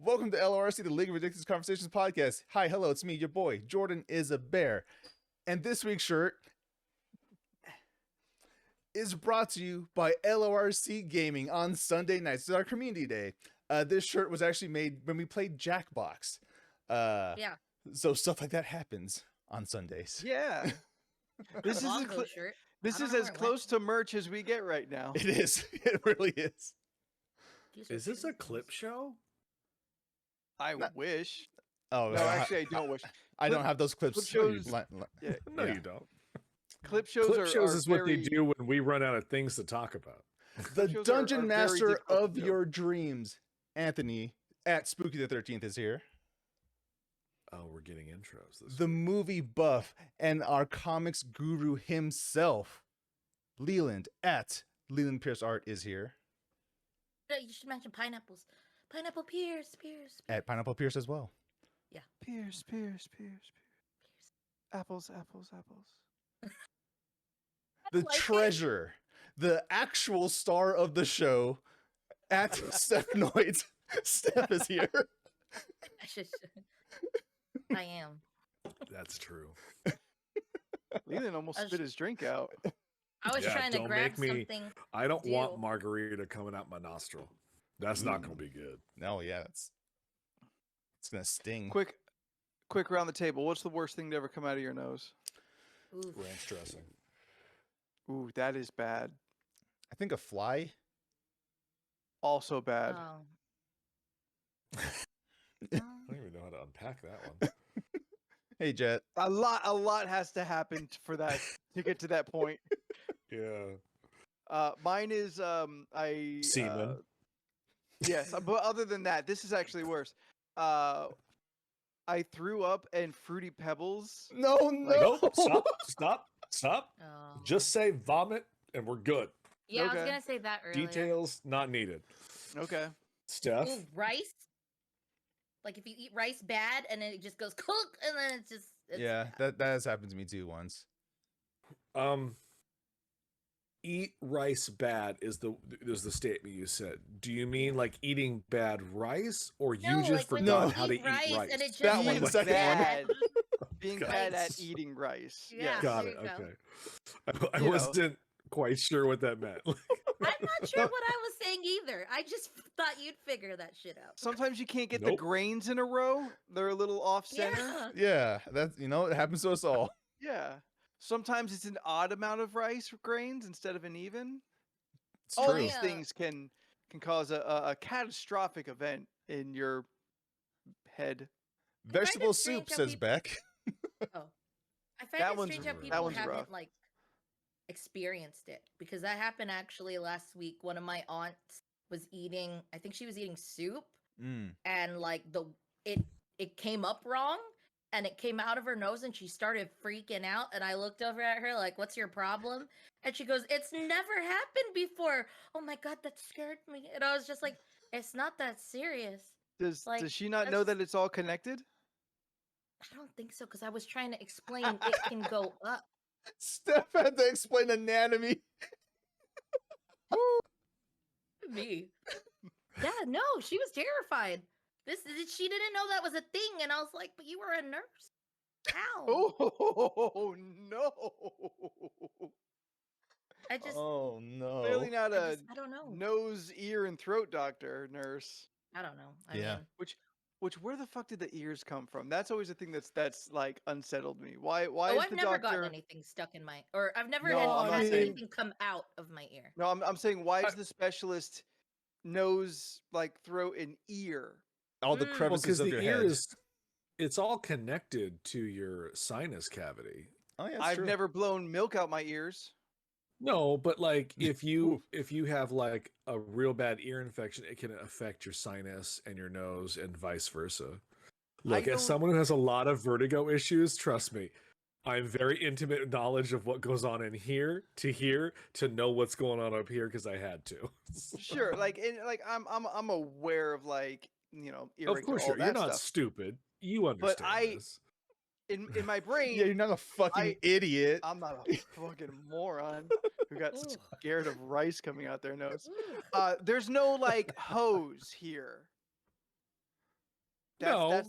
Welcome to LoRC, the League of Ridiculous Conversations podcast. Hi, hello, it's me, your boy, Jordan is a bear. And this week's shirt is brought to you by LoRC Gaming on Sunday nights. It's our community day. This shirt was actually made when we played Jackbox. Yeah. So stuff like that happens on Sundays. Yeah. This is as close to merch as we get right now. It is. It really is. Is this a clip show? I wish. Oh, No, actually, I don't wish. I don't have those clips. Clip shows- No, Yeah. you don't. Clip shows Clip are shows is what very, they do when we run out of things to talk about. The shows Dungeon are very Master difficult of to do. your dreams, Anthony, at Spooky the 13th is here. Oh, we're getting intros. The movie buff and our comics guru himself, Leland at Leland Pierce Art is here. You should mention pineapples. Pineapple Pierce. At Pineapple Pierce as well. Pierce. Apples. The like it. treasure, the actual star of the show, at Stephanoid. Steph is here. I am. That's true. Leland almost spit his drink out. I was Yeah, trying to don't grab make me- something. I don't Deal. want margarita coming out my nostril. That's not going to be good. No, yeah, it's gonna sting. Quick around the table. What's the worst thing to ever come out of your nose? Oof. Ranch dressing. Ooh, that is bad. I think a fly. Also bad. Oh. I don't even know how to unpack that one. Hey, Jet. A lot has to happen for that to get to that point. Yeah. Mine is Semen. Yes, but other than that, this is actually worse. I threw up and Fruity Pebbles. No. Nope. Stop. Oh. Just say vomit and we're good. Yeah, I was Okay. gonna say that earlier. Details not needed. Okay. Steph. Ooh, rice. Like if you eat rice bad and then it just goes cook and then it's Yeah, that has happened to me too once. Eat rice bad is the statement you said. Do you mean like eating bad rice, or you No, just like when forgot you how to eat eat rice rice? and it just That one, Being the second bad. Being Got bad it. at eating rice. Yeah. Yes. Got there it. you go. Okay. I You know. wasn't quite sure what that meant. I'm not sure what I was saying either. I just thought you'd figure that shit out. Sometimes you can't get the Nope. grains in a row. They're a little off center. Yeah. Yeah, that's it happens to us all. Yeah. Sometimes it's an odd amount of rice grains instead of an even. It's All true. these things can cause a catastrophic event in your head. Vegetable strange soup, how says people- Beck. Oh. I find That it one's strange how rough. people That haven't one's like experienced it because that happened actually last week. One of my aunts was eating, I think she was eating soup, and like it came up wrong and it came out of her nose and she started freaking out, and I looked over at her like, "What's your problem?" And she goes, "It's never happened before." Oh my god, that scared me. And I was just like, "It's not that serious." Does Like, she not know that's- that it's all connected? I don't think so because I was trying to explain it can go up. Steph had to explain anatomy. Me. Yeah, no, she was terrified. She didn't know that was a thing, and I was like, "But you were a nurse." Ow! Oh no! I just, Oh no. Clearly not a I don't know. nose, ear, and throat doctor, nurse. I don't know. I Yeah. mean, Which where the fuck did the ears come from? That's always a thing that's like unsettled me. Why oh, is I've the never doctor? gotten anything stuck in my, or I've never No, I'm not had saying- anything come out of my ear. No, I'm saying why is the specialist nose, like throat, and ear? All the Mm. Well, crevices because of the your ear head. is, it's all connected to your sinus cavity. Oh yeah, that's I've true. never blown milk out my ears. No, but like if you have like a real bad ear infection, it can affect your sinus and your nose and vice versa. Look, don't- as someone who has a lot of vertigo issues, trust me, I'm very intimate knowledge of what goes on in here to know what's going on up here because I had to. Sure, like I'm aware of like ear Of course, all you're that not stuff. stupid. You understand I- this. In my brain. Yeah, you're not a fucking idiot. I'm not a fucking moron who got Ooh. scared of rice coming out their nose. Ooh. There's no like hose here. No. That's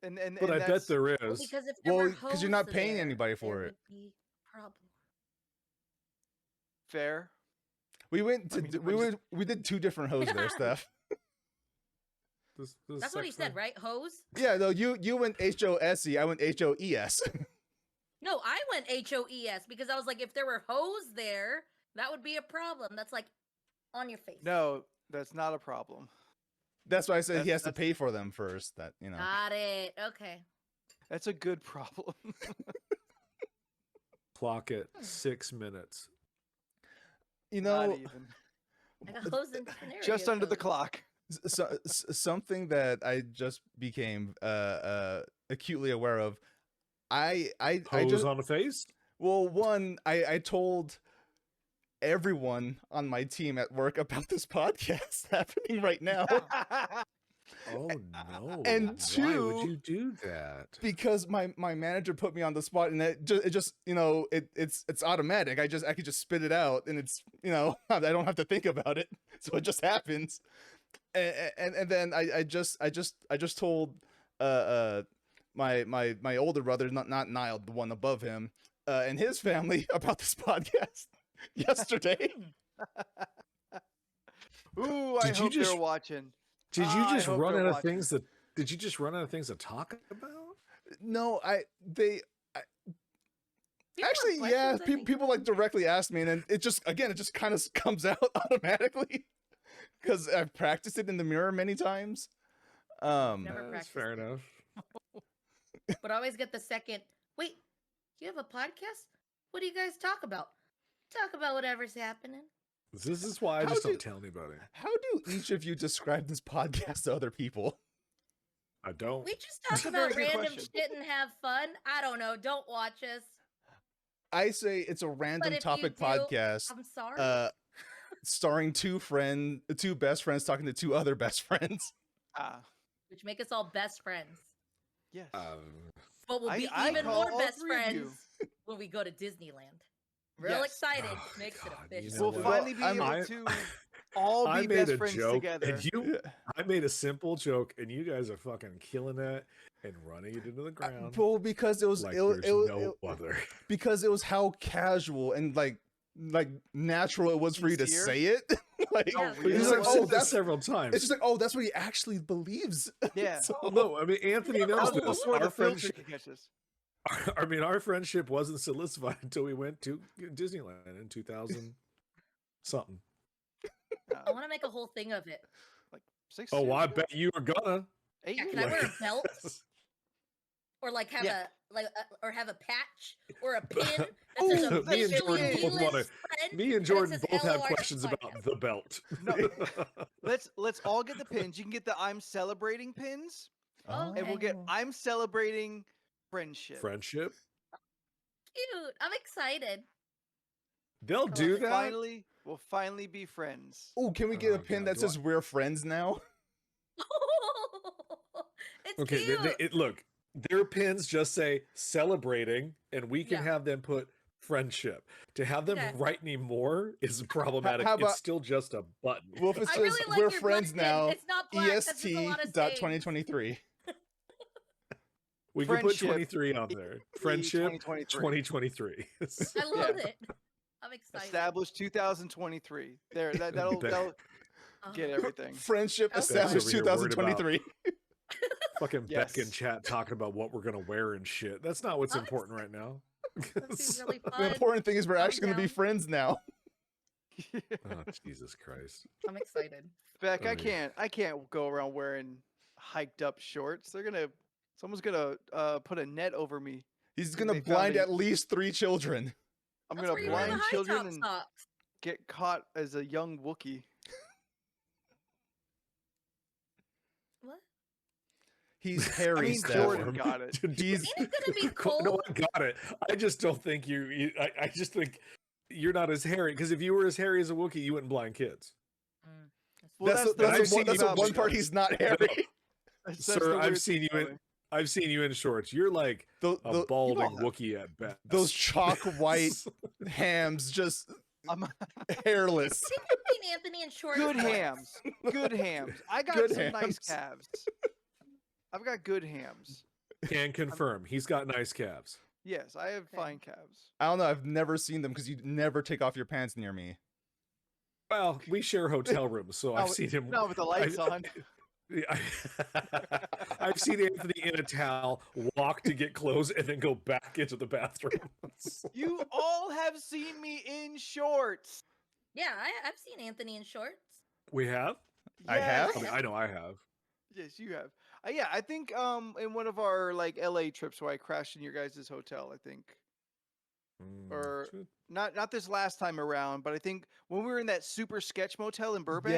and But I bet that's, there Well, is. because if there Well, were because you're not hoes paying there, anybody there for it. would be a problem. fair. We went I to mean, d- we're just- we did 2 different hoes there, Steph. This That's what he sex said, thing? right? Hose? Yeah, no, you went HOSE, I went HOES. No, I went HOES because I was like, if there were hoes there, that would be a problem. That's like on your face. No, that's not a problem. That's why I said he has to That's- pay for them first. That you know. Got it. Okay. That's a good problem. Clock it 6 minutes. You Not know, even. I got hoes in scenarios. Just under the though. clock. something that I just became acutely aware of. I Pose just on the face? well, one, I told everyone on my team at work about this podcast happening right now. Oh no. And Why two- would you do that? Because my manager put me on the spot, and it just it's automatic. I could just spit it out, and it's I don't have to think about it, so it just happens. And then I just told my older brother, not Niall, the one above him, and his family about this podcast yesterday. Ooh, I Did you hope just- they're watching. Did you I just hope run they're out of watching. things that did you just run out of things to talk about? No, People have actually, yeah, questions, I think. people like directly ask me, and then it just kind of comes out automatically because I've practiced it in the mirror many times. Never That's practiced fair it. enough. But I always get the second. Wait, you have a podcast? What do you guys talk about? Talk about whatever's happening. This is why I How just do- don't tell anybody. How do each of you describe this podcast to other people? I don't. We just That's talk a very about good random question. shit and have fun. I don't know. Don't watch us. I say it's a random if you topic do, podcast, I'm sorry. starring two best friends talking to 2 other best friends. Ah, Which make us all best friends. yes. But we'll be I even call more all best 3 of you. friends when we go to Disneyland. Real Yes. excited. Oh, Makes God, it you official. know We'll what? finally be I'm- able I- to all I be made best a friends joke, together. and I made a simple joke, and you guys are fucking killing that and running it into the ground Well, because it was like it, was- there's it, was- no it- other. because it was how casual and like natural it was for you to Sincere? say it. like, Yeah, But it's you like, have oh, said that that's several times. it's just like, oh, that's what he actually believes. Yeah. So- No, I mean Anthony knows That was this. before Our the filter friendship, could catch us. I mean, our friendship wasn't solidified until we went to Disneyland in 2000 something. I want to make a whole thing of it. 6 Oh, years I ago? bet you were gonna. 8 Yeah, years can I ago? wear a belt? Or like have Yeah. or have a patch or a pin that Ooh, says that's Me and officially Jordan both D-list wanna- friend, Me and and it Jordan says both have LORC questions about podcast. the belt. No. Let's all get the pins. You can get the I'm celebrating pins, Okay. and we'll get I'm celebrating friendship. Friendship. Cute. I'm excited. They'll Come on, do let's that. We'll finally be friends. Oh, can we get a Oh, pin God, that do says "We're friends now"? It's Okay, cute. look, their pins just say celebrating, and we can Yeah. have them put friendship. To have them Okay. write any more is problematic. how about- it's still just a button. Well, if it I says really like "We're your friends button. now," It's not black. That's just a lot of sayings. EST.2023. We can put Friendship 23 on there. Friendship 2023. I love it. I'm excited. Established 2023. There, that'll Oh. get everything. Friendship Okay. established Over here worried 2023. Fucking Beck in Yes. chat talking about what we're gonna wear and shit. That's not what's I'm important right now. That seems really The fun. important thing is we're I'm actually going to be down. friends now. Oh Jesus Christ. I'm excited. Beck, Oh, I yeah. can't go around wearing hiked up shorts. Someone's gonna put a net over me. He's They going to found blind a- at least 3 children. I'm That's gonna where you wear the blind high children top and socks. get caught as a young Wookiee. What? He's I Harry, mean, Steph. Jordan got it. He's Ain't it gonna be cold? No, I got it. I just don't think I just think you're not as hairy. Because if you were as hairy as a Wookiee, you wouldn't blind kids. Mm, Well, that's the the, I've weird seen one, that's thing the about one me. part he's not Harry. That's Sir, the I've weird seen thing you about in me. I've seen you in shorts. You're like Tho- a tho- balding all have. Wookiee at best. those chalk white hams just I'm hairless. I think I've seen Anthony in shorts. good once. hams. Good hams. I got Good some nice hams. calves. I've got good hams. Can confirm. He's got nice calves. Yes, I have Okay. fine calves. I don't know. I've never seen them because you never take off your pants near me. Well, we share hotel rooms, so I've seen him. Not with the lights on. I've seen Anthony in a towel walk to get clothes and then go back into the bathroom. You all have seen me in shorts. Yeah, I've seen Anthony in shorts. We have? I have? I mean, I know I have. Yes, you have. Yeah, I think in one of our like LA trips where I crashed in your guys' hotel, I think. Or not this last time around, but I think when we were in that super sketch motel in Burbank.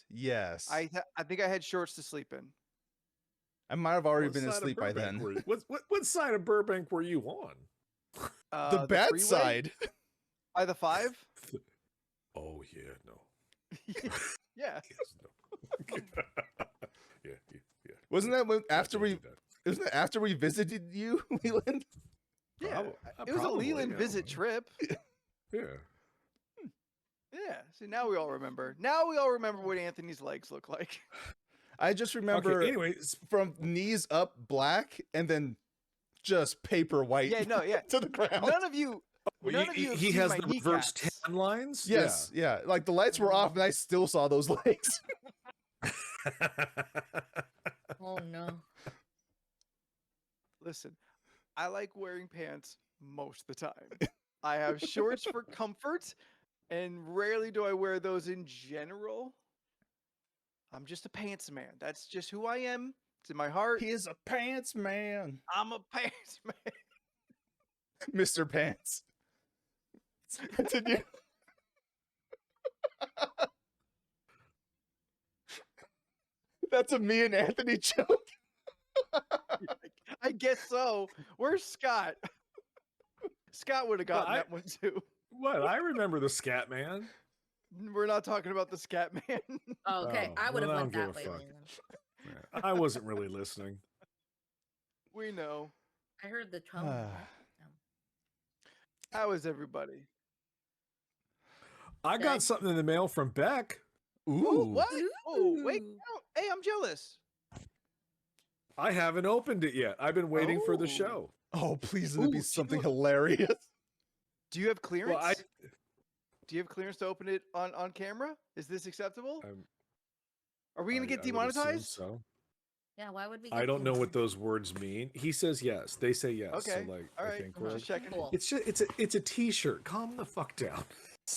Yes. I think I had shorts to sleep in. I might have already What been side of asleep by Burbank then. were you- What side of Burbank were you on? The bad freeway side. by the 5. Oh yeah, no. Yeah. Yes, no. yeah. Wasn't that when Don't do that. Isn't that after we visited you, Leland? Yeah. Prob- It was a probably, Leland yeah. visit trip. Yeah. Yeah. See, now we all remember. Now we all remember what Anthony's legs look like. I just remember Okay, anyways, from knees up black and then just paper white Yeah, no, yeah. to the ground. None of you. well, None of you have he seen has my the reverse kneecaps. tan lines. Yes, yeah. Like the lights were off and I still saw those legs. Yeah. Oh no. Listen, I like wearing pants most of the time. I have shorts for comfort, and rarely do I wear those in general. I'm just a pants man. That's just who I am. It's in my heart. He is a pants man. I'm a pants man. Mr. Pants. Continue. That's a me and Anthony joke. I guess so. Where's Scott? Scott would have Well, gotten that one too. What? I remember the Scat Man. We're not talking about the Scat Man. Oh, okay, Oh, I would have well, I went don't that give way. a fuck. Leland. Yeah, I wasn't really listening. We know. I heard the tone. How is everybody? I got Good. something in the mail from Beck. Ooh, what? Oh, wait. Ooh. no. Hey, I'm jealous. I haven't opened it yet. I've been waiting for the Oh. show. Oh, please let Ooh, it be you something know- hilarious. Do you have clearance? Well, Do you have clearance to open it on camera? Is this acceptable? I'm- Are we gonna get I would assume demonetized? So Yeah, why would we? I get don't know what demonetized? those words mean. He says yes. They say yes. Okay, So like, all I right, think Mhm. we're. Just checking. Cool. It's just it's a T-shirt. Calm the fuck down.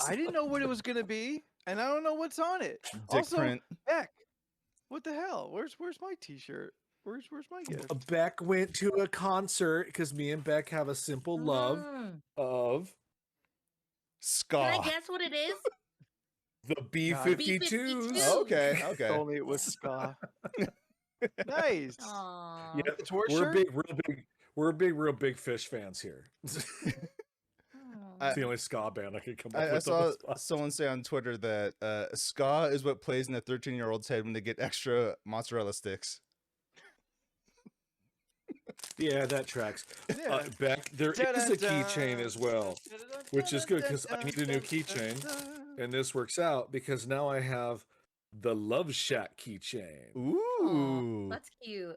I didn't know what it was gonna be, and I don't know what's on it. Dick Also, print. Beck, what the hell? Where's my T-shirt? Where's my gift? Beck went to a concert because me and Beck have a simple love Mm. of Ska. Can I guess what it is? the B-52s. B-52s. Okay, If okay. only it was ska. Nice. Aw. Yeah, The tour we're shirt? real big Fish fans here. It's Aw. the only ska band I could come up I with. saw on the spot. someone say on Twitter that ska is what plays in a 13-year-old's head when they get extra mozzarella sticks. Yeah, that tracks. Yeah. Beck, there is a keychain as well, which is good because I need a new keychain. and this works out because now I have the Love Shack keychain. Aw, Ooh. that's cute.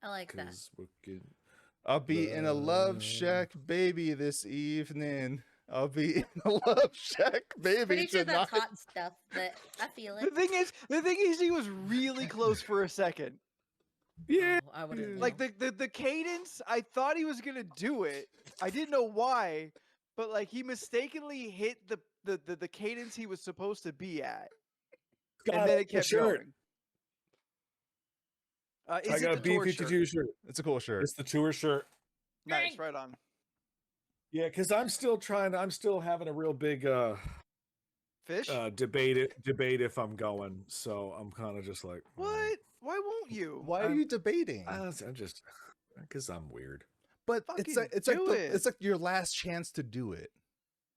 I like that. 'Cause we're good. I'll be in a love shack, baby, this evening. I'll be in a love shack, baby, Pretty sure tonight. that's hot stuff, but I feel The it. thing is, he was really close for a second. Yeah. Oh, I wouldn't. Like the cadence, I thought he was gonna do it. I didn't know why, but like he mistakenly hit the cadence he was supposed to be at, and then it kept going. Is I it got a the tour shirt? B-52 shirt. It's a cool shirt. It's the tour shirt. Nice, right on. Yeah, because I'm still having a real big Fish? debate if I'm going. So I'm kind of just like, What? Why won't you? Why are you debating? I'm just because I'm weird. But fucking it's like do it. it's like your last chance to do it.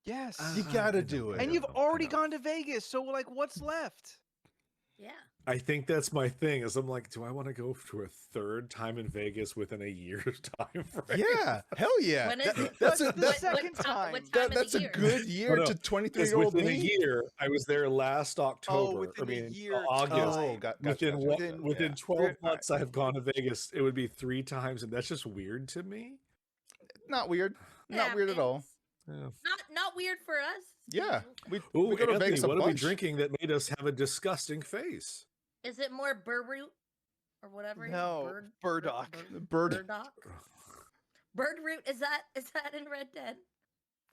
Yes. You I gotta know, do I it. And know, you've I already know. gone to Vegas, so like, what's left? Yeah. I think that's my thing. Is I'm like, do I want to go to a third time in Vegas within a year's time frame? Yeah, hell yeah. When is it? That's But a the that's, second time. What time that's of a the year? good year no, to because 23-year-old within me. a year, I was there last October. within I mean, a year August. Oh, time. gotcha, Within gotcha, what? gotcha. Within Yeah. 12 Alright. months, I've gone to Vegas. It would be 3 times, and that's just weird to me. Not weird. Not weird at all. Happens. Yeah. Not weird for us. Yeah, we Ooh, go to Anthony, Vegas a what are we bunch. drinking that made us have a disgusting face? Is it more burroot or whatever? it is? No, burdock. Burdock. Bird root. Is that in Red Dead?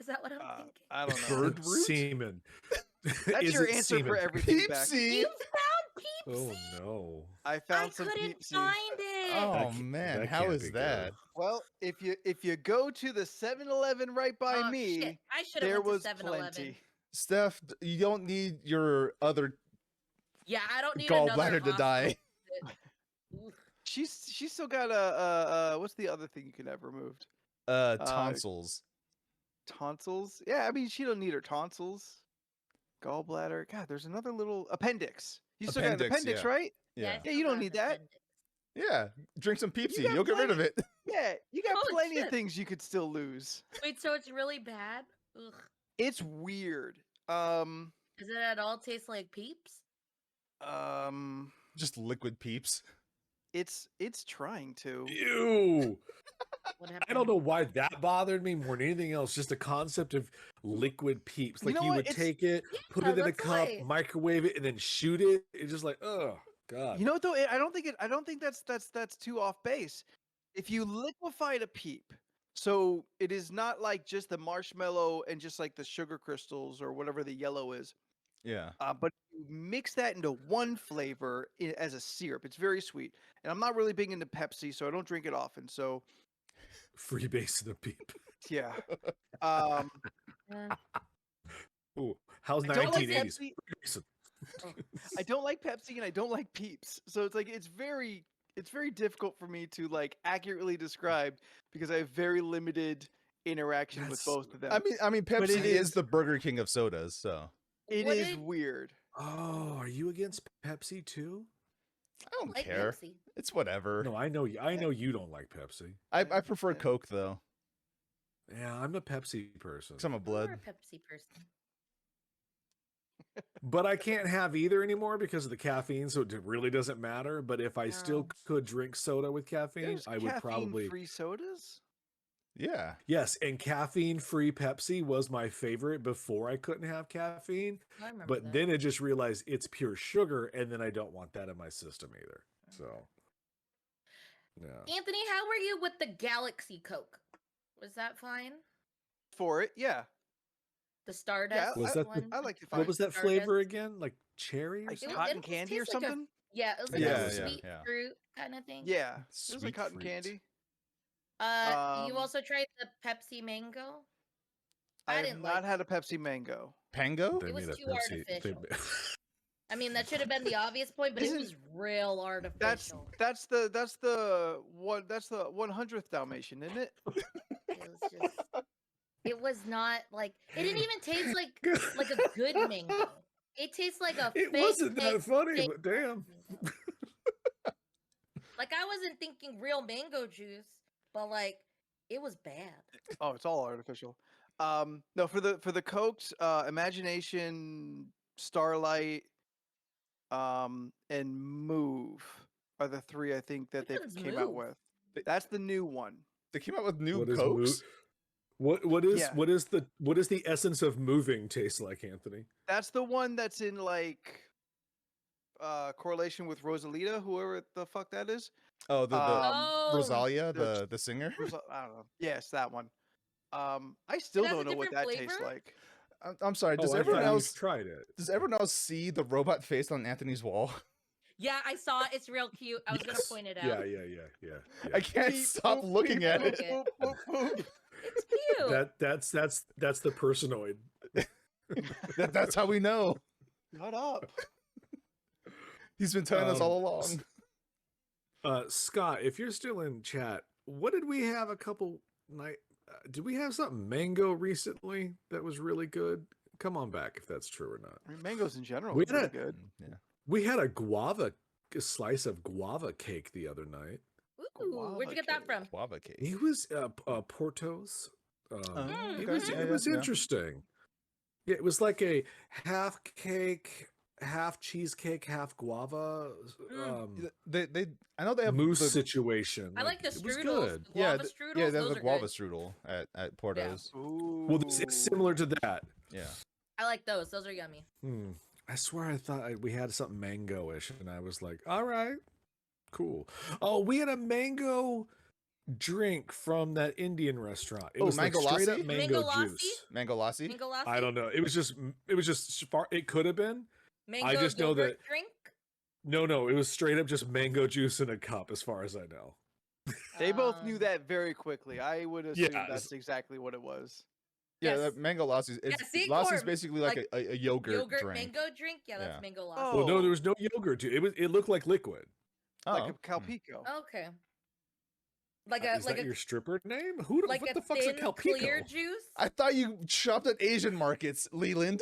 Is that what I'm thinking? I don't know. Bird root? Semen. That's Is your it answer semen? for everything, Beck. Peepsy. You found Oh Peepsy? no. I I found some couldn't Peepsy. find it. Oh That man, that how can't is be that? good. Well, if you go to the 7-Eleven right by Oh, me, shit. I should have there went was to 7-Eleven. plenty. Steph, you don't need your other Yeah, I don't need gallbladder another to die. hospital. Oof. She's still got a what's the other thing you can have removed? Tonsils. Tonsils? Yeah, I mean she don't need her tonsils. Gallbladder. God, there's another little appendix. You still got an Appendix, appendix, yeah. right? Yeah. I Yeah, still you don't got need an that. appendix. Yeah. Drink some Peepsy. got You'll get rid of it. Yeah, you got Oh, plenty of shit. things you could still lose. Wait, so it's really bad? Ugh. It's weird. Does it at all taste like Peeps? Just liquid Peeps. It's trying to. Ew. What happened? I don't know why that bothered me more than anything else. Just the concept of liquid Peeps. You Like know you what? would It's- take it, put Yeah, it in a that's cup, why. microwave it, and then shoot it. It's just like, oh god. You know what though? I don't think that's too off base. If you liquefied a peep, so it is not like just the marshmallow and just like the sugar crystals or whatever the yellow is. Yeah. But you mix that into one flavor as a syrup. It's very sweet, and I'm not really big into Pepsi, so I don't drink it often. So Freebase the Peep. yeah, um, Yeah. Ooh, how's I don't like 1980s? Pepsi. Freebase it. I don't like Pepsi, and I don't like Peeps. So it's like it's very difficult for me to like accurately describe because I have very limited interaction with That's- both of them. I mean But Pepsi it is is- the Burger King of sodas, so It What is did- weird. Oh, are you against Pepsi too? I don't Like care. Pepsi. It's whatever. No, I know. I know you don't like Pepsi. I prefer Yeah. Coke though. Yeah, I'm a Pepsi person, 'Cause I'm a I'm blood. more a Pepsi person. but I can't have either anymore because of the caffeine. So it really doesn't matter. But if I still No. could drink soda with caffeine, There's I would probably free sodas. Yeah. yes. And caffeine-free Pepsi was my favorite before I couldn't have caffeine. I remember But that. then I just realized it's pure sugar, and then I don't want that in my system either. So, yeah. Anthony, how were you with the Galaxy Coke? Was that fine? For it, yeah. The Stardust Was that the- one? I like it What fine. was that Stardust? flavor again? Like cherry or Like something? cotton almost candy or tastes like a- something. Yeah, it was like Yeah, a yeah, sweet yeah. fruit kind of thing. Yeah, it was Sweet like cotton fruit. candy. You Um, also tried the Pepsi Mango? I have didn't not like had a Pepsi Mango. Pango? They It was made a too Pepsi- they artificial. ma- I mean, that should have been the obvious point, but it Isn't- was real artificial. That's the 100th Dalmatian, isn't it? It was just. It was not like. It didn't even taste like a good mango. It tastes like a. It fake, wasn't that fake, funny, fake but damn. mango. Like I wasn't thinking real mango juice, but like it was bad. Oh, it's all artificial. No, for the Cokes, Imagination, Starlight, and Move are the three I think that they Which one's came out Move? with. That's the new one. They came out with new What is Cokes? Yeah. what is the essence of moving taste like, Anthony? That's the one that's in like correlation with Rosalita, whoever the fuck that is. Oh, the Oh, Rosalia, the- the singer. I don't know. Yes, that one. I still has a don't know what that different tastes flavor? like. I'm sorry. Does I everyone thought you else tried it? does everyone else see the robot face on Anthony's wall? yeah, I saw it. It's real cute. I was gonna Yes. point it out. Yeah. I can't Beep, stop boop, looking beep, at boop, it. boop, boop, boop. It's cute. That's the personoid. That's how we know. Shut up. He's been telling us all Um, along. Scott, if you're still in chat, what did we have a couple night? Did we have something mango recently that was really good? Come on back if that's true or not. I mean, mangoes in general We are pretty had good. Yeah. We had a slice of guava cake the other night. Ooh, where'd you get that from? Guava cake. It was Porto's. It okay. was Yeah. interesting. Yeah, it was like a half cake, half cheesecake, half guava. They I know they have Mousse the, situation. I like the it was strudels. good. The guava strudels. yeah, they have those the are guava good. strudel at Porto's. Well, this is similar to that. Yeah. I like those. Those are yummy. I swear I thought we had something mango-ish, and I was like, all right, cool. Oh, we had a mango drink from that Indian restaurant. It was like mango straight lassi? up mango Mango lassi? juice. Mango lassi? Mango lassi? I don't know. It was just far. It could have been. Mango I just know yogurt that- drink? No, it was straight up just mango juice in a cup, as far as I know. They both knew Um, that very quickly. I would assume Yeah, that's exactly what it was. Yeah, Yes. that mango lassi. see, Lassi's Corb, basically like, a yogurt, Yogurt drink. mango drink? Yeah, that's Yeah. mango lassi. Oh. Well, no, there was no yogurt to it. It looked like liquid. Like Oh, a Calpico. Okay. Like Is that a your stripper name? Who? like What a the fuck's a thin Calpico? clear juice? I thought you shopped at Asian markets, Leland.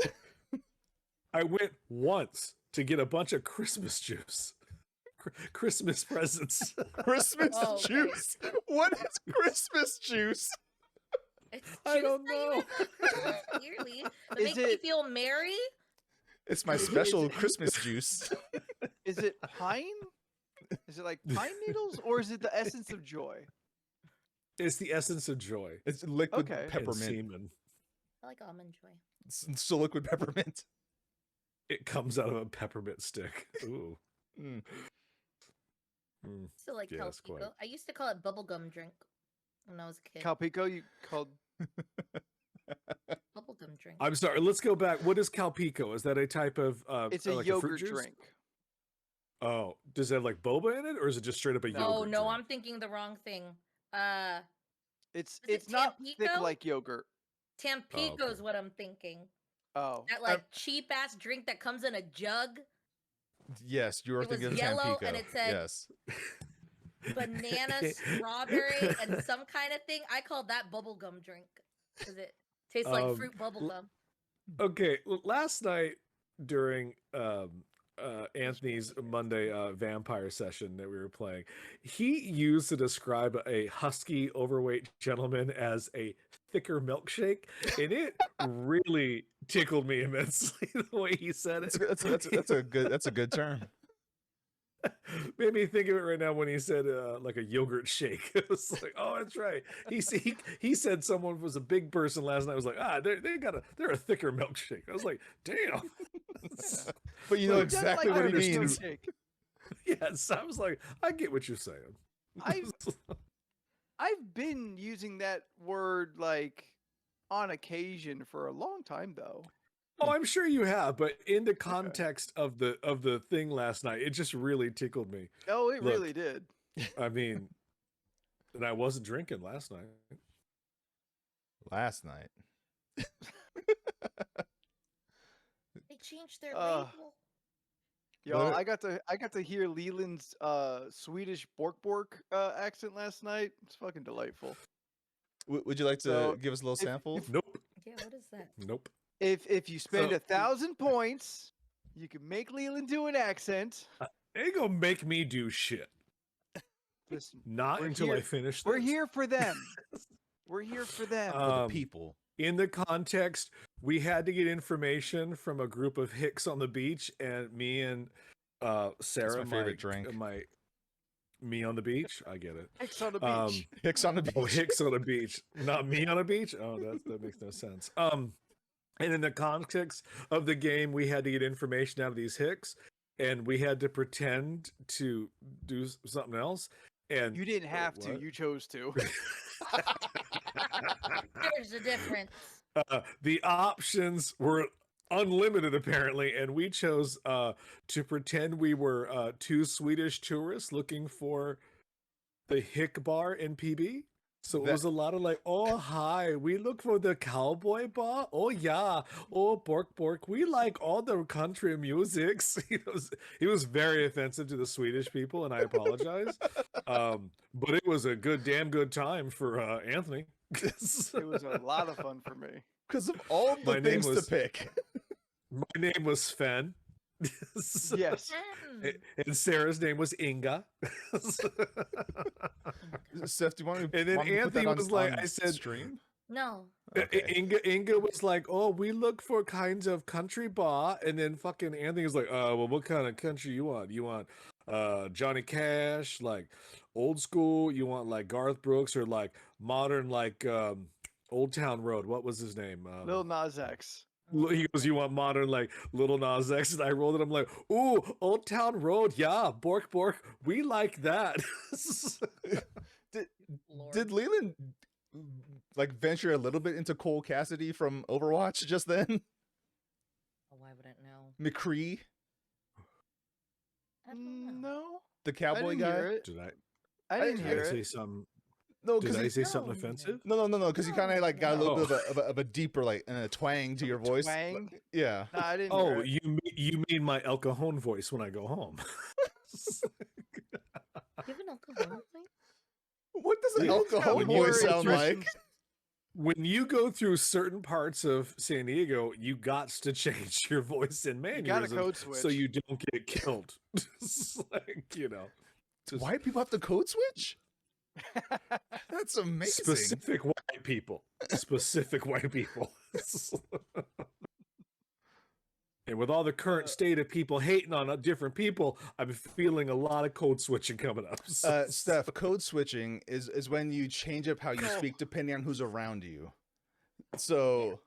I went once to get a bunch of Christmas juice, Christmas presents. Christmas Oh, okay. juice. What is Christmas juice? It's I juice don't that you know. have for Christmas, clearly. That Is makes me it- feel merry. It's my Is it- special Christmas juice. Is it pine? Is it like pine needles, or is it the essence of joy? It's the essence of joy. It's liquid Okay. and peppermint. semen. I like almond joy. It's still liquid peppermint. It comes out of a peppermint stick. Ooh. Mm. Still like Yes, Calpico. quite. I used to call it bubblegum drink when I was a kid. Calpico, you called. Bubblegum drink. I'm sorry. Let's go back. What is Calpico? Is that a type of? It's a like yogurt fruit juice? drink. Oh, does it have like boba in it, or is it just straight up a No. yogurt? Oh no, drink? I'm thinking the wrong thing. It's Is it it's not thick Tampico? like yogurt. Tampico is okay. what I'm thinking. Oh, That like cheap ass drink that comes in a jug, Yes, you are It was thinking of yellow Tampico. and it said- yes. banana, strawberry, and some kind of thing. I call that bubblegum drink because it tastes like fruit bubblegum. Okay, last night during Anthony's Monday vampire session that we were playing, he used to describe a husky, overweight gentleman as a thicker milkshake, and it really tickled me immensely the way he said it. That's a good term. Made me think of it right now when he said like a yogurt shake. It was like, oh, that's right. He said someone was a big person last night. I was like, they're a thicker milkshake. I was like, damn. But you know Well, that's exactly like what he a means. milkshake. Yes, I was like, I get what you're saying. I've been using that word like on occasion for a long time though. Oh, I'm sure you have, but in the context of the thing last night, it just really tickled me. Oh, it Look. really did. I mean, and I wasn't drinking last night. Last night. They changed their Uh, label. Y'all, What? I got to hear Leland's Swedish bork accent last night. It's fucking delightful. Would you like to So, give us a little sample? Nope. Yeah, what is that? Nope. If you spend So- 1,000 points, you can make Leland do an accent. They ain't gonna make me do shit. Listen, Not We're until I here- finish. we're this. here for them. We're here for them. For the Um, people. In the context, we had to get information from a group of hicks on the beach, and me and Sarah, my favorite drink. Me on the beach. I get it. Hicks on the um, beach. Hicks on the beach. Oh, hicks on the beach, not me on a beach. Oh, that makes no sense. And in the context of the game, we had to get information out of these hicks, and we had to pretend to do something else. And You didn't have to. what? You chose to. There's a difference. The options were unlimited apparently, and we chose to pretend we were two Swedish tourists looking for the hick bar in PB. So it That- was a lot of like, oh hi, we look for the cowboy bar. Oh yeah, oh bork, we like all the country musics. He was very offensive to the Swedish people, and I apologize. But it was a damn good time for Anthony. It was a lot of fun for me. Because of all the My name things was- to pick. My name was Sven. Yes. And Sarah's name was Inga. Steph, do you want me? And then want me to put that Anthony on- was like, on I said, stream. No. Okay. Inga was like, oh, we look for kinds of country bar, and then fucking Anthony was like, well, what kind of country you want? You want Johnny Cash, like old school? You want like Garth Brooks, or like modern, like Old Town Road? What was his name? Lil Nas X. He goes, you want modern, like Little Nas X? And I rolled it. I'm like, ooh, Old Town Road, yeah, Bork Bork, we like that. Did Leland like venture a little bit into Cole Cassidy from Overwatch just then? Oh, I wouldn't know. McCree, I don't know. No, the I cowboy didn't guy. hear it. Did I didn't did hear I say it. something? No, Did because I say something No. offensive? no, because you kind of like got a little Oh. bit of a deeper like and a twang to your voice. Twang? Yeah. No, I didn't hear Oh, it. you mean my El Cajon voice when I go home? You have an alcohol thing? What does an Yeah. alcohol When voice you're sound like? impressions- When you go through certain parts of San Diego, you got to change your voice and You got a mannerisms code switch. so you don't get killed. It's like, just Why do people have to code switch? That's amazing. specific white people. Specific white people. And with all the current state of people hating on different people, I'm feeling a lot of code switching coming up. Steph, code switching is when you change up how you Oh. speak depending on who's around you. So,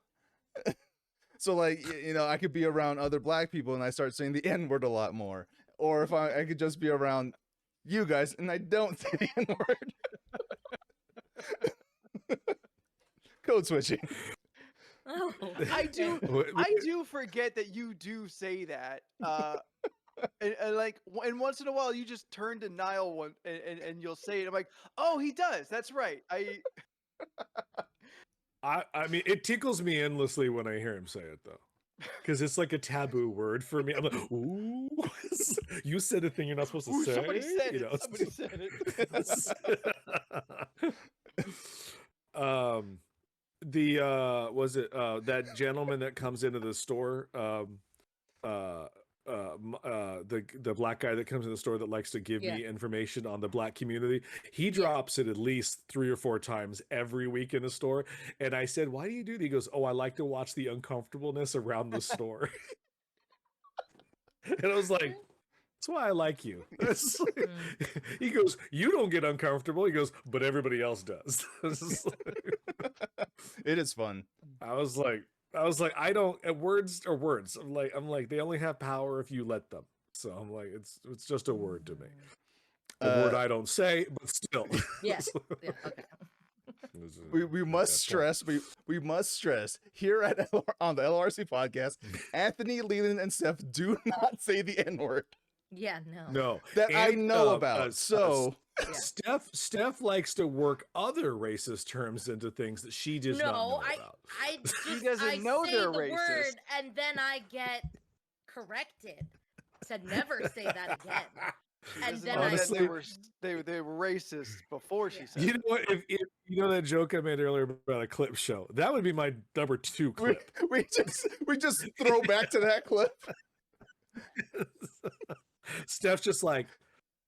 so like I could be around other black people and I start saying the N word a lot more, or if I could just be around you guys and I don't say the N word. Code switching. Oh. I do forget that you do say that. And like, and once in a while, you just turn to Niall one and you'll say it. I'm like, oh, he does. That's right. I mean, it tickles me endlessly when I hear him say it, though. Because it's like a taboo word for me. I'm like, ooh, you said a thing you're not supposed to Ooh, say. somebody said you it. know? Somebody said it. The was it that gentleman that comes into the store, the black guy that comes in the store that likes to give me information on the black community, he drops it at least 3 or 4 times every week in the store. And I said, why do you do that? He goes, oh, I like to watch the uncomfortableness around the store. And I was like, that's why I like you. It's like- he goes, you don't get uncomfortable. He goes, but everybody else does. It is fun. I was like, I don't. Words are words. I'm like, they only have power if you let them. So I'm like, it's just a word to me. A word I don't say, but still. Yes. Yeah. Okay. We must stress we must stress here at on the LRC podcast, Anthony, Leland, and Steph do not say the N-word. Yeah. No. No, That I and, know about. So Yeah. Steph likes to work other racist terms into things that she does not know about. I just doesn't know say they're the racist. word and then I get corrected to never say that again. She And doesn't then know that Honestly- they were racist before she said You it. know what? If you know that joke I made earlier about a clip show, that would be my number 2 we, clip. we just throw back to that clip. Steph's just like,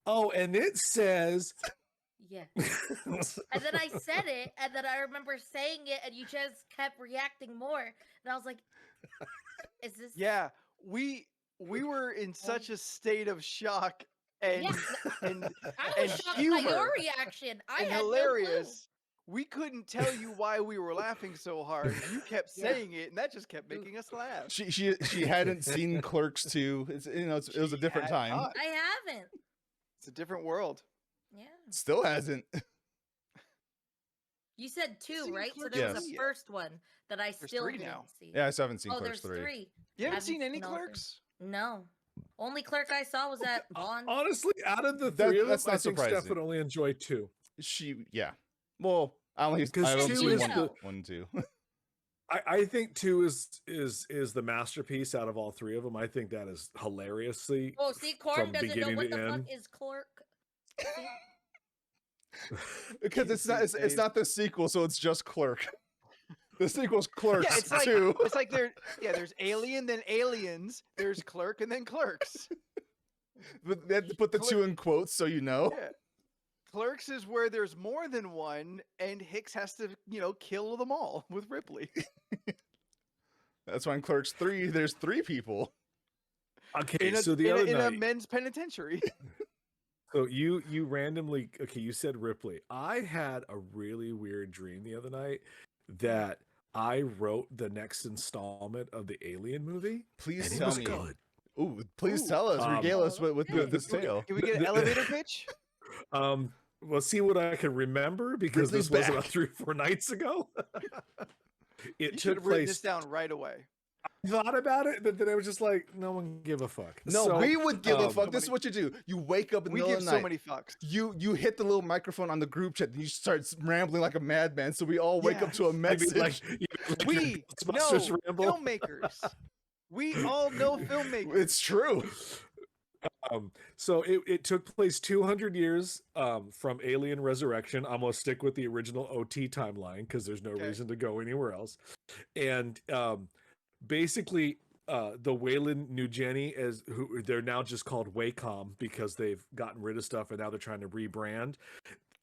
oh, and it says. Yeah. And then I said it, and then I remember saying it, and you just kept reacting more. And I was like, "Is this?" Yeah, we were in such a state of shock and Yeah, and, I was and shocked by humor your reaction. I and had hilarious. We couldn't tell you why we were laughing so hard. You kept Yeah. saying it, and that just kept making us laugh. She hadn't seen Clerks 2. It's it was a She different had time. not. No clue. I haven't. It's a different world. Yeah. Still hasn't. You said 2, seen right? So Clerks there was three a first one that I There's still 3 didn't now. see. Yeah, I still haven't seen Oh, Clerks there's 3. 3. You haven't Haven't seen any seen all three. clerks? No. Only clerk I saw was that Bond. Honestly, out of the That- 3 of them, that's not I think Steph surprising. would only enjoy 2. Yeah. Well, I only Because I don't 2 see is one, the, 1 and 2. I think 2 is the masterpiece out of all 3 of them. I think that is hilariously. Oh, see, Corn From doesn't know beginning what to the fuck end. is clerk. See? Because it's not the sequel, so it's just Clerk. The sequel's Clerks Yeah, it's like 2. there's Alien, then Aliens, there's Clerk, and then Clerks. But they had to put the 2 in quotes so you know. Yeah. Clerks is where there's more than one, and Hicks has to, kill them all with Ripley. That's why in Clerks 3, there's 3 people. Okay, In a, so the in, other a, in night, a men's penitentiary. so you randomly, okay, you said Ripley. I had a really weird dream the other night that I wrote the next installment of the Alien movie. Please And it tell was me. good. Ooh, please tell us. Regale us with this tale. Can we get an elevator pitch? Well, see what I can remember because Ripley's this was about back. 3 or 4 nights ago. You It should took have written place. this down right away. I thought about it, but then I was just like, no one give a fuck. No, So, we would give a um, fuck. This is what you do. You wake up in the We middle give of the so night. many fucks. You hit the little microphone on the group chat and you start rambling like a madman. So we all wake up to a maybe message. like We Ghostbusters know ramble. filmmakers. We all know filmmakers. It's true. So it took place 200 years from Alien Resurrection. I'm gonna stick with the original OT timeline because there's no Okay. reason to go anywhere else. And basically, the Wayland New Jenny who they're now just called Wacom because they've gotten rid of stuff and now they're trying to rebrand.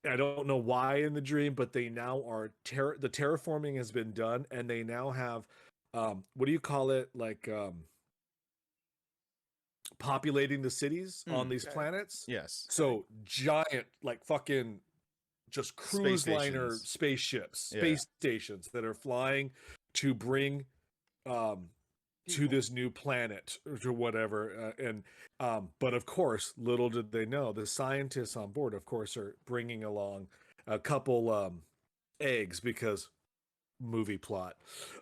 I don't know why in the dream, but they now are the terraforming has been done and they now have what do you call it, like populating the cities on these Okay. planets. Yes. So giant, like fucking just cruise Space liner stations. spaceships, Yeah. space stations that are flying to bring to People. this new planet or whatever. But of course, little did they know, the scientists on board, of course, are bringing along a couple eggs because movie plot.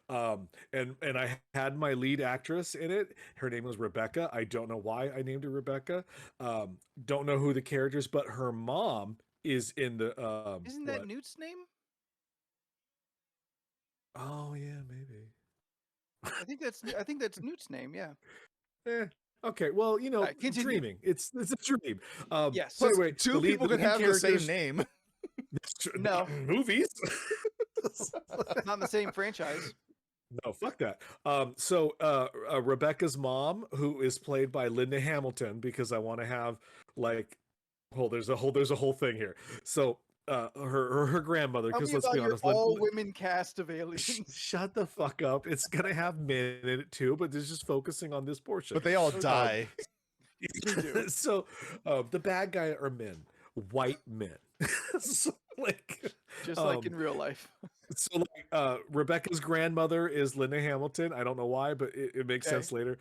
And I had my lead actress in it. Her name was Rebecca. I don't know why I named her Rebecca. Don't know who the character is, but her mom is in the Isn't that Newt's name? Oh yeah, maybe. I think that's Newt's name. Yeah. Okay, well, Alright, continue. dreaming. It's a dream. Yes. So anyway, Two people could have the same name. No. not in movies. Not in the same franchise. No, fuck that. So Rebecca's mom, who is played by Linda Hamilton, because I want to have like, there's a whole thing here. So her grandmother, Tell because me let's about be your honest, all-women cast of aliens. shut the fuck up. It's gonna have men in it too, but it's just focusing on this portion. But they all die. do. So the bad guy are men, white men. So like Just like in real life. So like Rebecca's grandmother is Linda Hamilton. I don't know why, but it makes Okay. sense later.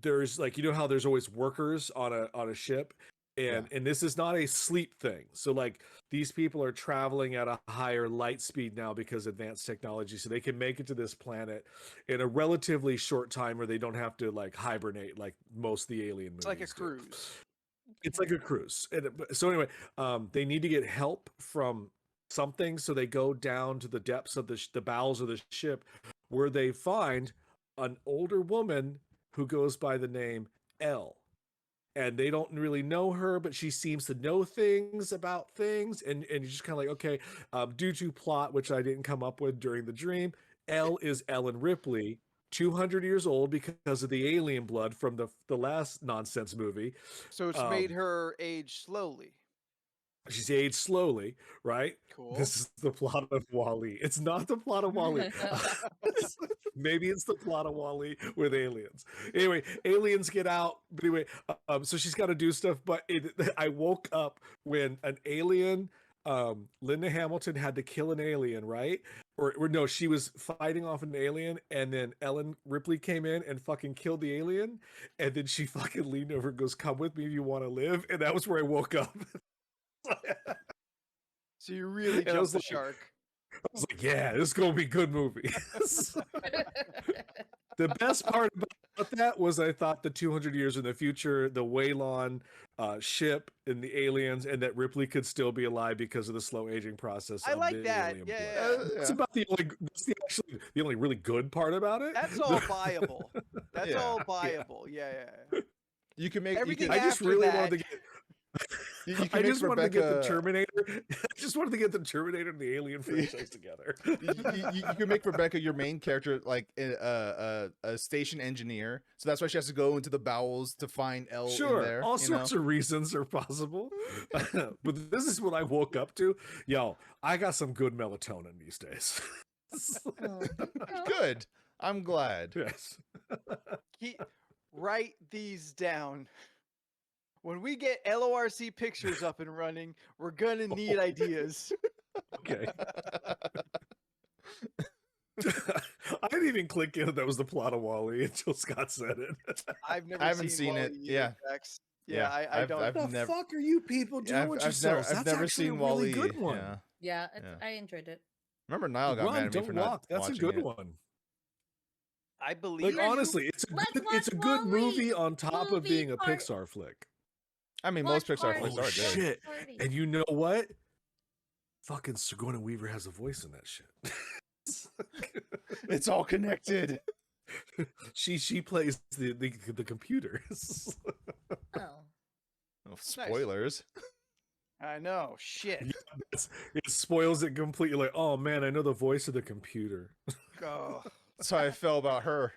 There's like, how there's always workers on a ship, and this is not a sleep thing. So like these people are traveling at a higher light speed now because advanced technology, so they can make it to this planet in a relatively short time, where they don't have to like hibernate like most of the alien movies. It's like a do. cruise. It's like a cruise. So anyway, they need to get help from something, so they go down to the depths of the bowels of the ship, where they find an older woman who goes by the name Elle. And they don't really know her, but she seems to know things about things. And you're just kind of like, okay, due to plot, which I didn't come up with during the dream, Elle is Ellen Ripley, 200 years old because of the alien blood from the last nonsense movie. So it's made her age slowly. She's aged slowly, right? Cool. This is the plot of Wall-E. It's not the plot of Wall-E. Maybe it's the plot of Wall-E with aliens. Anyway, aliens get out. But anyway, so she's got to do stuff. But I woke up when an alien, Linda Hamilton had to kill an alien, right? Or no, she was fighting off an alien, and then Ellen Ripley came in and fucking killed the alien. And then she fucking leaned over and goes, "Come with me if you want to live." And that was where I woke up. So you really And I was jumped the like- shark. I was like, yeah, this is gonna be a good movie. The best part about that was I thought the 200 years in the future, the Waylon ship and the aliens, and that Ripley could still be alive because of the slow aging process. I of like the that. alien Yeah, blood. yeah. That's about actually the only really good part about it. That's all viable. That's Yeah. all viable. Yeah. You can make. Everything I just after really that- wanted to get. You can I make just wanted to get the Rebecca- Terminator. I just wanted to get the Terminator and the Alien franchise together. you can make Rebecca your main character like a station engineer, so that's why she has to go into the bowels to find L in Sure, there. all you know? sorts of reasons are possible. But this is what I woke up to. Yo, I got some good melatonin these days. Oh. Good. I'm glad. Yes. Write these down. When we get LORC pictures up and running, we're gonna need ideas. Okay. I didn't even click in that was the plot of Wall-E until Scott said it. I've never I haven't seen it. Wall-E Yeah. either, Jax. Yeah, I I've- don't. I've What the never- fuck are you people doing Yeah, with I've never, yourselves? I've That's never actually seen a really Wall-E. good one. Yeah. Yeah, Yeah. I enjoyed it. Remember Niall got mad Run, at me don't for walk. not That's a watching good it. one. I believe Like you. honestly, it's Let's it's a watch good Wall-E. movie on top of Movie being a part- Pixar flick. I mean, most Watch Pixar party. flicks Oh, are good. shit. Party. And you know what? Fucking Sigourney Weaver has a voice in that shit. It's all connected. she plays the computer. Oh. Oh, spoilers. I know. Shit. It spoils it completely. Like, oh man, I know the voice of the computer. Oh. That's how I felt about her.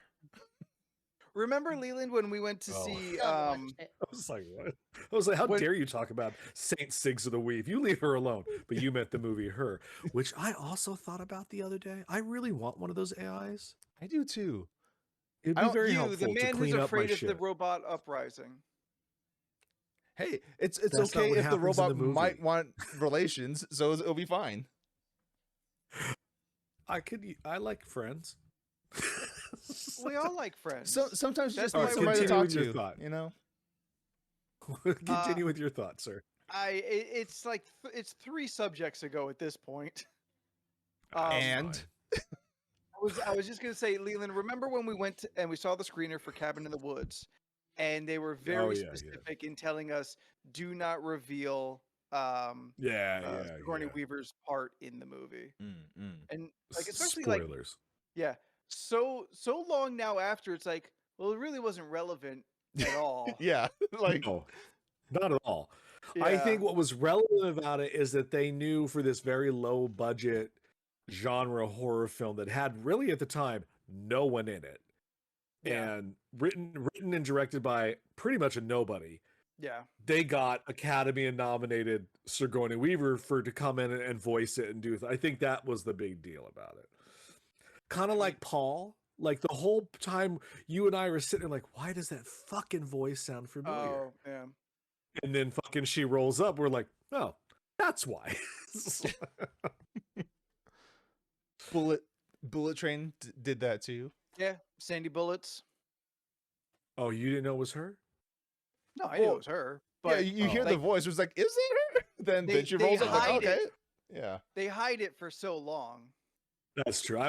Remember Leland when we went to Oh. see Still watched it. I was like, what? I was like, how When- dare you talk about Saint Sigs of the Weave? You leave her alone. But you meant the movie Her, which I also thought about the other day. I really want one of those AIs. I do too. It'd I be don't- very you, helpful the man to who's clean up my afraid of shit. the robot uprising. Hey, it's That's not okay what if the happens in robot the movie. might want relations, so it'll be fine. I like Friends. We all like friends. So sometimes you That's just need why somebody to continue talk with your to. thought. You know. Continue with your thoughts, sir. It's like it's 3 subjects ago at this point. And I was just gonna say, Leland, remember when we went and we saw the screener for Cabin in the Woods, and they were very yeah, yeah. specific in telling us do not reveal Sigourney Weaver's part in the movie, and like especially like spoilers. yeah, so long now after it's like, well, it really wasn't relevant at all. yeah, like No, not at all. I think what was relevant about it is that they knew for this very low budget genre horror film that had really at the time no one in it, and written and directed by pretty much a nobody. Yeah. They got Academy and nominated Sigourney Weaver to come in and voice it and do. I think that was the big deal about it. Kind of like Paul. Like the whole time you and I were sitting there like, why does that fucking voice sound familiar? Oh, yeah. And then fucking she rolls up. We're like, oh, that's why. Bullet Train did that too. Yeah. Sandy Bullets. Oh, you didn't know it was her? No, I knew Well, it was her. Yeah, But you hear the like, voice. It was like, is it her? Then she they rolls up. Like, hide okay, it. yeah. they hide it for so long. That's true.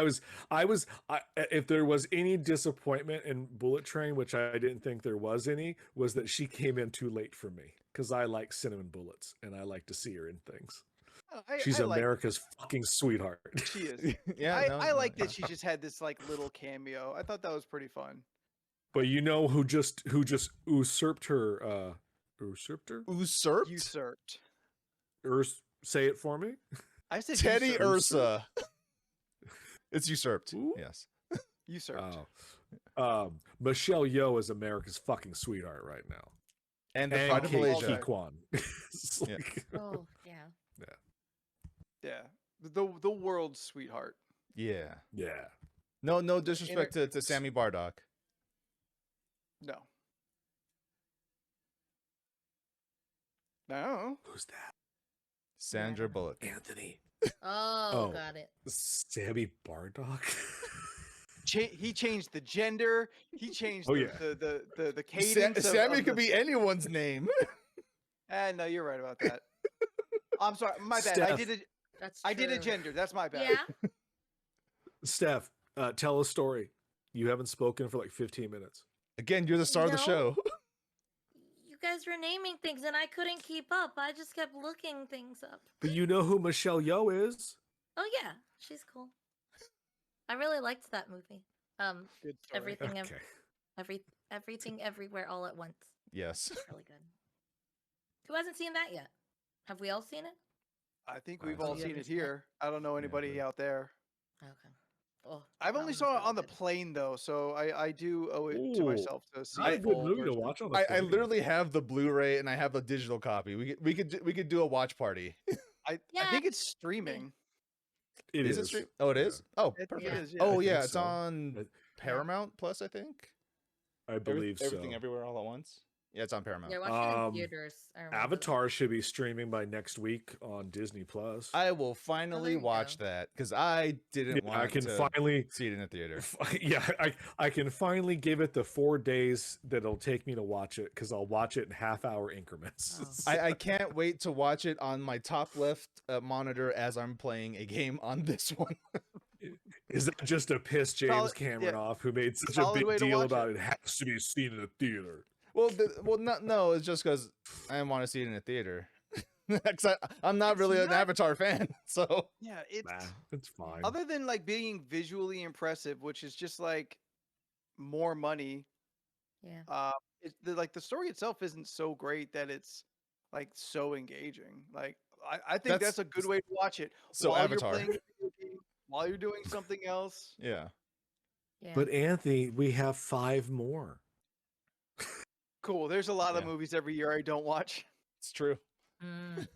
If there was any disappointment in Bullet Train, which I didn't think there was any, was that she came in too late for me because I like cinnamon bullets and I like to see her in things. She's I like America's fucking sweetheart. she is. Yeah, I like that she just had this like little cameo. I thought that was pretty fun. But you know who just usurped her? Usurped her? Usurped. Usurped. Say it for me. I said Teddy usurped. Ursa. It's usurped. Ooh. Yes. Usurped. Michelle Yeoh is America's fucking sweetheart right now. And the And Pride of Kate Malaysia. Kwan. Yeah. Oh, yeah. Yeah. The world's sweetheart. Yeah. Yeah. No disrespect to Sammy Bardock. No. No. Who's that? Sandra Bullock. Anthony. Oh, got it. Sammy Bardock. He changed the gender. He changed Oh, the, yeah. the cadence. of Sammy the- could be anyone's name. No, you're right about that. I'm sorry. My bad. Steph. That's I did a true. gender. That's my bad. Yeah. Steph, tell a story. You haven't spoken for like 15 minutes. Again, you're the star of the No. show. You guys were naming things and I couldn't keep up. I just kept looking things up. But you know who Michelle Yeoh is? Oh yeah, she's cool. I really liked that movie. Good story. Everything, Okay. everything, everywhere, all at once. Yes. Really good. Who hasn't seen that yet? Have we all seen it? I think I we've haven't all seen seen it. it here. I don't know anybody but- out there. Okay. Oh, I've that only one saw was it on the really good. plane though, so I do owe it to Ooh, myself to see Not the a good full movie to version. watch on the I plane. literally have the Blu-ray and I have the digital copy. We could do a watch party. I Yeah. think it's streaming. It Is is. it stream? Oh, it is. Oh, It perfect. Yeah. is, yeah. Oh I yeah, think it's so. on Paramount Plus, I think. I believe Everything so. everywhere all at once. Yeah, it's on Paramount. Yeah, watching it in Um, theaters. I remember Avatar should be streaming by next week on Disney Plus. I will finally there you watch go. that because I didn't want I can to finally see it in the theater. yeah, I can finally give it the 4 days that it'll take me to watch it because I'll watch it in half-hour increments. Oh. I can't wait to watch it on my top left monitor as I'm playing a game on this one. Is that just to piss James Solid- Cameron yeah. off, who made such a Solid big way to deal watch about it. it has to be seen in a theater? Well, no, it's just because I didn't want to see it in a theater. 'Cause I'm not It's really an not- Avatar fan, so Yeah, it's Nah, it's fine. other than like being visually impressive, which is just like more money. Yeah. Like the story itself isn't so great that it's like so engaging. Like I think That's- that's a good way to watch it so while Avatar. you're playing a video game, while you're doing something else. yeah. Yeah. But Anthony, we have 5 more. Cool. There's a lot of Yeah. movies every year I don't watch. It's true. Mm.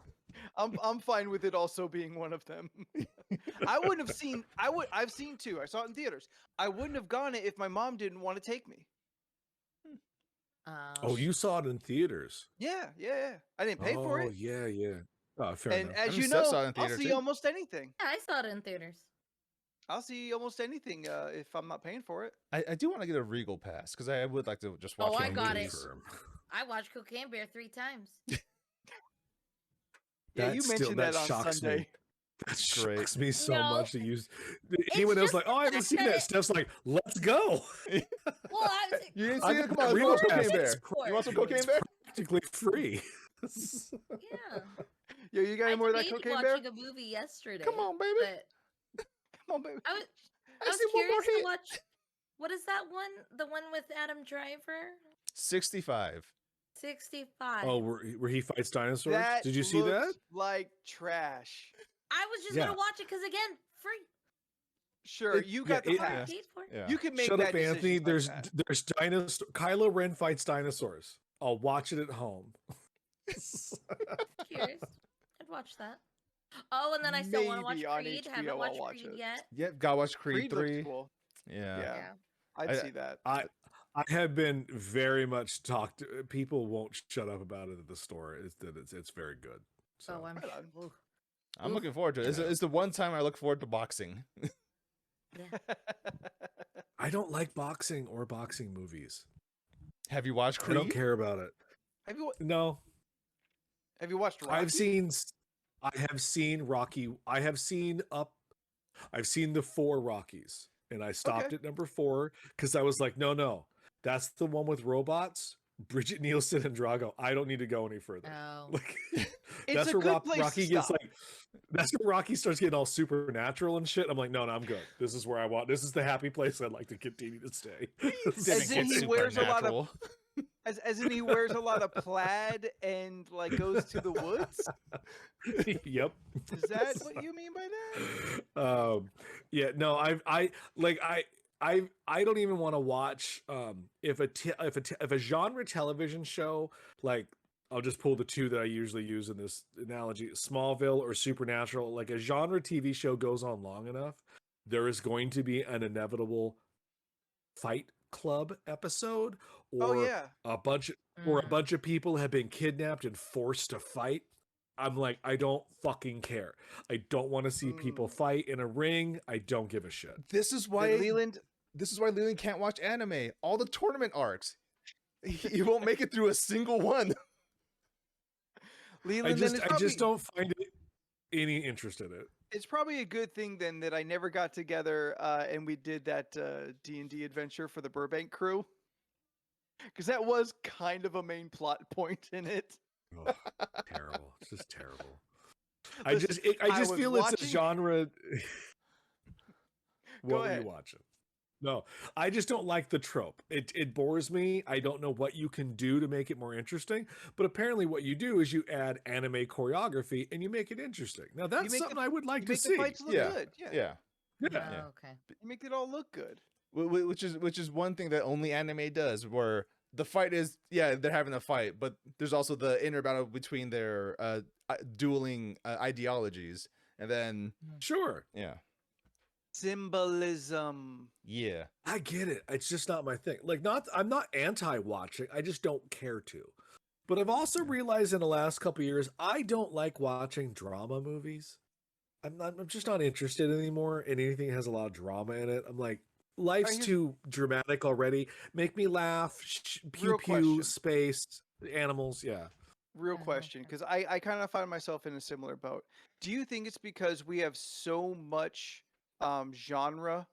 I'm fine with it also being one of them. I wouldn't have seen. I've seen 2. I saw it in theaters. I wouldn't have gone it if my mom didn't want to take me. Oh, you saw it in theaters. Yeah. I didn't pay for it. Yeah. Oh, fair And enough. as I you mean, Steph know, saw it in I'll theater, see too. almost anything. Yeah, I saw it in theaters. I'll see almost anything if I'm not paying for it. I do want to get a Regal pass because I would like to just Oh, watch. I more got it. movies. I watched Cocaine Bear 3 times. Yeah, That you still- mentioned that that on shocks me. Sunday. That Great. shocks me so No. much that you. Anyone else just like, oh, I the haven't fact seen that that. it- Steph's like, let's go. Well, I was You didn't I see it? got Come on, let's Regal watch Cocaine pass. Bear. You want some Cocaine It's Bear? practically free. yeah. Yo, you got any more of that debated cocaine bear? watching a movie yesterday. Come on, baby. But Come on, baby. I was I was see one more curious to hit. watch. What is that one? The one with Adam Driver? 65. 65. Oh, where he fights dinosaurs? That Did you see that? looks like trash. I was just Yeah. gonna watch it because again, free. Sure, It- you yeah, got the it- What I pass. paid for. Yeah. You can make Shut that up, Anthony. decision like that. There's dinosaur. Kylo Ren fights dinosaurs. I'll watch it at home. Curious. I'd watch that. Oh, and then I still want to watch Maybe on Creed. HBO Haven't I'll watched watch Creed it. yet. Yep, gotta watch Creed, Creed looks 3. cool. Yeah. Yeah. I'd I- see that. I have been very much talked. People won't shut up about it at the store. It's very good. So. Oh, I'm Right on. sure. I'm Oof. looking forward to it. It's the one time I look forward to boxing. Yeah. I don't like boxing or boxing movies. Have you watched I Creed? don't care about it. No, Have you watched Rocky? I have seen Rocky. I've seen the 4 Rockies, and I stopped Okay. at number 4 because I was like, no, that's the one with robots, Bridget Nielsen and Drago. I don't need to go any further. Oh. Like, It's that's a where good place to Rocky gets stop. like. That's where Rocky starts getting all supernatural and shit. I'm like, no, I'm good. This is where I want. This is the happy place I'd like to continue to stay. Didn't As in get he wears a lot of- supernatural. As in he wears a lot of plaid and like goes to the woods. Yep. Is that what you mean by that? Yeah, no, I don't even want to watch if a genre television show, like, I'll just pull the 2 that I usually use in this analogy, Smallville or Supernatural. Like, a genre TV show goes on long enough, there is going to be an inevitable Fight Club episode, or Oh yeah. a bunch of people have been kidnapped and forced to fight. I'm like, I don't fucking care. I don't want to see people fight in a ring. I don't give a shit. This is Did why Leland Leland can't watch anime. All the tournament arcs. He won't make it through a single one. Leland I then just don't find any interest in it. it's probably a good thing then that I never got together and we did that D&D adventure for the Burbank crew. Because that was kind of a main plot point in it. Ugh, terrible. It's just terrible. Listen, I just was feel it's a watching- genre. Go What were ahead. you watching? No, I just don't like the trope. It bores me. I don't know what you can do to make it more interesting, but apparently what you do is you add anime choreography and you make it interesting. Now that's make something the- I would like You to make the see. fights look Yeah. good. Yeah. Yeah. Oh, Yeah. okay. You make it all look good. Which is one thing that only anime does, where the fight is, yeah, they're having a fight, but there's also the inner battle between their dueling ideologies, and then Sure. yeah, Symbolism. yeah, I get it. It's just not my thing. Like, I'm not anti-watching. I just don't care to. But I've also realized in the last couple of years, I don't like watching drama movies. I'm just not interested anymore in anything that has a lot of drama in it. I'm like, life's here's- too dramatic already. Make me laugh. Pew Real pew, question. space, animals. Yeah. Real Yeah, question, okay. because I kind of find myself in a similar boat. Do you think it's because we have so much genre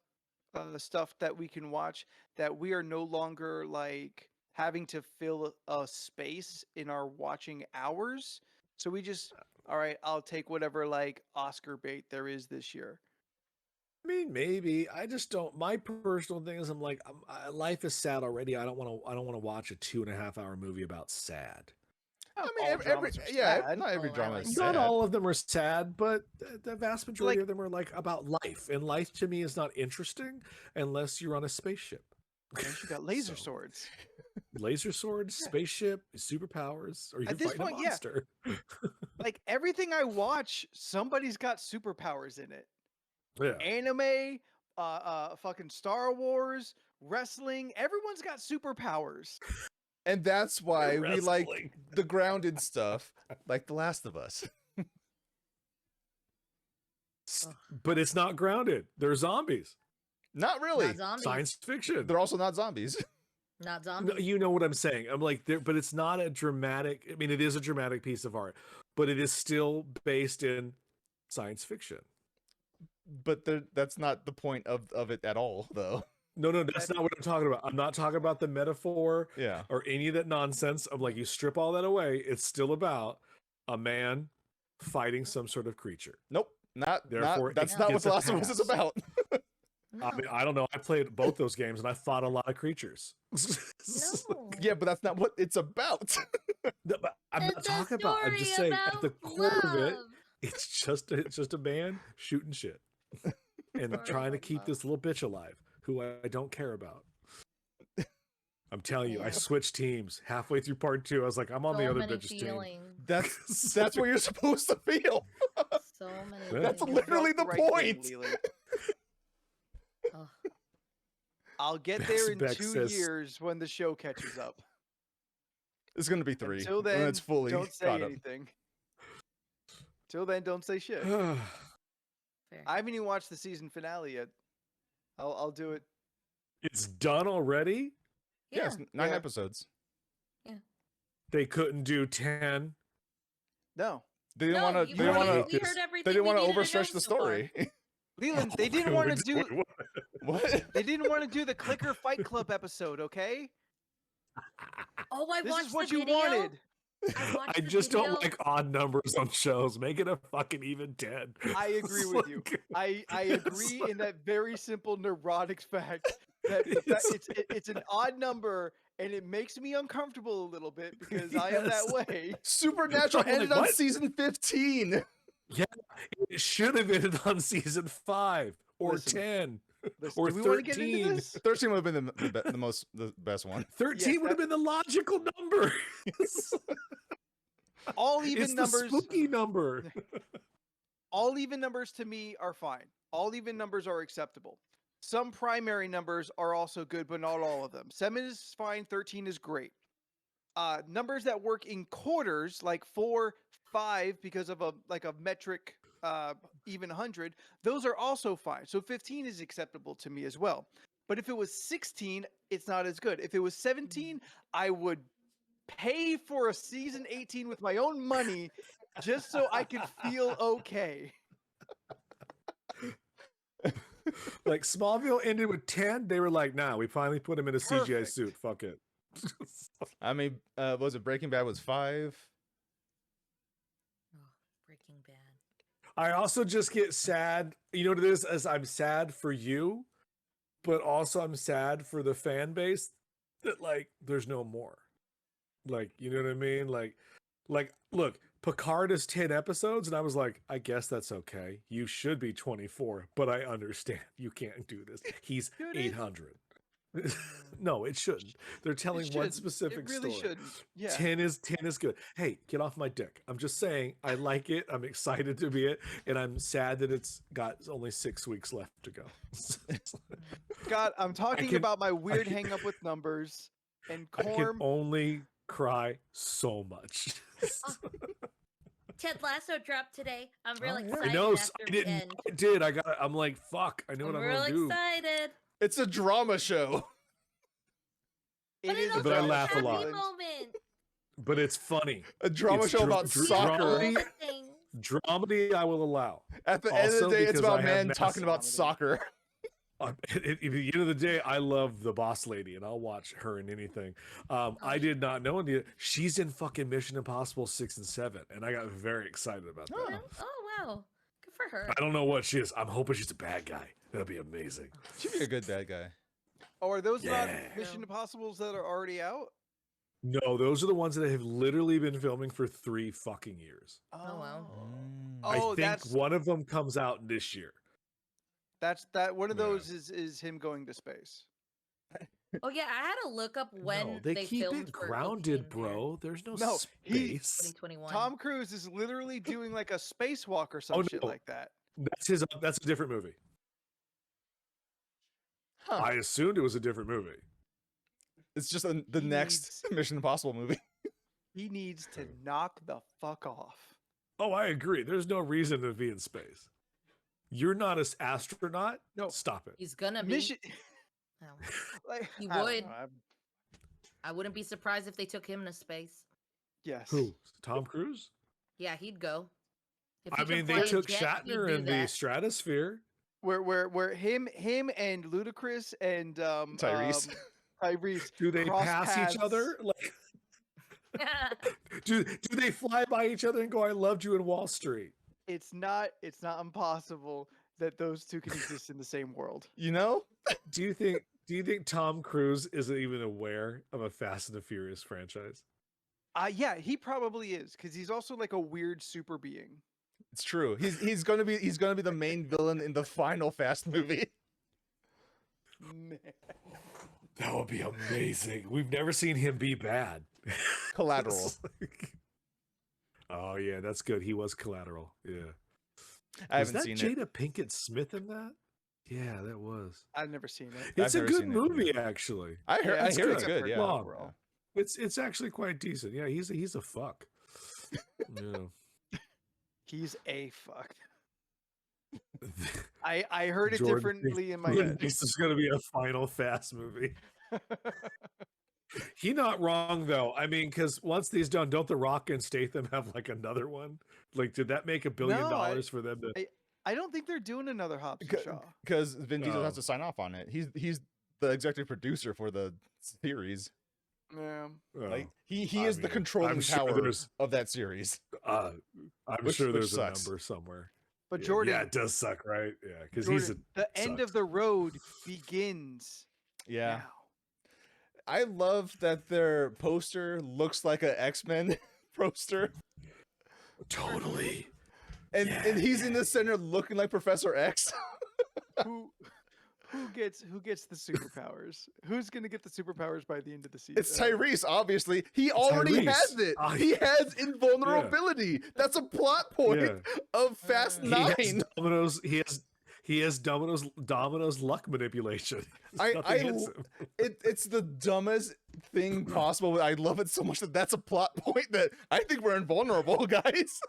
stuff that we can watch that we are no longer like having to fill a space in our watching hours? So we just, all right, I'll take whatever like Oscar bait there is this year. I mean, maybe. I just don't. My personal thing is, I'm like, life is sad already. I don't want to watch a 2.5 hour movie about sad. I All mean, every dramas are yeah, sad. not every Oh, I drama like is that. Not sad. all of them are sad, but the vast majority Like- of them are like about life. And life to me is not interesting unless you're on a spaceship. And you got laser So, swords. Laser swords, spaceship, superpowers, or you're At this fighting point, a yeah. monster. Like everything I watch, somebody's got superpowers in it. Yeah. Anime, fucking Star Wars, wrestling, everyone's got superpowers. And that's why we like Wrestling. the grounded stuff, like The Last of Us. But it's not grounded. They're zombies. Not really. Not zombies. Science fiction. They're also not zombies. Not No, zombies. you know what I'm saying. I'm like, but it's not a dramatic. I mean, it is a dramatic piece of art, but it is still based in science fiction. But that's not the point of it at all, though. No, that's not what I'm talking about. I'm not talking about the metaphor Yeah. or any of that nonsense. I'm like, you strip all that away. It's still about a man fighting some sort of creature. Nope. Therefore, that's it not what gets The a Last of Us is pass. about. No. I mean, I don't know. I played both those games and I fought a lot of creatures. No. Yeah, but that's not what it's about. No, but I'm not It's a talking about. I'm just story saying at the about core of it, love. it's just a man shooting shit and Story trying to about keep love. this little bitch alive who I don't care about. I'm telling you, I Yeah. switched teams halfway through part 2. I was like, I'm on So the other many bitch's team. feelings. That's what you're supposed to feel. So many. That's feelings. literally Felt the thing, point. Leland. Ugh. I'll get Bex- there in Bex 2 says- years when the show catches up. It's gonna be 3 Until when then, it's fully don't say caught up. anything. Till then, don't say shit. Fair. I haven't even watched the season finale yet. I'll do it. It's done already? Yeah. Yes, 9 Yeah. episodes. They couldn't do 10. No, They didn't No, want to. you They didn't heard- want we to. heard everything They didn't we want to needed overstretch know the so far. story. Leland, they didn't want to do. What? They didn't want to do the Clicker Fight Club episode. Okay, Oh, I this watched is what the you video. wanted. I watched I the just video. don't like odd numbers on shows. Make it a fucking even 10. I agree It's with you. like- I It's agree like- in that very simple neurotic fact that it's an odd number and it makes me uncomfortable a little bit because I am that Yes. way. Supernatural I'm like, ended on what? season 15. It should have been on season 5 or Listen, 10 Listen, or do we want to get 13. into this? 13 would have been the best one. 13 Yes, would have been the logical number. All even It's numbers. the spooky number. All even numbers to me are fine. All even numbers are acceptable. Some primary numbers are also good, but not all of them. 7 is fine. 13 is great. Numbers that work in quarters, like 4, 5, because of a metric even 100, those are also fine. So 15 is acceptable to me as well. But if it was 16, it's not as good. If it was 17, I would pay for a season 18 with my own money just so I could feel okay. Like Smallville ended with 10. They were like, nah, we finally put him in a CGI Perfect. suit. Fuck it. I mean, was it Breaking Bad was 5? Oh, Breaking Bad. I also just get sad. You know what it is? As I'm sad for you but also I'm sad for the fan base that like there's no more. Like, you know what I mean? Like look, Picard is 10 episodes, and I was like, I guess that's okay. You should be 24, but I understand you can't do this. He's Should it? 800. No, it shouldn't. They're telling one shouldn't. specific It really story. shouldn't. Yeah. 10 is good. Hey, get off my dick. I'm just saying, I like it. I'm excited to be it, and I'm sad that it's got only 6 weeks left to go. God, I'm talking can- about my weird hang up with numbers and I can Corm. only cry so much. Ted Lasso dropped today. I'm real Oh, yeah. excited. I know. After I the didn't. end. I did. I'm like, fuck. I know I'm what I'm real gonna do. excited. It's a drama show. But It is also But I about laugh a happy lot. moment. But it's funny. A drama It's show dra- about dra- soccer. All dramedy. the things. Dramedy, I will allow. At the end of the Also day, it's because about I have men mass talking about comedy. soccer. At the end of the day, I love the boss lady, and I'll watch her in anything. I did not know she's in fucking Mission Impossible 6 and 7, and I got very excited about that. Oh, wow. Good for her. I don't know what she is. I'm hoping she's a bad guy. That'd be amazing. She'd be a good bad guy. Oh, are those not Yeah. Mission Impossibles that are already out? No, those are the ones that have literally been filming for 3 fucking years. Oh, wow. Oh, I think that's one of them comes out this year. that one of Yeah. those is him going to space. Oh, yeah. I had to look up when No, they keep filmed it for grounded, Cocaine Bear. bro. There's no, No, he- space. 2021. Tom Cruise is literally doing like a spacewalk or some Oh, shit no. like that. That's a different movie. Huh. I assumed it was a different movie. It's just the He next Mission Impossible movie. He needs to knock the fuck off. Oh, I agree. There's no reason to be in space. You're not an astronaut. No. Stop it. He's gonna be. Mission, Oh. like He I don't would. know, I wouldn't be surprised if they took him to space. yes. Who? Tom Cruise? Yeah, he'd go. If I he could mean, they fly a took jet, he'd Shatner do in the that. stratosphere. Where him and Ludacris and Tyrese. Tyrese Do they cross pass paths. each other? Like, do they fly by each other and go, "I loved you" in Wall Street? It's not impossible that those two can exist in the same world. You know? Do you think Tom Cruise isn't even aware of a Fast and the Furious franchise? Yeah, he probably is because he's also like a weird super being. It's true. He's gonna be the main villain in the final Fast movie. Man. That would be amazing. We've never seen him be bad. Collateral. It's like- Oh yeah, that's good. He was Collateral. Yeah. I Was haven't that seen Jada it. Pinkett Smith in that? Yeah, that was. I've never seen it. It's a never good seen it, movie, yeah. actually. I heard. Yeah, I it's hear good. it's good. Yeah. Long. overall. It's actually quite decent. Yeah, he's a fuck. Yeah. He's a fuck. I heard it Jordan differently in my Jordan head. thinks This is gonna be a final Fast movie. He not wrong though. I mean, because once these done, don't The Rock and Statham have like another one? Like, did that make $1 billion No, for them to? I don't think they're doing another Hobbs and Shaw. Because Vin Diesel has No. to sign off on it. He's the executive producer for the series. Yeah. Like Oh, he I is the mean, controlling I'm sure power there's- of that series. I'm Which- sure which there's a sucks. number somewhere. But Yeah, Jordan, yeah, it does suck, right? Yeah, because he's a Jordan, the end sucks. of the road begins. Yeah. now. I love that their poster looks like an X-Men poster. totally. And he's in Yeah. the center looking like Professor X. Who gets the superpowers? Who's gonna get the superpowers by the end of the season? It's Tyrese, obviously. He already has Tyrese. it. Ah, He has invulnerability. That's a plot point Yeah. of Fast 9. He has Domino's luck manipulation. I Nothing hits him. It's the dumbest thing possible. But I love it so much that that's a plot point that I think we're invulnerable, guys.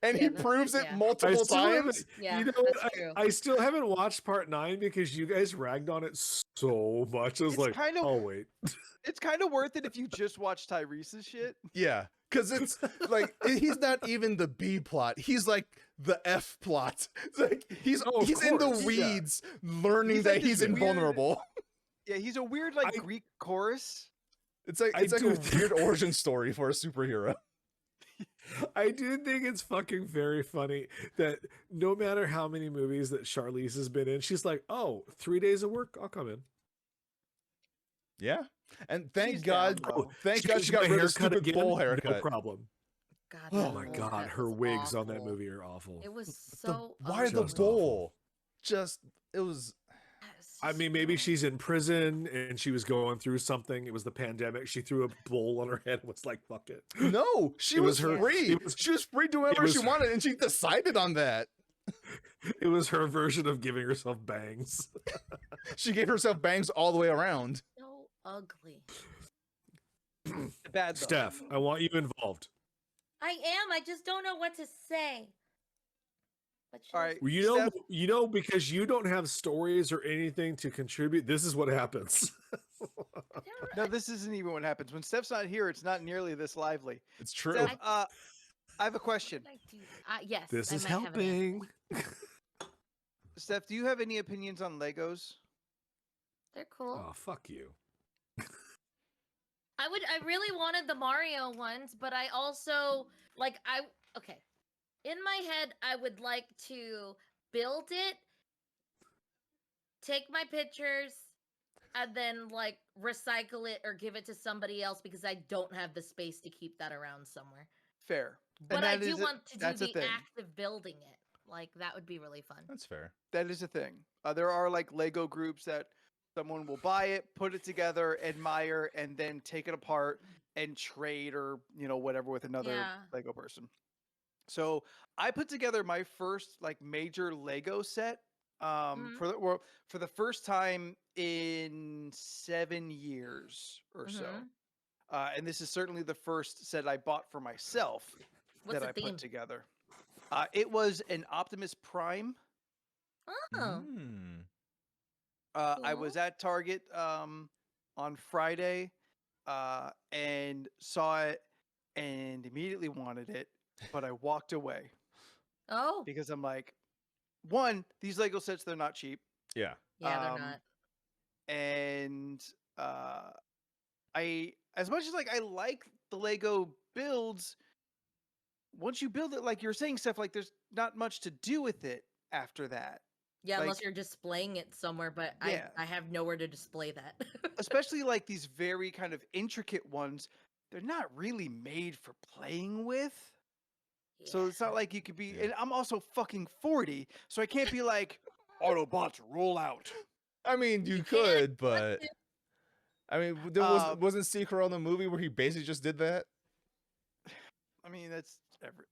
And Yeah, he that's- proves it yeah. I multiple still haven't- times. Yeah, you know what? that's true. I still haven't watched part 9 because you guys ragged on it so much. I was It's like, kind of- oh wait. It's kind of worth it if you just watch Tyrese's shit. Yeah, because it's like he's not even the B plot. He's like the F plot. It's like he's Oh, of in the course, yeah. weeds, learning He's that like he's this weird- invulnerable. Yeah, he's a weird like I- Greek chorus. It's like I a do- weird origin story for a superhero. I do think it's fucking very funny that no matter how many movies that Charlize has been in, she's like, "Oh, 3 days of work, I'll come in." Yeah. And thank She's down, God, though. thank God she got rid of the stupid bowl haircut. No problem. God, Oh that my bowl God, cut her was wigs on that awful. movie are awful. It was The- so why the Just ugly. bowl? Just it was. I mean, maybe she's in prison and she was going through something. It was the pandemic. She threw a bowl on her head and was like, "Fuck it." No, she It was was her- free. it was- She was free doing whatever she was- wanted, and she decided on that. It was her version of giving herself bangs. She gave herself bangs all the way around. So ugly. Bad though. Steph, I want you involved. I am. I just don't know what to say. But All right. Well, you know, because you don't have stories or anything to contribute. This is what happens. No, this isn't even what happens. When Steph's not here, it's not nearly this lively. It's true. Steph, I have a question. Yes. This I is might have an answer. helping. Steph, do you have any opinions on Legos? They're cool. Oh, fuck you. I really wanted the Mario ones, but I also okay. In my head, I would like to build it, take my pictures, and then like recycle it or give it to somebody else because I don't have the space to keep that around somewhere. Fair. But And I that do is a- want to do that's a the thing. act of building it. Like that would be really fun. That's fair. That is a thing. There are like Lego groups that someone will buy it, put it together, admire, and then take it apart and trade or whatever with another Yeah. Lego person. So I put together my first like major Lego set Mhm. for the first time in 7 years or so. Mhm. And this is certainly the first set I bought for myself What's that the I theme? put together. It was an Optimus Prime. Oh, Mm. I was Cool. at Target on Friday and saw it and immediately wanted it, but I walked away oh, because I'm like, one, these Lego sets, they're not cheap. Yeah. yeah, they're um, not. And as much as like I like the Lego builds, once you build it, like you're saying, stuff like there's not much to do with it after that. Yeah, unless like- you're displaying it somewhere, but Yeah. I have nowhere to display that. Especially like these very kind of intricate ones, they're not really made for playing with. So it's not like you could be, Yeah. and I'm also fucking 40, so I can't be like, Autobots roll out. I mean, you You could, can't, but to. I mean, there wasn't Seeker on the movie where he basically just did that? I mean, that's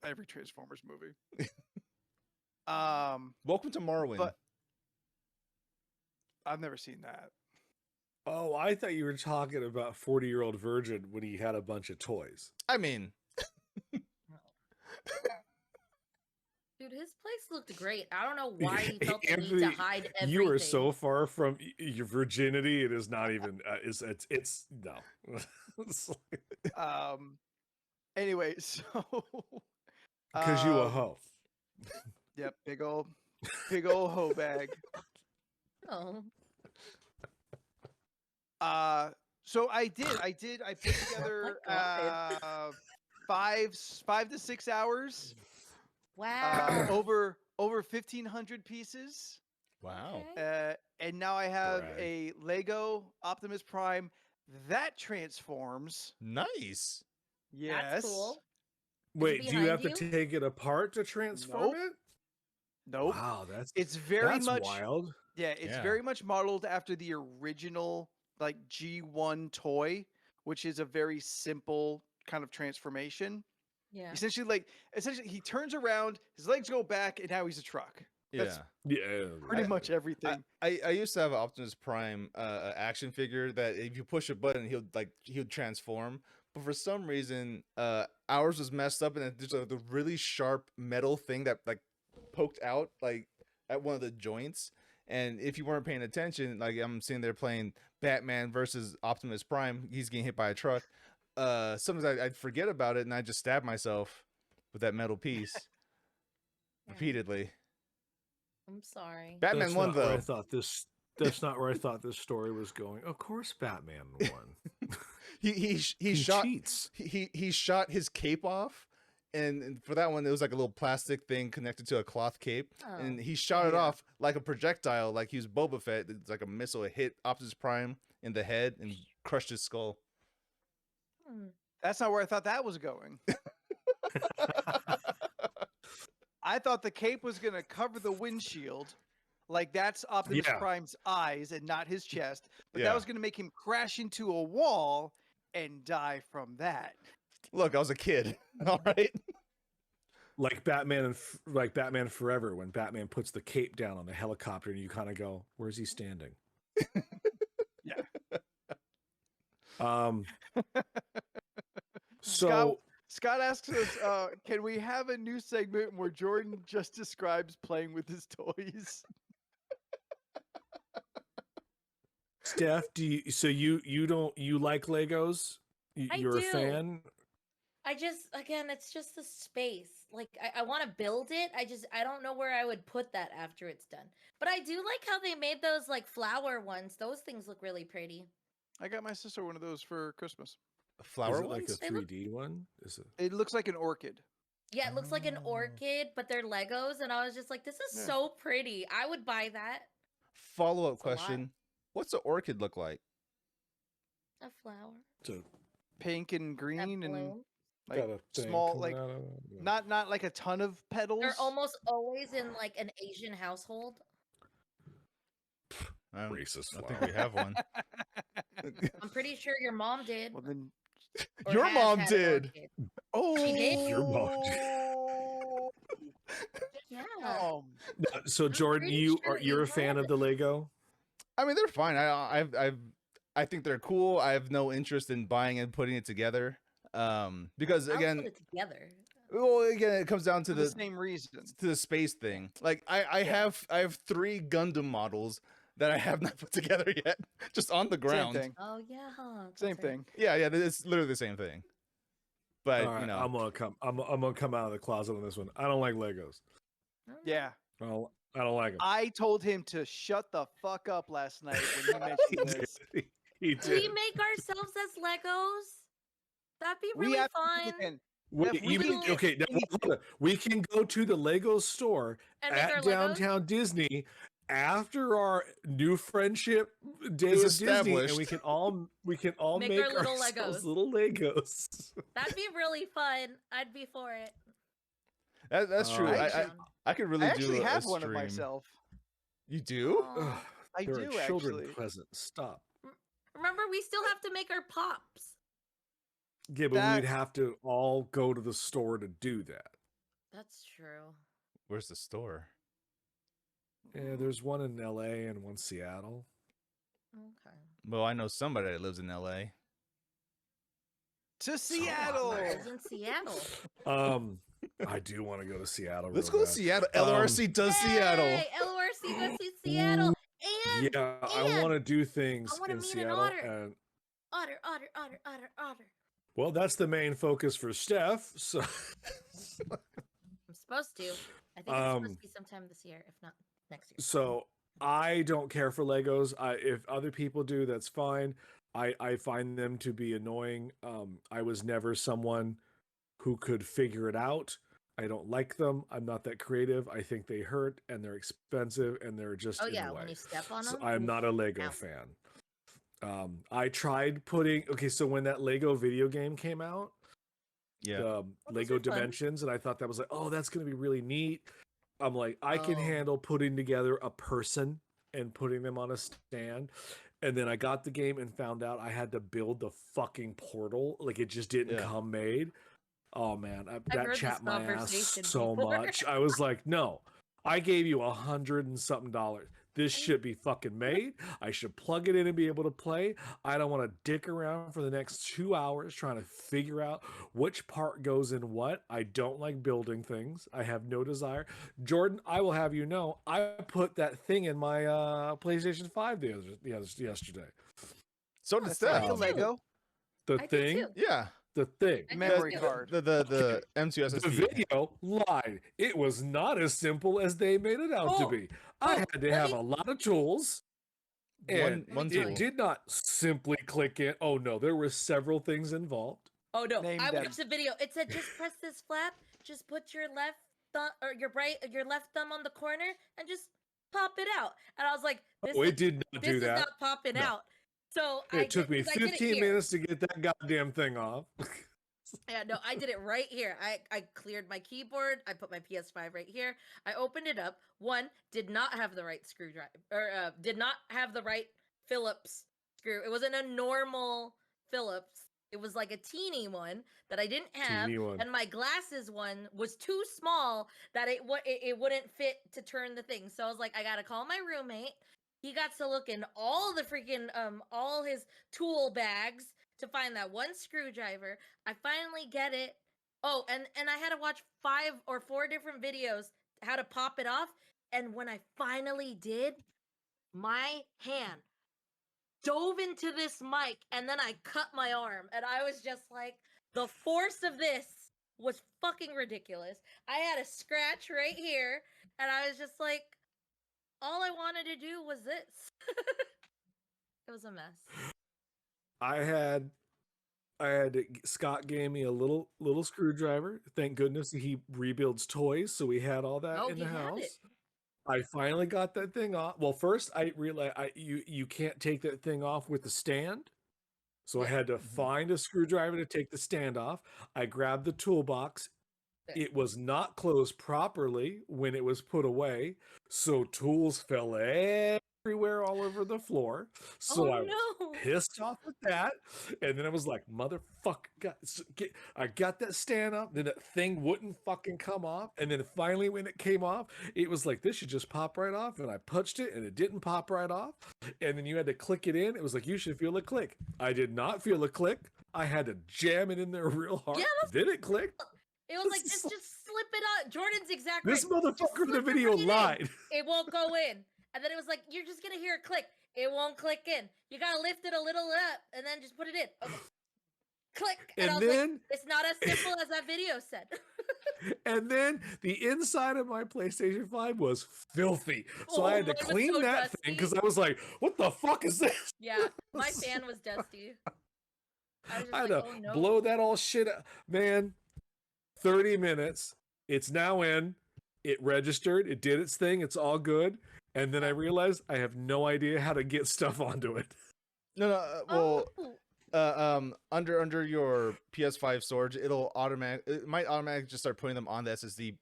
every Transformers movie. Welcome to Marwin. But I've never seen that. Oh, I thought you were talking about 40-year-old virgin when he had a bunch of toys. I mean, Dude, his place looked great. I don't know why he felt the need Anthony, to hide everything. you are so far from your virginity. It is not even. It's no. It's Anyway, so because you a um, hoe. Yep, big old hoe bag. Oh, So I put together God. 5 to 6 hours, wow. over 1,500 pieces, wow. Okay. and now I have Brag. a Lego Optimus Prime that transforms. Nice. Yes. That's cool. Wait, do you have behind to take it apart to transform Nope. it? Nope. Wow, that's It's very that's much wild. Yeah, it's Yeah. very much modeled after the original like G1 toy, which is a very simple kind of transformation. Yeah. Essentially he turns around, his legs go back, and now he's a truck. That's Yeah. Yeah. pretty much everything. I used to have an Optimus Prime action figure that if you push a button, he'll transform. But for some reason, ours was messed up, and there's the really sharp metal thing that like poked out like at one of the joints. And if you weren't paying attention, like I'm sitting there playing Batman versus Optimus Prime, he's getting hit by a truck. Sometimes I'd forget about it, and I just stab myself with that metal piece Yeah. repeatedly. I'm sorry. Batman That's won not where though. I thought this. That's not where I thought this story was going. Of course, Batman won. He He shot cheats. he shot his cape off, and for that one, it was like a little plastic thing connected to a cloth cape, and Oh. he shot it Yeah. off like a projectile, like he was Boba Fett. It's like a missile. It hit Optimus Prime in the head and crushed his skull. Hmm. That's not where I thought that was going. I thought the cape was going to cover the windshield. Like that's Optimus Yeah. Prime's eyes and not his chest. But Yeah. that was going to make him crash into a wall and die from that. Look, I was a kid. All right. Like Batman and like Batman Forever, when Batman puts the cape down on the helicopter, and you kind of go, "Where's he standing?" Yeah. So Scott asks us, can we have a new segment where Jordan just describes playing with his toys? Steph, you like Legos? You're a do. fan? Again, it's just the space. Like I want to build it. I don't know where I would put that after it's done. But I do like how they made those like flower ones. Those things look really pretty. I got my sister one of those for Christmas. Flower Is it like ones? a 3D one? Is it? It looks like an orchid. Yeah, it looks like an Oh. orchid, but they're Legos, and I was just like, this is Yeah. so pretty. I would buy that. Follow-up It's a lot. question: what's an orchid look like? A flower. So Pink and That green and bloom. like got a thing small, coming like out of it? Yeah. not like a ton of petals. They're almost always in like an Asian household. Racist I flower. think we have one. I'm pretty sure your mom did. Well then, or Your has mom had an did. orchid. oh, did? Your mom Yeah. Um, So Jordan, pretty you sure are that you're you a fan had of the Lego? I mean, they're fine. I think they're cool. I have no interest in buying and putting it together. Because I'll again, put it together. well, again, it comes down to for the the same reason. to the space thing. Like I have 3 Gundam models that I have not put together yet, just on the ground. Same thing. Oh yeah. Same that's right. thing. Yeah, it's literally the same thing. But All right, you know, I'm gonna come out of the closet on this one. I don't like Legos. Mm. Yeah. I don't like them. I told him to shut the fuck up last night when he mentioned this. He Do we did. make ourselves as Legos? That'd be We really absolutely fun. can. Wait, If we you mean can- okay? Now, hold on. We can go to the Lego store And make our at Legos? downtown Disney after our new friendship day Is of Disney, and we established. can all Make make our little ourselves Legos. little Legos. That'd be really fun. I'd be for it. that's true. I I actually- I could really I do actually a have one of stream. myself. You do? Aw. Ugh, I there do are children actually. present. Stop. Remember, we still have to make our pops. Yeah, but That- we'd have to all go to the store to do that. That's true. Where's the store? Yeah, there's one in L.A. and one Seattle. Okay. Well, I know somebody that lives in LA. To Seattle. Lives in Seattle. I do want to go to Seattle. Let's real go to bad. Seattle. LRC does Seattle. Yay! LORC goes to Seattle. And Yeah, I and want to do things I wanna in meet an Seattle, otter. and Otter. well, that's the main focus for Steph. So I'm supposed to. I think it's supposed Um, to be sometime this year, if not next year. So I don't care for Legos. If other people do, that's fine. I find them to be annoying. I was never someone who could figure it out. I don't like them. I'm not that creative. I think they hurt and they're expensive and they're just Oh in yeah, the way. when you step on So them. I'm not a Lego Ow. fan. I tried putting so when that Lego video game came out, Yeah. those Lego are fun. Dimensions, and I thought that was like, oh, that's gonna be really neat. I'm like, I can Oh. handle putting together a person and putting them on a stand. And then I got the game and found out I had to build the fucking portal. Like it just didn't Yeah. come made. Oh man, that heard this chapped my ass conversation so before. much. I was like, no, I gave you $100 and something. This should be fucking made. I should plug it in and be able to play. I don't want to dick around for the next 2 hours trying to figure out which part goes in what. I don't like building things. I have no desire. Jordan, I will have you know, I put that thing in my PlayStation 5 yesterday. So did That's not Steph. a Lego. The I did thing, too. Yeah. the thing. I did Memory too. card. The M2 The SSD. video lied. It was not as simple as they made it out to Oh, be. I oh, had to let have me- a lot of tools. And One tell tool. it did not simply click in. Oh no, there were several things involved. Oh no, Name I them. watched the video. It said just press this flap, just put your left thumb or your left thumb on the corner and just pop it out. And I was like, Oh, it did not this do is that. not popping No. out. So I It took did me because I did it 15 here. minutes to get that goddamn thing off. Yeah, no, I did it right here. I cleared my keyboard. I put my PS5 right here. I opened it up. One did not have the right screwdriver, or did not have the right Phillips screw. It wasn't a normal Phillips. It was like a teeny one that I didn't have, Teeny one. and my glasses one was too small that it wouldn't fit to turn the thing. So I was like, I gotta call my roommate. He got to look in all the freaking all his tool bags to find that one screwdriver. I finally get it. Oh, and I had to watch 5 or 4 different videos how to pop it off. And when I finally did, my hand dove into this mic and then I cut my arm. And I was just like, the force of this was fucking ridiculous. I had a scratch right here, and I was just like, all I wanted to do was this. It was a mess. Scott gave me a little screwdriver. Thank goodness he rebuilds toys, so we had all that Oh, in the he had house. it. I finally got that thing off. Well, first I realized you can't take that thing off with the stand. So I Yeah. had to find a screwdriver to take the stand off. I grabbed the toolbox. It was not closed properly when it was put away, so tools fell everywhere all over the floor. So Oh, I was no. pissed off at that, and then I was like, "Motherfucker!" I got that stand up, then that thing wouldn't fucking come off, and then finally when it came off, it was like, "This should just pop right off," and I punched it, and it didn't pop right off, and then you had to click it in. It was like, "You should feel a click." I did not feel a click. I had to jam it in there real hard. Yeah, then it clicked. It was like, just slip it on. Jordan's exact This right. Just motherfucker in the slip it video right in. lied. It won't go in. And then it was like, you're just going to hear a click. It won't click in. You got to lift it a little up and then just put it in. Okay. Click. And I was then, like, it's not as simple as that video said. and then the inside of my PlayStation 5 was filthy. So I had to mine was clean so that thing because dusty. I was like, what the fuck is this? Yeah, my fan was dusty. I was just I had like, to oh no. blow that all shit out. Man, 30 minutes. It's now in. It registered. It did its thing. It's all good. And then I realized I have no idea how to get stuff onto it. No, well, Oh, under your PS5 storage, it might automatically just start putting them on the SSD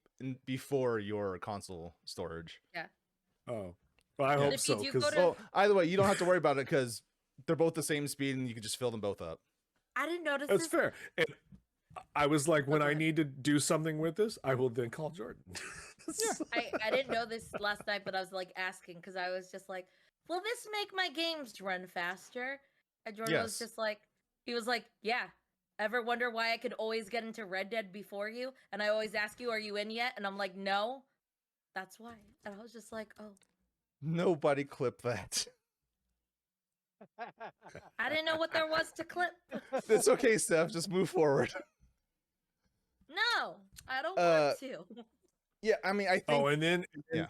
before your console storage. Oh, well, I Yeah. hope If so. you do Because go to- Well, either way, you don't have to worry about it because they're both the same speed and you can just fill them both up. I didn't notice that's this. fair. And I was like, when go I ahead. need to do something with this, I will then call Jordan. I didn't know this last night, but I was like asking because I was just like, will this make my games run faster? And Jordan was Yes. just like, he was like, yeah. Ever wonder why I could always get into Red Dead before you? And I always ask you, are you in yet? And I'm like, no. That's why. And I was just like, oh, Nobody clip that. I didn't know what there was to clip. It's okay, Steph. Just move forward. No, I don't Uh, want to. Yeah, I mean, I think Oh, and then Yeah.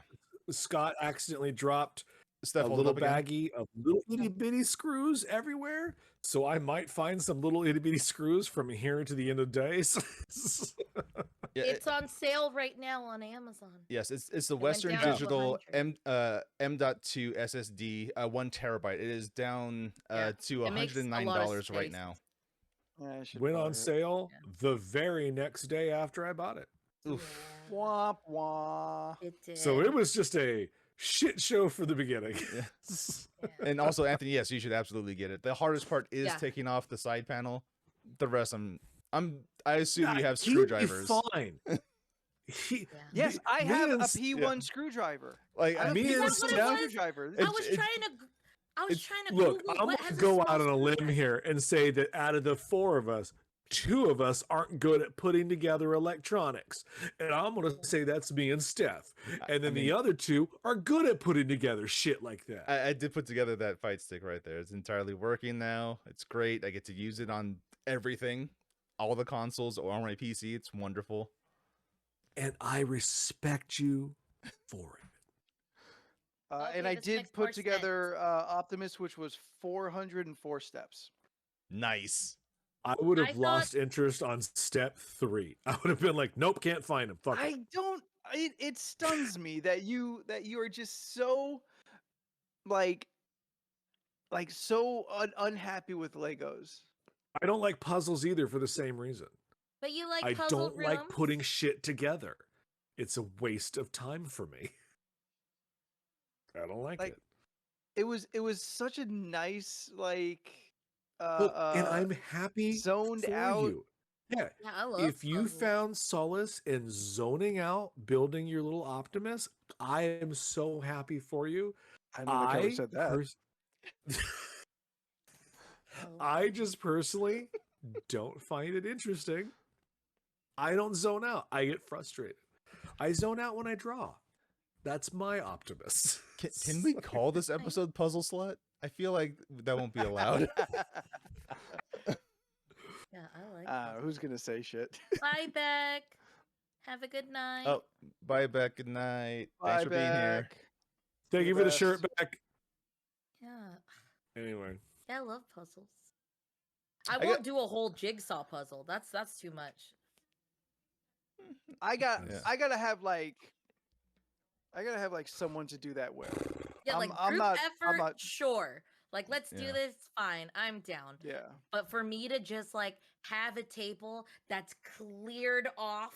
Scott accidentally dropped Steph a hold it little up again. baggie of little itty bitty screws everywhere. So I might find some little itty bitty screws from here to the end of days. Yeah, It's on sale right now on Amazon. yes, it's the went Western down to Digital 100. M.2 SSD, 1 terabyte. It is down Yeah, to it makes a lot of $109 right space. now. I should Went buy on it. sale Yeah. the very next day after I bought it. Oof. Yeah, Womp womp. it did. So it was just a shit show for the beginning. Yeah. And also, Anthony, yes, you should absolutely get it. The hardest part is Yeah. taking off the side panel. The rest, I assume you have He'd be screwdrivers. fine. Yeah. Yes, I have a P. P1 screwdriver. Like, I have a Me and P1 Steph- screwdriver. I It- was it- trying to. I was trying to Look, Google I'm what going has to go small out on a limb screwdriver. here and say that out of the 4 of us, 2 of us aren't good at putting together electronics. And I'm going to say that's me and Steph. And then the mean- other 2 are good at putting together shit like that. I did put together that fight stick right there. It's entirely working now. It's great. I get to use it on everything, all the consoles or on my PC. It's wonderful. And I respect you for it. Okay, And I this did makes more put together Optimus, which was 404 steps. Nice. I would have I thought- lost interest on step 3. I would have been like, nope, can't find him. Fuck it. I don't. It stuns me that you are just so like so unhappy with Legos. I don't like puzzles either for the same reason. But you like I puzzle don't like rooms? putting shit together. It's a waste of time for me. I don't like it. It was such a nice like Look, and I'm happy zoned for out. you. Yeah. Yeah, I love If you puzzles. found solace in zoning out, building your little Optimus, I am so happy for you. I don't know if I said that. I just personally don't find it interesting. I don't zone out. I get frustrated. I zone out when I draw. That's my Optimus. Can we call this episode Puzzle Slut? I feel like that won't be allowed. Yeah, I like puzzles. Who's gonna say shit? Bye, Beck. Have a good night. Oh, bye, Beck. Good night. Thanks Bye, for being here. Beck. Thank You're you the for the shirt best. back. Yeah. Anyway. Yeah, I love puzzles. I I won't got- do a whole jigsaw puzzle. That's too much. I Yeah. gotta have like someone to do that with. Yeah, like I'm group not- effort, I'm not- sure. Like let's do Yeah. this, fine. I'm down. Yeah. But for me to just like have a table that's cleared off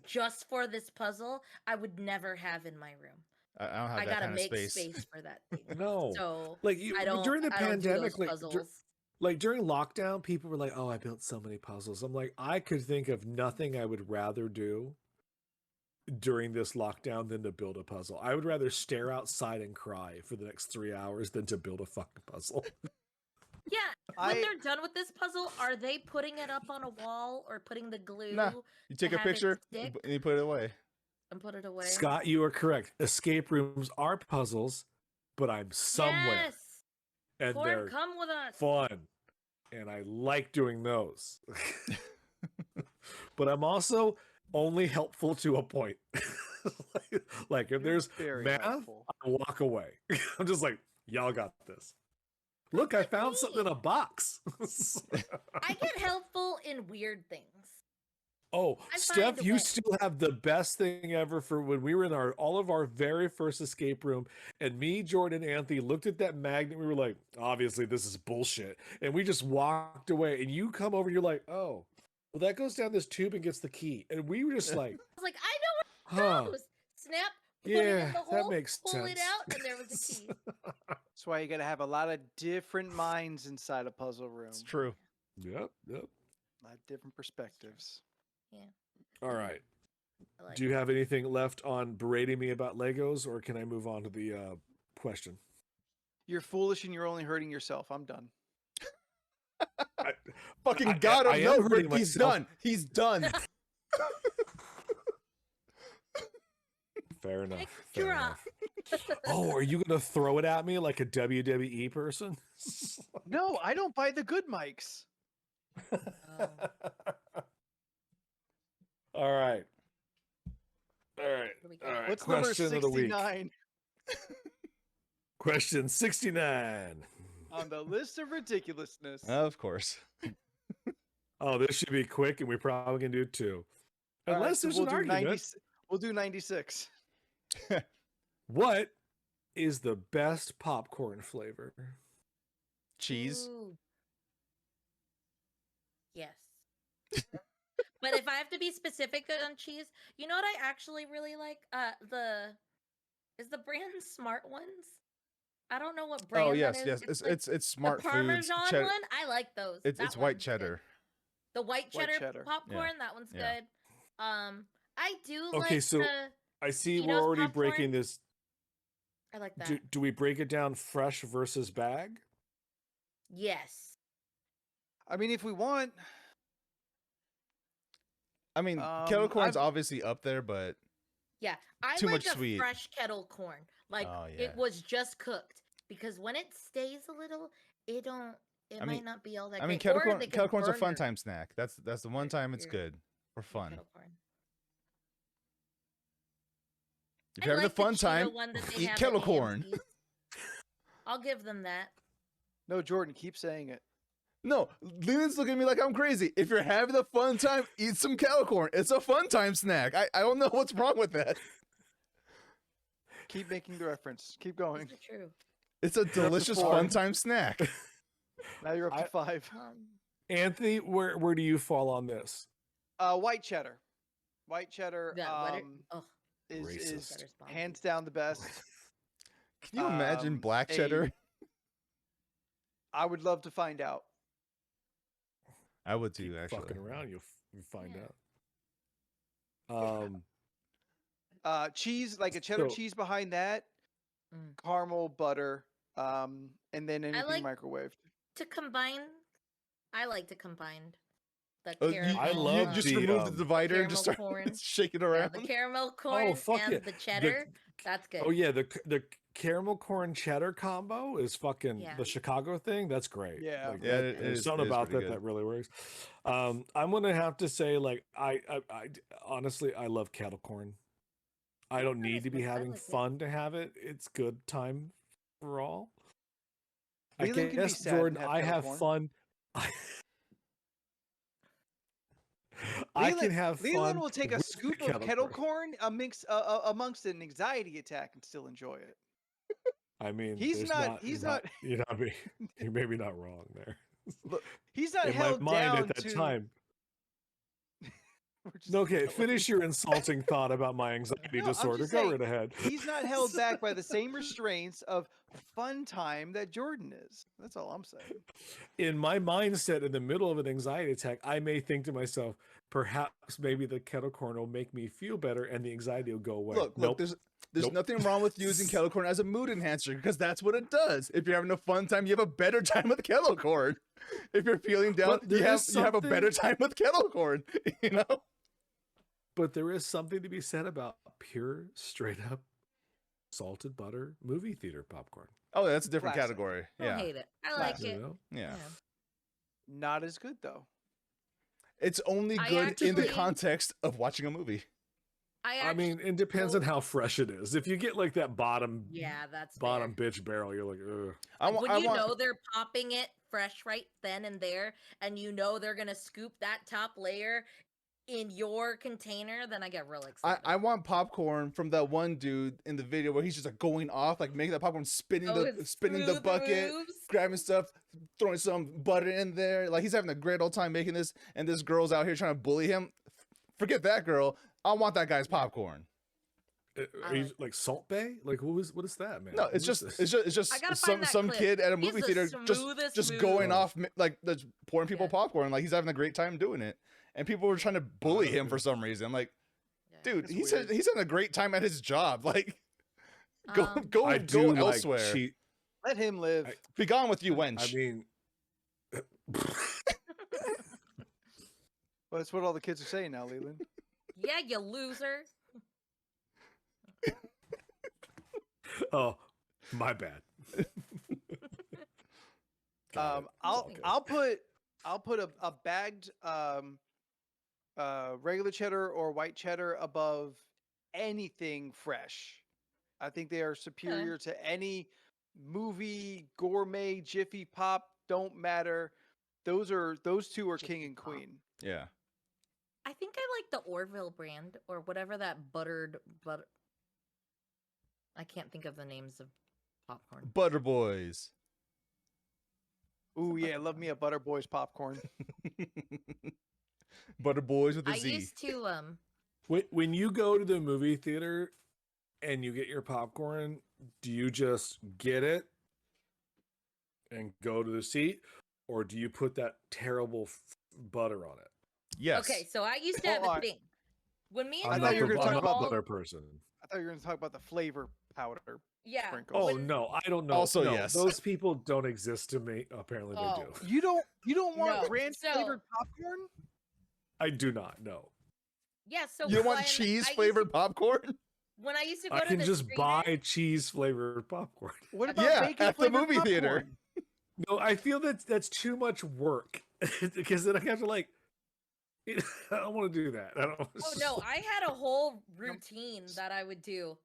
just for this puzzle, I would never have in my room. I don't have I that gotta kind of make space. for that thing. No. So Like you I don't during the I don't do pandemic, those puzzles. like during lockdown, people were like, "Oh, I built so many puzzles." I'm like, I could think of nothing I would rather do during this lockdown than to build a puzzle. I would rather stare outside and cry for the next 3 hours than to build a fucking puzzle. Yeah, when I- they're done with this puzzle, are they putting it up on a wall or putting the glue Nah, You take a have it picture stick? and you put it away. and put it away? Scott, you are correct. Escape rooms are puzzles, but I'm somewhere Yes. and Corn, they're come with us. fun, and I like doing those. But I'm also only helpful to a point. Like if there's Very math, helpful. I walk away. I'm just like, y'all got this. Look, I found something in a box. I get helpful in weird things. Oh, I Steph, find a you way. still have the best thing ever for when we were in all of our very first escape room, and me, Jordan, and Anthony looked at that magnet. We were like, obviously this is bullshit, and we just walked away. And you come over, and you're like, oh, well, that goes down this tube and gets the key, and we were just like, I was like, I know where huh, it goes. Snap, put it in yeah, the that hole, makes pull sense. it out, and there was the key. That's why you gotta have a lot of different minds inside a puzzle room. It's true. Yep. A lot of different perspectives. All right. I like Do you have anything left on berating me about Legos, or can I move on to the question? You're foolish and you're only hurting yourself. I'm done. Fucking I- God, I am no, hurting Rick, he's myself. done. He's done. Fair enough. Mic Fair drop. enough. Oh, are you gonna throw it at me like a WWE person? No, I don't buy the good mics. Oh. All right. All right. What do we All got? right. What's number Question of the week. 69 Question 69. on the list of ridiculousness? Of course. Oh, this should be quick, and we probably can do two. All right, Unless so there's we'll an do argument. 90 we'll do 96. What is the best popcorn flavor? Cheese. Ooh. Yes. But if I have to be specific on cheese, you know what I actually really like? Is the brand Smart Ones? I don't know what brand. Oh yes, that yes. is. It's like Smart the Foods. Parmesan cheddar. one. I like those. It's That white one's good. cheddar. The white cheddar, cheddar. popcorn. That one's Yeah. good. I do Okay, like so the. I see we're Cheetos already breaking popcorn? this. I like that. Do we break it down fresh versus bag? Yes. I mean, if we want, I mean, kettle corn's I've- obviously up there, but Yeah, I Too like much a sweet. fresh kettle corn. Like Oh, yeah. it was just cooked because when it stays a little, it don't. It I might mean- not be all that. I mean, great. Or they kettle can corn's a burn fun your- time snack. That's the one time it's your- good for your fun. kettle corn. If I you're having like a fun the Cheeto time, one that they eat have at kettle corn. AMC's. I'll give them that. no, Jordan, keep saying it. No, Leland's looking at me like I'm crazy. If you're having a fun time, eat some kettle corn. It's a fun time snack. I don't know what's wrong with that. Keep making the reference. Keep going. This is true. It's a delicious four. fun time snack. Now you're up to 5. Anthony, where do you fall on this? White cheddar. White cheddar Oh, is Racist. hands down the best. Can you imagine black a- cheddar? I would love to find out. I would Keep too, actually. fucking around, you'll find Yeah. out. Cheese, like a cheddar So- cheese behind that, Mm. caramel, butter, and then anything like- microwaved. to combine, I like to combine the Oh, caramel. I love you just the, remove the divider and just start caramel corn. shake it Yeah, around. the caramel corn fuck and yeah. the cheddar. That's good. Oh yeah, the caramel corn cheddar combo is fucking Yeah. the Chicago thing. That's great. Yeah. Like, Yeah, that- it there's is- something it is about pretty that good. that really works. I'm gonna have to say, like, I honestly I love kettle corn. I don't Kettle corn need is to be good. I having like it. fun to have it. It's good time for all. I Leland can be guess, sad and Jordan, have I kettle have corn. fun. I can have fun. Leland will take a with scoop the of kettle corn amongst an anxiety attack and still enjoy it. I mean, He's there's not- he's You're not. You're maybe not wrong there. He's not In my held mind down at that to. time. We're just Okay, telling finish you. your insulting thought about my anxiety No, I'm disorder. just Go saying, right ahead. He's not held back by the same restraints of fun time that Jordan is. That's all I'm saying. In my mindset, in the middle of an anxiety attack, I may think to myself, perhaps maybe the kettle corn will make me feel better, and the anxiety will go away. Look, Nope. there's Nope. nothing wrong with using kettle corn as a mood enhancer because that's what it does. If you're having a fun time, you have a better time with kettle corn. If you're feeling down, But there you have is you have a better something- time with kettle corn. You know? But there is something to be said about pure, straight up salted butter movie theater popcorn. Oh, that's a different Classic. category. I don't Yeah. hate it. I like Classic. it. You know? Yeah. Not as good though. It's only I good in the actually- context of watching a movie. I mean, it depends on how fresh it is. If you get like that bottom yeah, that's bottom fair. bitch barrel, you're like, ugh. Like, when I you want know they're popping it fresh right then and there, and you know they're gonna scoop that top layer in your container, then I get real excited. I want popcorn from that one dude in the video where he's just like going off, like making that popcorn, spinning Oh, the it's spinning the smooth bucket, moves. grabbing stuff, throwing some butter in there. Like he's having a great old time making this, and this girl's out here trying to bully him. Forget that girl. I want that guy's popcorn. Are you like Salt Bay? Like what is that, man? No, What it's is just this? it's just I gotta some find that some clip. kid at a He has movie the theater smoothest just moves. going Oh. off like just pouring people Yeah. popcorn. Like he's having a great time doing it, and people were trying to bully him for some reason. Like, Yeah. dude, That's he's weird. he's having a great time at his job. Like, go Um, go I go do elsewhere. like cheat. Let him live. Be gone with you, wench. I mean, Well, that's what all the kids are saying now, Leland. Yeah, you loser. oh, my bad. Got it. It's all good. I'll put a bagged regular cheddar or white cheddar above anything fresh. I think they are superior to any movie, gourmet, Jiffy Pop. Don't matter. Those two are king Jiffy and Pop. queen. Yeah. I think I like the Orville brand or whatever that buttered butter. I can't think of the names of popcorn. Butter Boys. Ooh a yeah, butter love me a Butter Boys popcorn. Butter Boys with a I Z. used to When you go to the movie theater and you get your popcorn, do you just get it and go to the seat, or do you put that terrible butter on it? Yes. Okay, so I used to have Hold a on. thing. When me and I I'm thought not you were the gonna talk about butter person. I thought you were going to talk about the flavor powder. yeah. sprinkles. Oh when- no, I don't know. Also, No, yes. those people don't exist to me. Apparently, Oh. they do. You don't want No, ranch so- flavored popcorn? I do not know. Yeah, so You don't want when cheese I used- flavored popcorn? When I used to go I to can the just screener- buy cheese flavored popcorn. What about Yeah, bacon at the flavored movie theater. popcorn? No, I feel that's too much work because then I have to like. I don't want to do that. I don't. Oh no, I had a whole routine that I would do.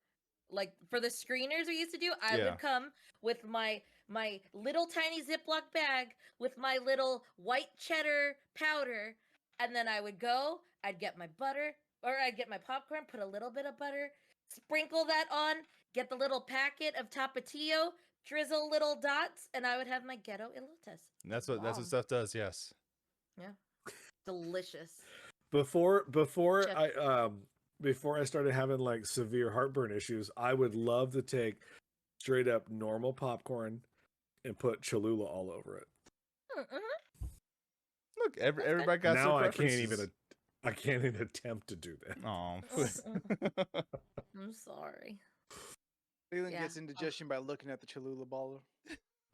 Like for the screeners we used to do, I Yeah. would come with my my little tiny Ziploc bag with my little white cheddar powder, and then I would go, I'd get my butter, or I'd get my popcorn, put a little bit of butter, sprinkle that on, get the little packet of Tapatio, drizzle little dots, and I would have my ghetto elotes. That's what Bomb. stuff does. Yes. Yeah, delicious. Before Chef. I started having like severe heartburn issues, I would love to take straight up normal popcorn and put Cholula all over it. Mm-hmm. Look, everybody got Now their I can't preferences. even attempt to do that. Oh. I'm sorry. Leland Yeah. gets indigestion by looking at the Cholula bottle.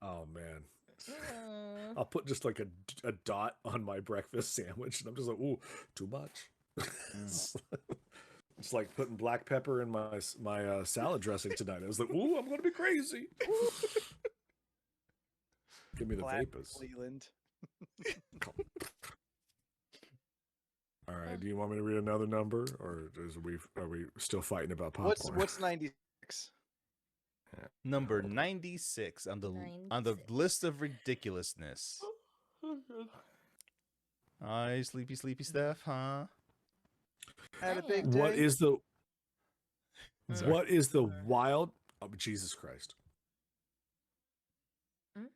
Oh man. Mm. I'll put just like a dot on my breakfast sandwich, and I'm just like, ooh, too much. It's like putting black pepper in my salad dressing tonight. I was like, ooh, I'm gonna be crazy. Give me the Black vapors. Leland. All right. Do you want me to read another number, or are we still fighting about popcorn? What's 96? Number 96 on the 96. list of ridiculousness. Hi, sleepy Steph, huh? Had a big Damn. day. What is the Sorry. what is the wild? Oh, Jesus Christ! Hmm?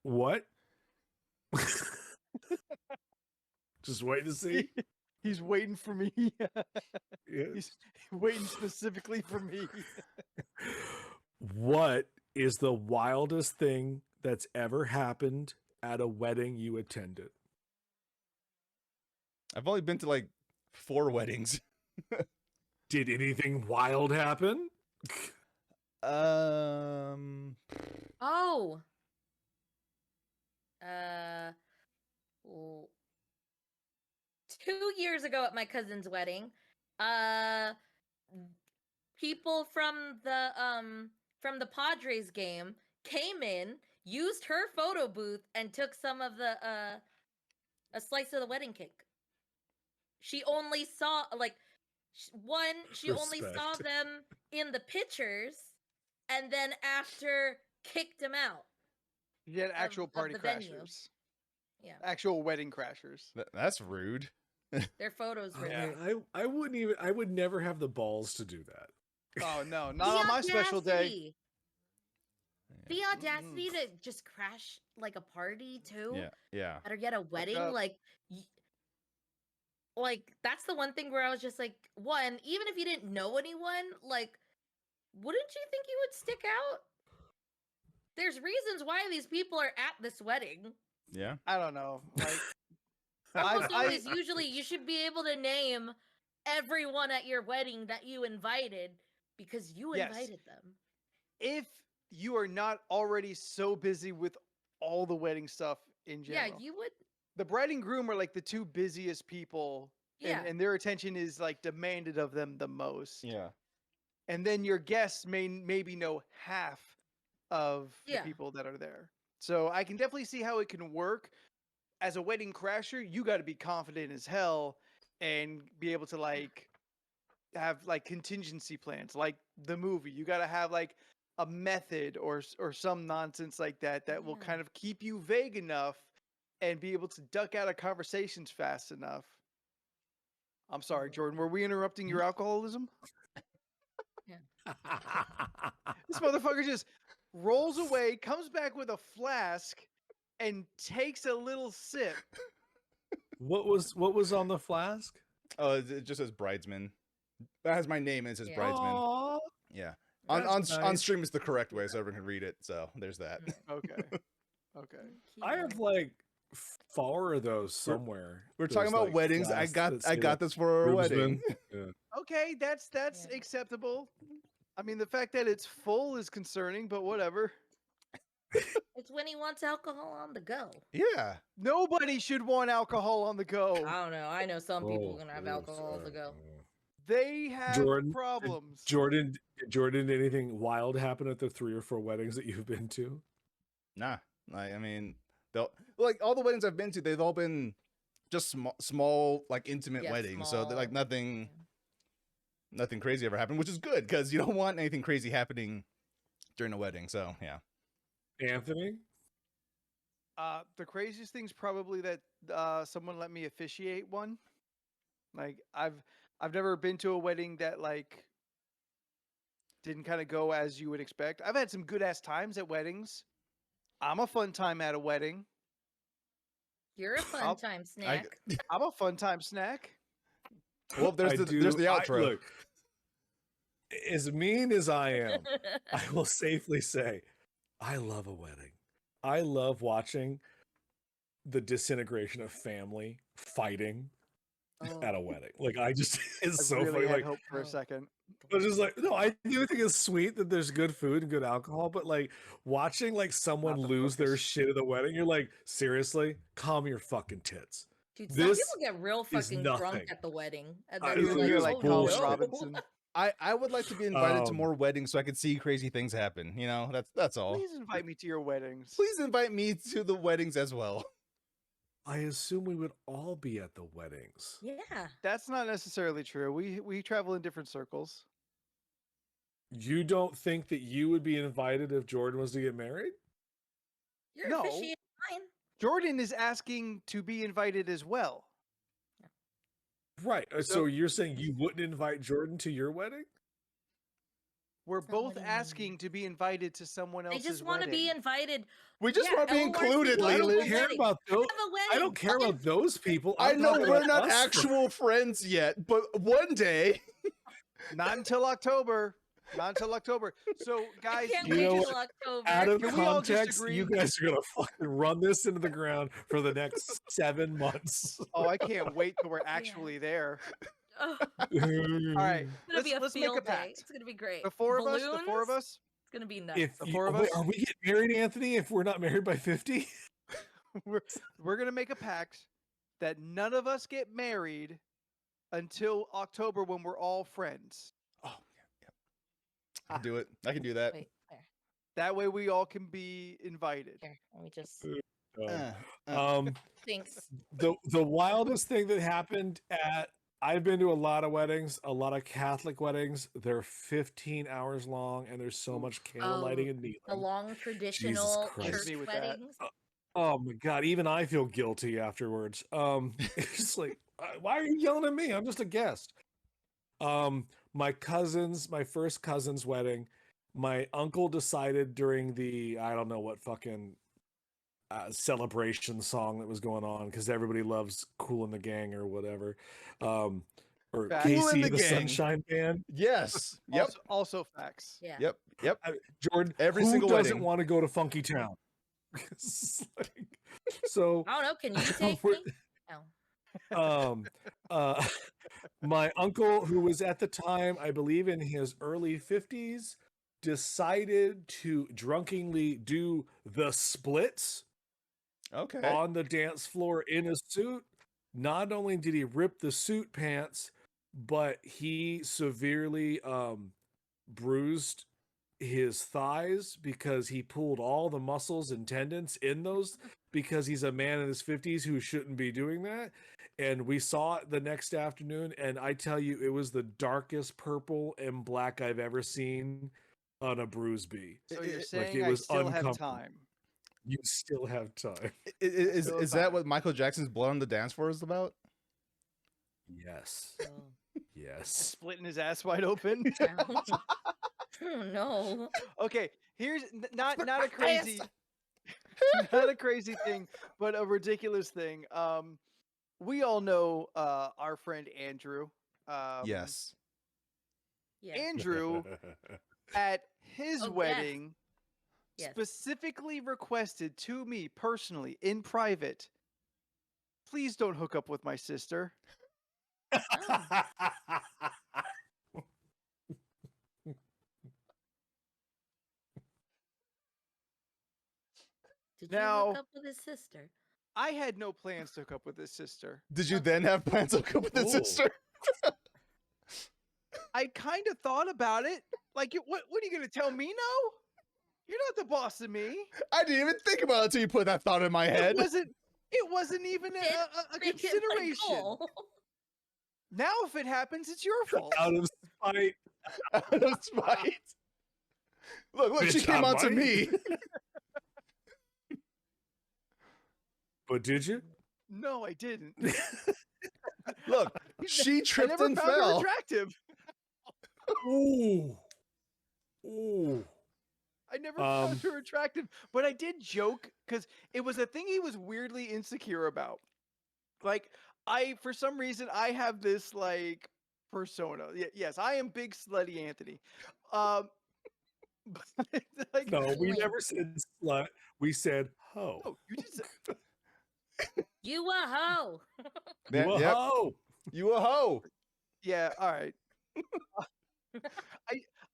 What? Just waiting to see. He's waiting for me. Yeah. He's waiting specifically for me. What is the wildest thing that's ever happened at a wedding you attended? I've only been to like 4 weddings. Did anything wild happen? Oh. Well, 2 years ago at my cousin's wedding, people from the Padres game came in, used her photo booth, and took some of the a slice of the wedding cake. She only saw she only saw Respect. them in the pictures, and then after kicked them out. You had actual of party the venue. crashers. Yeah, Actual wedding crashers. That's rude. their photos were Yeah. there. I would never have the balls to do that. Oh no, not on my special day. Audacity. The audacity to just crash like a party too, Yeah. or get a wedding, up. like that's the one thing where I was just like, one, even if you didn't know anyone, like, wouldn't you think you would stick out? There's reasons why these people are at this wedding. Yeah. I don't know. Like Almost always, usually, you should be able to name everyone at your wedding that you invited because you Yes. invited them. if you are not already so busy with all the wedding stuff in general. Yeah, you would. The bride and groom are like the 2 busiest people, Yeah. and their attention is like demanded of them the most. Yeah. And then your guests maybe know half of the Yeah. people that are there. So I can definitely see how it can work. As a wedding crasher, you got to be confident as hell and be able to like have like contingency plans, like the movie. You got to have like a method or some nonsense like that will Yeah. kind of keep you vague enough and be able to duck out of conversations fast enough. I'm sorry, Jordan. Were we interrupting your alcoholism? This motherfucker just rolls away, comes back with a flask, and takes a little sip. What was on the flask? Oh, it just says bridesman. That has my name and it says Yeah. bridesman. Aw, Yeah. that's On nice. stream is the correct way, so everyone can read it. So there's that. Okay. Okay. I have like 4 of those somewhere. We're Those, talking about like, weddings. I flasks got that say, like, this for a wedding. groomsmen. Yeah. Okay, that's Yeah. acceptable. I mean, the fact that it's full is concerning, but whatever. It's when he wants alcohol on the go. Yeah. Nobody should want alcohol on the go. I don't know. I know some people Oh, gonna have oh, alcohol on the go. They have Jordan, problems. Jordan, did anything wild happen at the 3 or 4 weddings that you've been to? Nah. Like, I mean, like all the weddings I've been to, they've all been just small like intimate Yeah, weddings. So they're like small. nothing. nothing crazy ever happened, which is good because you don't want anything crazy happening during a wedding. So yeah. Anthony? The craziest thing's probably that someone let me officiate one. Like I've never been to a wedding that like didn't kind of go as you would expect. I've had some good ass times at weddings. I'm a fun time at a wedding. You're a fun time snack. I'm a fun time snack. Well, there's the outro. Look, as mean as I am, I will safely say I love a wedding. I love watching the disintegration of family fighting at a wedding. Like I just, it's I so really funny. had Like hope for a second. I was just like, no, I do think it's sweet that there's good food and good alcohol, but like watching like someone Not the lose their focus. shit at the wedding, you're like, seriously, calm your fucking tits. Dude, some This people get real is fucking drunk nothing. at the wedding. And I then know, you're You're like, like oh, Colin bullshit. no. Robinson. I would like to be invited to Um, more weddings so I could see crazy things happen. You know, that's all. Please invite me to your weddings. Please invite me to the weddings as well. I assume we would all be at the weddings. Yeah. That's not necessarily true. We travel in different circles. You don't think that you would be invited if Jordan was to get married? You're No. officiating mine. Jordan is asking to be invited as well. Right. So you're saying you wouldn't invite Jordan to your wedding? We're That's not both what he means. asking to be invited to someone They else's just want to be wedding. invited. We just Yeah, want to be LoRC included, will I have don't a Leland. care wedding. about those. Have a wedding. I don't care Fucking- about those people. I I'm know talking we're about not us actual friends yet, but one day. Not until October. Not until October. So, I guys, can't you wait know till what? October. Out of Can we all just context, you agree- guys are gonna fucking run this into the ground for the next 7 months. oh, I can't wait till we're actually there. Oh, All right, it's gonna be a let's make field a day. pact. It's gonna be great. The four of us. Balloons? It's gonna be nuts. If The you, four of wait, us? are we getting married, Anthony? If we're not married by 50? We're gonna make a pact that none of us get married until October when we're all friends. Oh, yeah. I can do it. I can do that. Wait, there. That way, we all can be invited. Here, let me just Um, thinks. the wildest thing that happened at I've been to a lot of weddings, a lot of Catholic weddings. They're 15 hours long, and there's so much candle lighting and kneeling. The long traditional Christ. church Me with that. weddings. Oh my god, even I feel guilty afterwards. It's just like, why are you yelling at me? I'm just a guest. My first cousin's wedding, my uncle decided during the I don't know what fucking celebration song that was going on because everybody loves Cool in the Gang or whatever. Or Facts. Kool and Casey the the Gang. Sunshine Band. Yes. Yep. Also facts. Yeah. Yep. Jordan, Every who single doesn't wedding. want to go to Funky Town? It's like- so I don't know. Can you take We're- me? No. My uncle, who was at the time, I believe in his early 50s, decided to drunkenly do the splits Okay. on the dance floor in a suit. Not only did he rip the suit pants, but he severely bruised his thighs because he pulled all the muscles and tendons in those because he's a man in his 50s who shouldn't be doing that. And we saw it the next afternoon, and I tell you, it was the darkest purple and black I've ever seen on a bruise bee. So you're Like, saying it I was still have uncomfortable. time. You still have time. Is Still that back. what Michael Jackson's Blood on the Dance Floor is about? Yes. Oh. Yes. Splitting his ass wide open. Oh, no. Okay, here's not a crazy, not a crazy thing, but a ridiculous thing. We all know our friend Andrew. Yes. Yeah. Andrew at his Oh, yes. wedding Yes. specifically requested to me personally in private, please don't hook up with my sister. Did you Now- hook up with his sister? I had no plans to hook up with his sister. Did you then have plans to hook up with his Ooh. sister? I kind of thought about it. Like, what are you going to tell me no? You're not the boss of me. I didn't even think about it until you put that thought in my head. It wasn't even Didn't a Make it my consideration. goal. Now, if it happens, it's your fault. out of spite. Out of spite. Look, she Bitch, came I'm on to right. me. But did you? No, I didn't. Look, she I tripped never and found her fell. attractive. Ooh. Ooh. I never found her attractive, but I did joke because it was a thing he was weirdly insecure about. Like, for some reason, I have this like persona. Yes, I am big slutty Anthony. But, like, No, we Wait. never said slut. We said hoe. no, you just You a hoe. Yeah, You a yep. hoe. You a hoe. yeah. All right.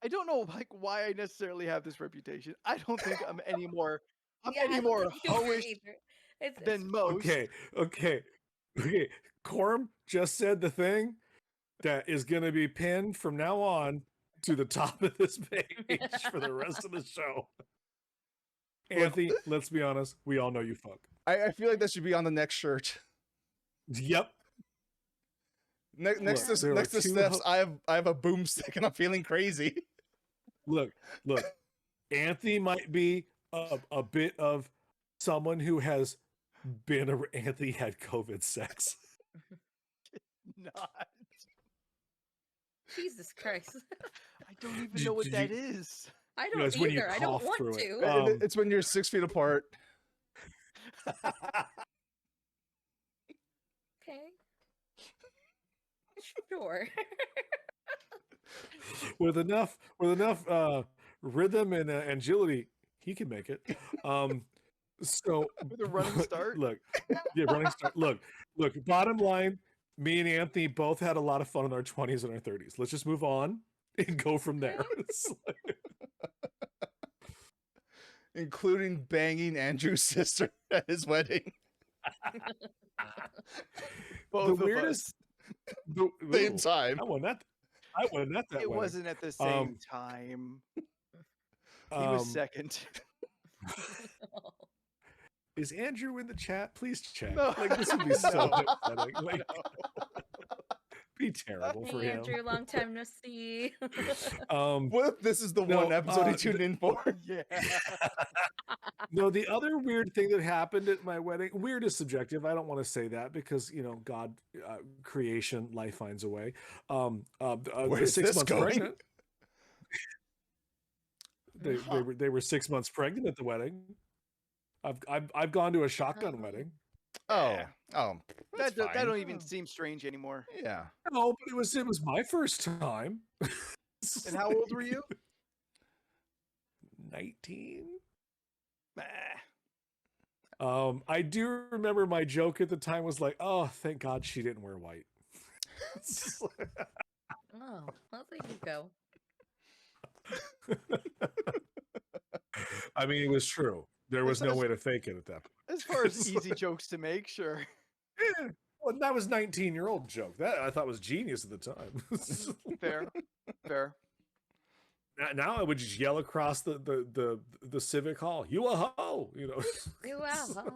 I don't know like why I necessarily have this reputation. I don't think I'm any more. I'm Yeah, I any don't more think you are hoish either. It's than most. Okay. Corm just said the thing that is going to be pinned from now on to the top of this page for the rest of the show. Look, Anthony, let's be honest. We all know you fuck. I feel like that should be on the next shirt. Yep. Next Look, there to are two Steph's, I have a boomstick and I'm feeling crazy. Look. Anthony might be a bit of someone who has been Anthony had COVID sex. Not. Jesus Christ. I don't even know what Did that you- is. I know, it's don't when you either. I don't cough want through it. to. It's when you're 6 feet apart. Okay. Sure. with enough rhythm and agility, he can make it. So With a running start? Look, yeah, running start. Look. Bottom line, me and Anthony both had a lot of fun in our 20s and our 30s. Let's just move on and go from there. It's like- Including banging Andrew's sister at his wedding. Both the of weirdest. Same Ooh, time. I won that It wedding. wasn't at the same time. He was second. Is Andrew in the chat? Please check. No. Like this would be so No. upsetting. Like, be terrible for Hey, him. Andrew, long time no see. What if this is the No, one episode he tuned in for? Yeah. No, the other weird thing that happened at my wedding, weird is subjective. I don't want to say that because, God, creation, life finds a way. Where's 6 this months going? pregnant. They were 6 months pregnant at the wedding. I've gone to a shotgun wedding. Oh, that's That fine. don't even seem strange anymore. Yeah. No, but it was my first time. And how old were you? 19. Bah. I do remember my joke at the time was like, "Oh, thank God she didn't wear white." Oh, well, there you go. I mean, it was true. There was no way to fake it at that point. As far as easy jokes to make, sure. Yeah. Well, that was 19-year-old joke. That I thought was genius at the time. Fair. Now I would just yell across the civic hall, "You a hoe!" You a hoe.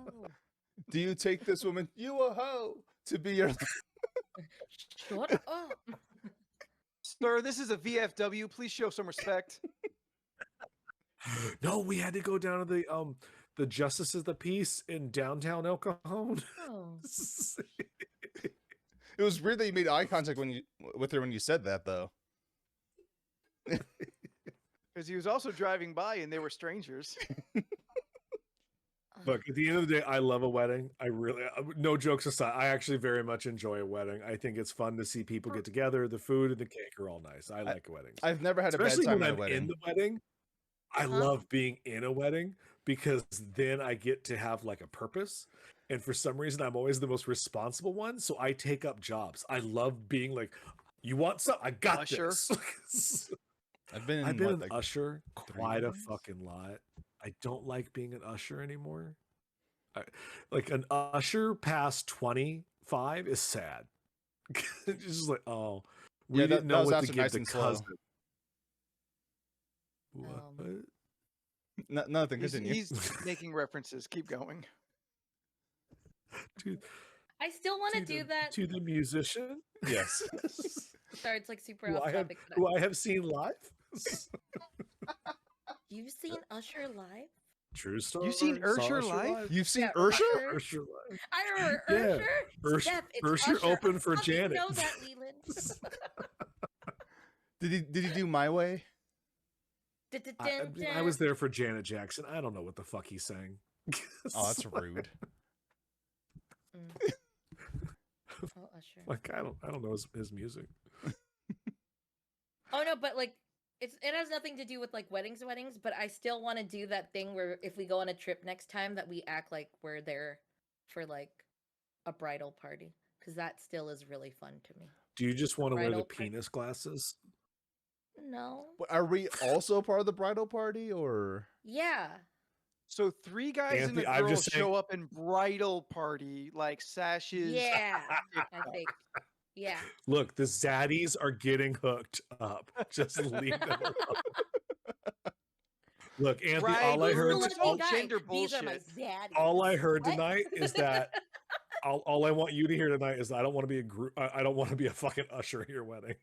Do you take this woman, you a hoe, to be your... Shut up. Sir, this is a VFW. Please show some respect. No, we had to go down to the Justice of the Peace in downtown El Cajon. Oh. It was weird that you made eye contact with her when you said that, though. Because he was also driving by and they were strangers. Look, at the end of the day, I love a wedding. I really, no jokes aside, I actually very much enjoy a wedding. I think it's fun to see people get together. The food and the cake are all nice. I like weddings. I've never had Especially a bad time when at a I'm wedding. in the wedding. I love being in a wedding because then I get to have like a purpose. And for some reason, I'm always the most responsible one. So I take up jobs. I love being like, you want something? I got Usher. this. I've been an usher 3 quite a weddings? fucking lot. I don't like being an usher anymore. Like an usher past 25 is sad. It's just like, oh, we Yeah, didn't that know was what after to give Nice the and Slow. cousin. What? Nothing, continue. He's making references. Keep going. To, I still want to do that. to the musician. Yes. Sorry, it's like super who off I have topic. But who I have seen live. you've seen Usher live? True story. You've seen Saw Usher live? You've seen Yeah, Ursher? Usher live. I remember Yeah. Ursher. Steph, it's Ursher Usher. opened I for fucking Janet. know that, Leland. Did he do My Way? I was there for Janet Jackson. I don't know what the fuck he sang. Oh, that's rude. Oh, Usher. Like I don't know his music. Oh no, but like it has nothing to do with like weddings, but I still want to do that thing where if we go on a trip next time that we act like we're there for like a bridal party, because that still is really fun to me. Do you just want to wear the Bridal party. penis glasses? No. But are we also part of the bridal party, or? Yeah. So 3 guys Anthony, and a I'm girl just saying- show up in bridal party, like sashes. Yeah. I think. Yeah. Look, the zaddies are getting hooked up. Just leave them alone. Look, Anthony, Right, all I who's heard the is lucky all, guy? gender These are my bullshit. zaddies. all I heard What? tonight is that all I want you to hear tonight is that I don't want to be a group. I don't want to be a fucking usher at your wedding.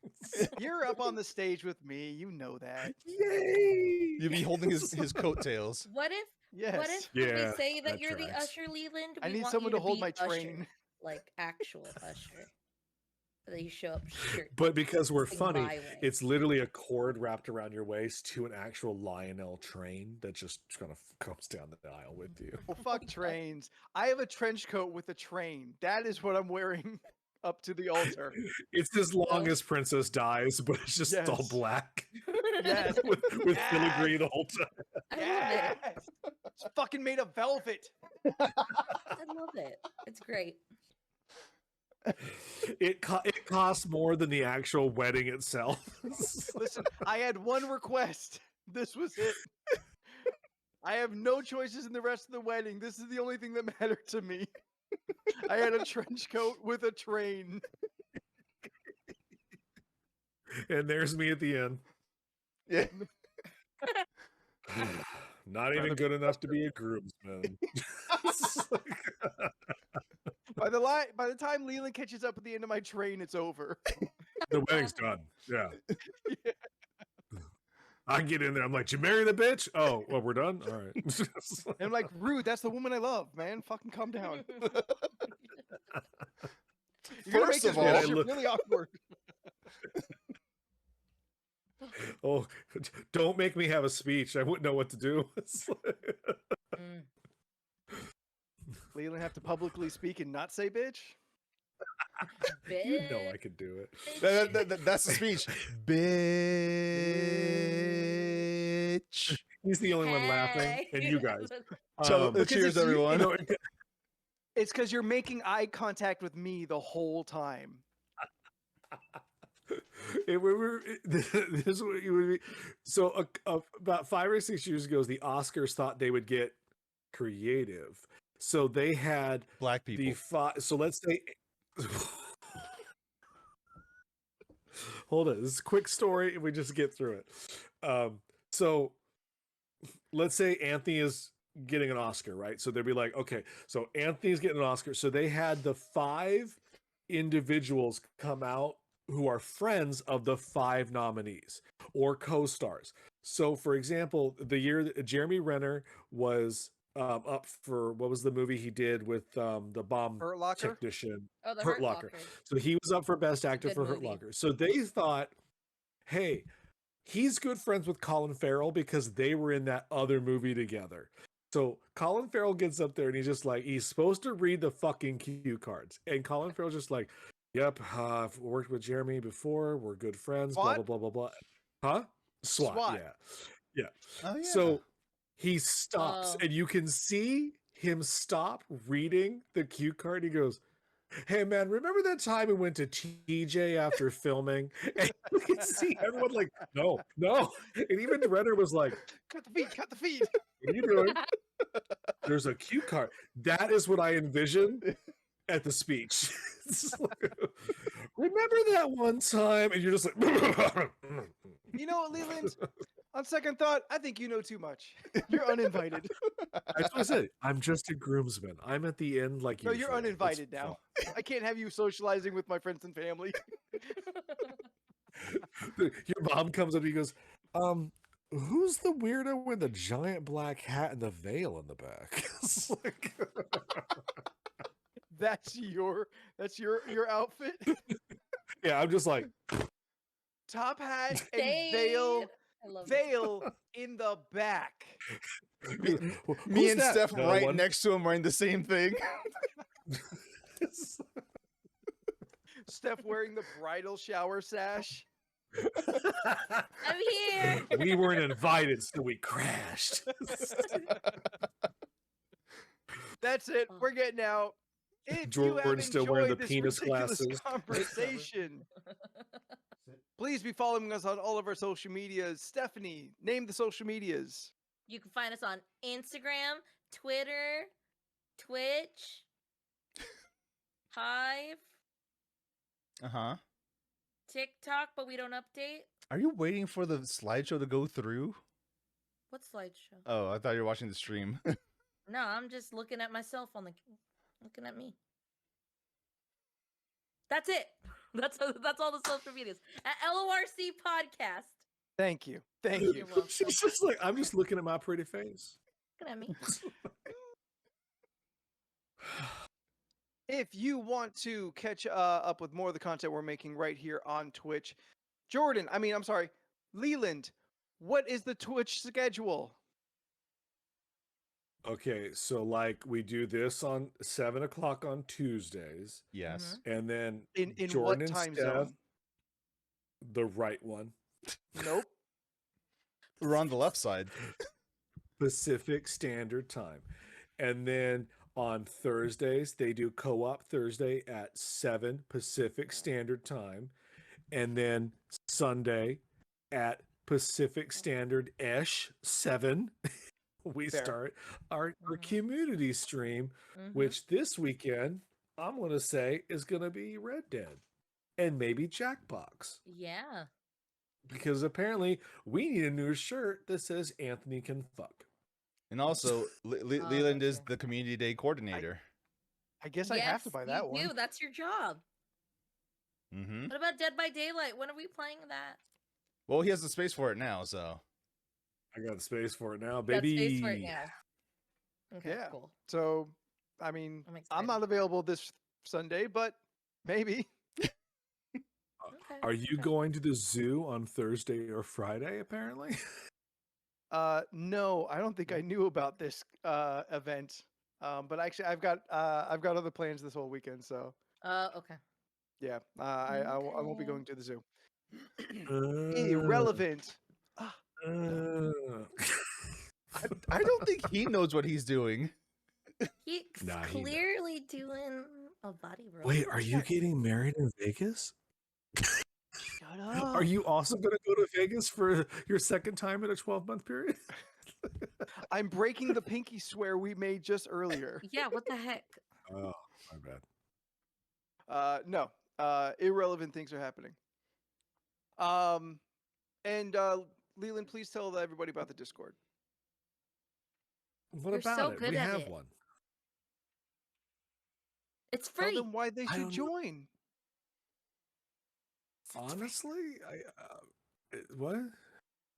You're up on the stage with me. You know that. Yay! You'd be holding his coattails. What if Yes. what if when Yeah, we say that that you're the tracks. usher, Leland? I we need want someone you to hold be my usher, train. like actual usher. So that you show up shirt. But because we're sing funny, My Way. it's literally a cord wrapped around your waist to an actual Lionel train that just kind of comes down the aisle with you. Well, fuck trains. I have a trench coat with a train. That is what I'm wearing up to the altar. It's as long Well- as Princess dies, but it's just all Yes. black Yes. with Yes. filigree the whole time. I love it. Yes. It's fucking made of velvet. I love it. It's great. It costs more than the actual wedding itself. Listen, I had one request. This was it. I have no choices in the rest of the wedding. This is the only thing that mattered to me. I had a trench coat with a train. And there's me at the end. Yeah. Not even good enough to be a groomsman. By the time Leland catches up at the end of my train, it's over. The wedding's done. Yeah. Yeah. I get in there. I'm like, did you marry the bitch? Oh, well, we're done. All right. And I'm like, rude, that's the woman I love, man. Fucking calm down. You're gonna make First of this all, relationship really awkward. Oh, don't make me have a speech. I wouldn't know what to do. It's like- Mm. Leland have to publicly speak and not say bitch. You know I could do it. That's the speech. Bitch. He's the only one laughing, Hey. and you guys. Tell- because cheers, it's you- everyone. No, It's because you're making eye contact with me the whole time. this is what you would be. So about 5 or 6 years ago, the Oscars thought they would get creative, so they had Black people. so let's say. Hold on, this is a quick story. If we just get through it, so let's say Anthony is getting an Oscar, right? So they'd be like, okay, so Anthony's getting an Oscar. So they had the 5 individuals come out who are friends of the 5 nominees or co-stars. So for example, the year that Jeremy Renner was up for, what was the movie he did with the bomb Hurt Locker? technician? Oh, the Hurt Locker. So he was up for Best Actor Good for Hurt movie. Locker. So they thought, hey, he's good friends with Colin Farrell because they were in that other movie together. So Colin Farrell gets up there and he's just like, he's supposed to read the fucking cue cards. And Colin Farrell's just like, yep, I've worked with Jeremy before. We're good friends, blah, SWAT? blah, blah, blah, blah. Huh? SWAT, SWAT. yeah. Oh, yeah. So he stops Oh. and you can see him stop reading the cue card. He goes, hey man, remember that time we went to TJ after filming? And you can see everyone like, no. And even Renner was like, Cut the feed, cut the feed. what are you doing? There's a cue card. That is what I envisioned at the speech. It's like, remember that one time? And you're just like, You know what, Leland? On second thought, I think you know too much. You're uninvited. that's what I said. I'm just a groomsman. I'm at the end like No, you're usual. It's uninvited now. I can't have you socializing with my friends and family. Your mom comes up and he goes, who's the weirdo with the giant black hat and the veil in the back? It's like, That's your outfit. yeah, I'm just like, Top hat and Shade. veil I love it. veil in the back. Me "Who's and that?" Steph No right one. next to him wearing the same thing. Steph wearing the bridal shower sash. I'm here. We weren't invited, so we crashed. That's it. We're getting out. If you have Jordan's still wearing enjoyed the this penis ridiculous glasses. conversation, please be following us on all of our social medias. Stephanie, name the social medias. You can find us on Instagram, Twitter, Twitch, Hive, Uh-huh. TikTok, but we don't update. Are you waiting for the slideshow to go through? What slideshow? Oh, I thought you were watching the stream. No, I'm just looking at myself on the looking at me. That's it. That's all the social medias. At LORC podcast. Thank you. Thank You're you. welcome. She's just like, I'm just looking at my pretty face. Looking at me. If you want to catch up with more of the content we're making right here on Twitch, Leland, what is the Twitch schedule? Okay, so like we do this on 7 o'clock on Tuesdays, Yes. and then In Jordan what and time Steph, zone? the right one, Nope. We're on the left side. Pacific Standard Time, and then on Thursdays they do Co-op Thursday at 7 Pacific Standard Time, and then Sunday at Pacific Standard-ish 7. We Fair. start our Mhm. community stream, Mhm. which this weekend I'm going to say is going to be Red Dead and maybe Jackbox, Yeah. because apparently we need a new shirt that says Anthony can fuck. And also, Leland that's is true. the community day coordinator. I guess I have to buy that you one. do. That's your job. Mm-hmm. What about Dead by Daylight? When are we playing that? Well, he has the space for it now, so. I got the space for it now, Got space baby. for it now. Okay, Yeah. cool. So, I mean, I'm I'm excited. not available this Sunday, but maybe. Okay, Are you okay. going to the zoo on Thursday or Friday, apparently? No, I don't think I knew about this event. But actually, I've got other plans this whole weekend. So Okay. yeah, I won't be Okay. going to the zoo. Uh, Irrelevant. uh. I don't think he knows what he's doing. He's Nah, he knows. clearly doing a body roll. Wait, are you getting married in Vegas? Shut up. Are you also going to go to Vegas for your second time in a 12-month period? I'm breaking the pinky swear we made just earlier. Yeah, what the heck? Oh, my bad. No. Irrelevant things are happening. And Leland, please tell everybody about the Discord. What You're about so it? good We at have it. one. It's Tell free. them why they I should don't know. join. Honestly, what?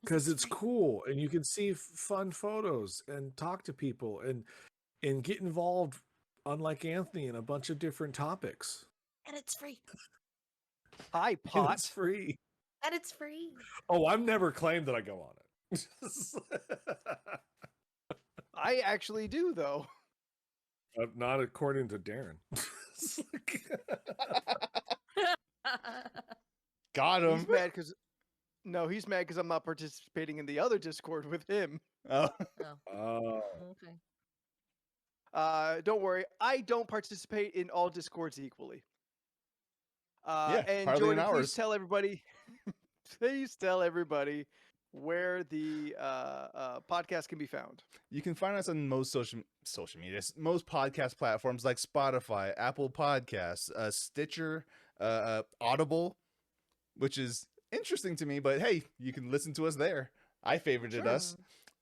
Because it's cool, and you can see fun photos and talk to people and get involved, unlike Anthony, in a bunch of different topics. And it's free. Hi, And pot. it's free. And it's free. Oh, I've never claimed that I go on it. I actually do, though. Not according to Darren. Got He's him. mad because he's mad because I'm not participating in the other Discord with him. Oh. Oh. Okay. Don't worry, I don't participate in all Discords equally. Yeah, And hardly in Jordan, please ours. tell everybody. Please tell everybody where the podcast can be found. You can find us on most social media, most podcast platforms like Spotify, Apple Podcasts, Stitcher, Audible, which is interesting to me, but hey, you can listen to us there. I favorited us.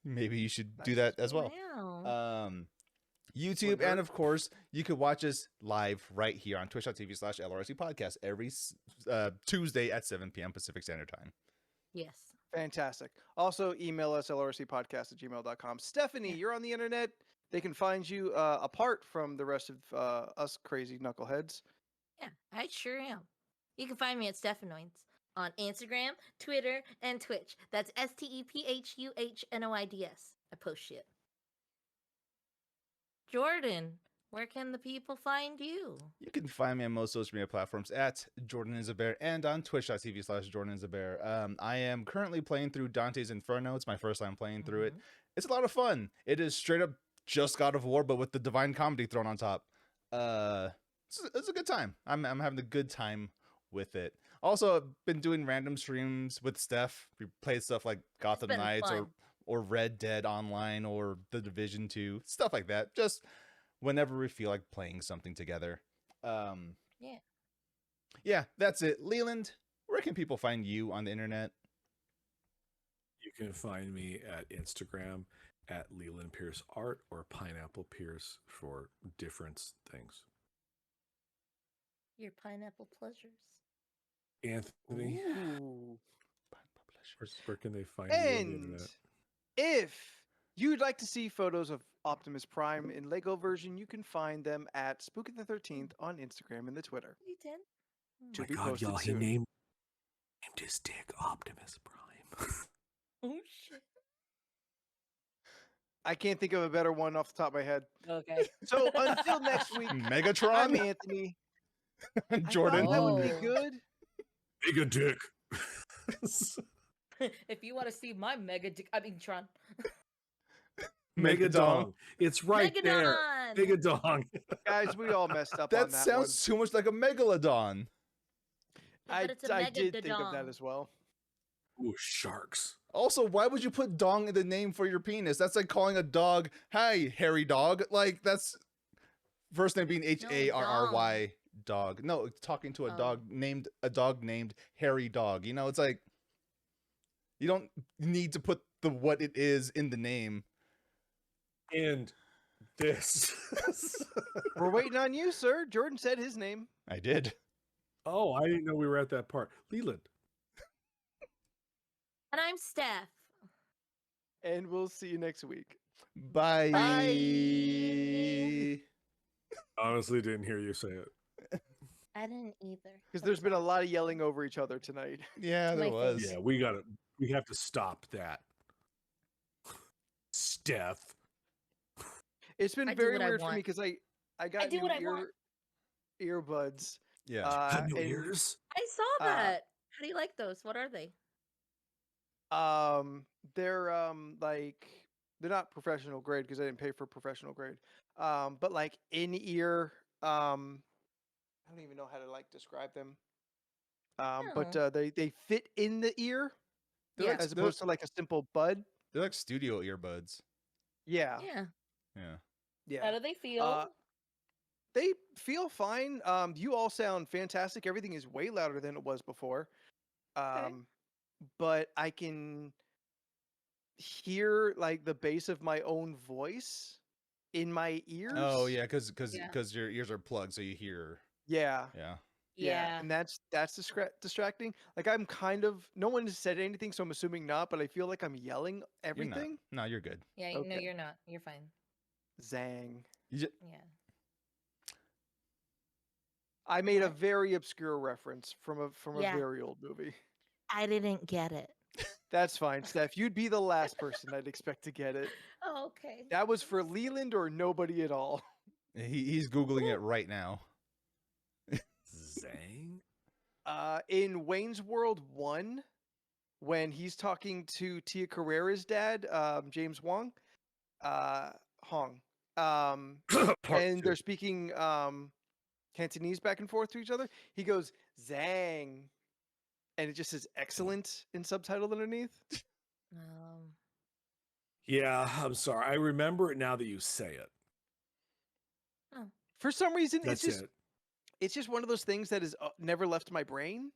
Maybe you should do that as well. Wow. YouTube, and of course, you could watch us live right here on twitch.tv/LRC podcast every Tuesday at 7 p.m. Pacific Standard Time. Yes. Fantastic. Also, email us lrcpodcast@gmail.com. Stephanie, you're on the internet. They can find you apart from the rest of us crazy knuckleheads. Yeah, I sure am. You can find me at Stephanoids on Instagram, Twitter, and Twitch. That's STEPHUHNOIDS. I post shit. Jordan, where can the people find you? You can find me on most social media platforms at Jordan is a Bear and on twitch.tv/Jordan is a Bear. I am currently playing through Dante's Inferno. It's my first time playing through it. It's a lot of fun. It is straight up just God of War, but with the Divine Comedy thrown on top. It's a good time. I'm having a good time with it. Also, I've been doing random streams with Steph. We played stuff like Gotham been Knights fun. or Red Dead Online or The Division 2, stuff like that. Just whenever we feel like playing something together. Yeah, that's it. Leland, where can people find you on the internet? You can find me at Instagram at Leland Pierce Art or Pineapple Pierce for different things. Your pineapple pleasures. Anthony, Ooh. where can they find you on the And internet? if you'd like to see photos of Optimus Prime in Lego version, you can find them at Spooky the 13th on Instagram and the Twitter. You did? To My be God, posted y'all, he soon. named his dick Optimus Prime. Oh shit. I can't think of a better one off the top of my head. Okay. So until next week, I'm Megatron? Anthony. Jordan? I thought that would be Oh. good. Big a dick. If you want to see my Tron. Megadong. It's right there. Megadon! Megadong. Guys, we all messed up That on that sounds too much like a megalodon. one. But it's a I did think of Megadon. that as well. Ooh, sharks. Also, why would you put dong in the name for your penis? That's like calling a dog, "Hi, hairy dog." Like that's first name being HARRY dog. No, talking to a dog named hairy dog. You know, it's like you don't need to put the what it is in the name. And this. We're waiting on you, sir. Jordan said his name. I did. Oh, I didn't know we were at that part. Leland. And I'm Steph. And we'll see you next week. Bye. Bye. Honestly, didn't hear you say it. I didn't either. Because there's been a lot of yelling over each other tonight. Yeah, there My was. Yeah, we have to stop that. Steph. It's been I do very what I weird for me want. because I got do new what I want. earbuds. Yeah. Got new and, ears? I saw that. How do you like those? What are they? they're like they're not professional grade because I didn't pay for professional grade. But like in ear. I don't even know how to like describe them. But they fit in the ear They're like- as opposed to like a simple bud. They're like studio earbuds. Yeah, Yeah. Yeah. yeah. How do they feel? They feel fine. You all sound fantastic. Everything is way louder than it was before. But I can hear like the bass of my own voice in my ears. Oh yeah, because Yeah. your ears are plugged, so you hear. Yeah. Yeah. And that's distracting. Like I'm kind of no one has said anything, so I'm assuming not, but I feel like I'm yelling You're not. everything. No, you're good. Yeah. No, Okay. you're not. You're fine. Zang. You just, Yeah. I made a very obscure reference from a Yeah. very old movie. I didn't get it. That's fine, Steph. You'd be the last person I'd expect to get it. Oh, okay. That was for Leland or nobody at all. he's googling it right now. Zang? In Wayne's World 1, when he's talking to Tia Carrera's dad, James Hong, and they're speaking Cantonese back and forth to each other, he goes, Zang. And it just says excellent in subtitle underneath. Yeah, I'm sorry. I remember it now that you say it. For some reason, That's it's just one of those things that has never left my brain.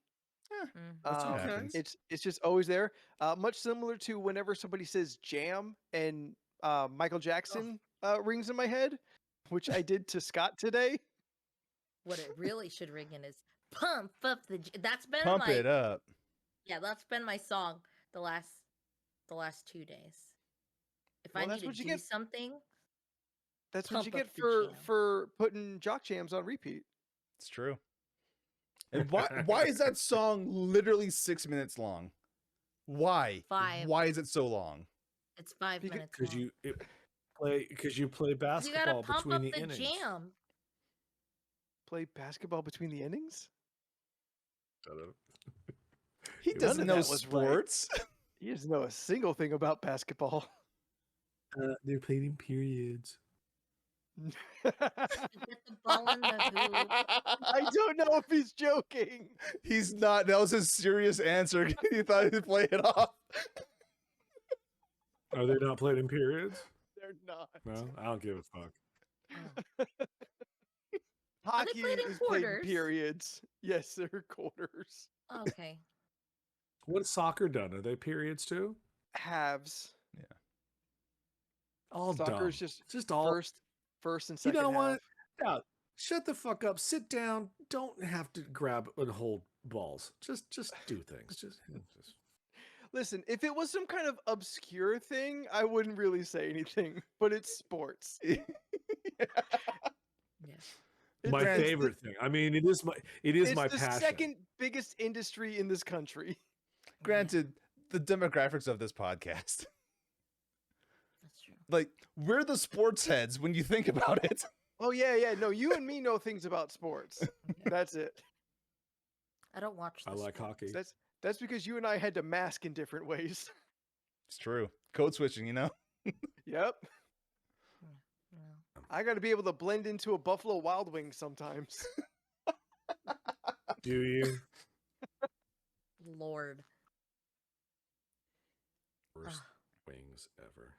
That's what happens. It's just always there. Much similar to whenever somebody says jam and Michael Jackson rings in my head. which I did to Scott today. What it really should ring in is pump up the. That's been Pump my it up. yeah. That's been my song the last 2 days. If Well, I that's need what to you do get. something, That's what you pump get up the jam. for putting jock jams on repeat. It's true. And why is that song literally 6 minutes long? Why? 5. Why is it so long? It's 5 Because- minutes Because long. you play You gotta basketball pump between up the the innings. jam. Play basketball between the innings. He None doesn't of know that was right. sports. He doesn't know a single thing about basketball. They're played in periods. Get the ball in the hoop. I don't know if he's joking. He's not. That was his serious answer. He thought he'd play it off. Are they not played in periods? They're not. No, I don't give a fuck. Hockey played in is played in quarters? periods. Yes, they're quarters. Okay. What's soccer done? Are they periods too? Halves. All Soccer dumb. is just all. first and You second know half. what? Yeah, shut the fuck up. Sit down. Don't have to grab and hold balls. Just do things. Just. Listen, if it was some kind of obscure thing, I wouldn't really say anything. But it's sports. Yeah. My It's favorite thing. I mean, it is my the passion. second biggest industry in this country. Granted, the demographics of this podcast, That's true. like we're the sports heads when you think about it. Oh yeah. No, you and me know things about sports. That's it. I don't watch I this like sport. hockey. That's because you and I had to mask in different ways. It's true. Code switching, you know. Yep. No. I got to be able to blend into a Buffalo Wild Wing sometimes. Do you? Lord. Worst Ugh. wings ever.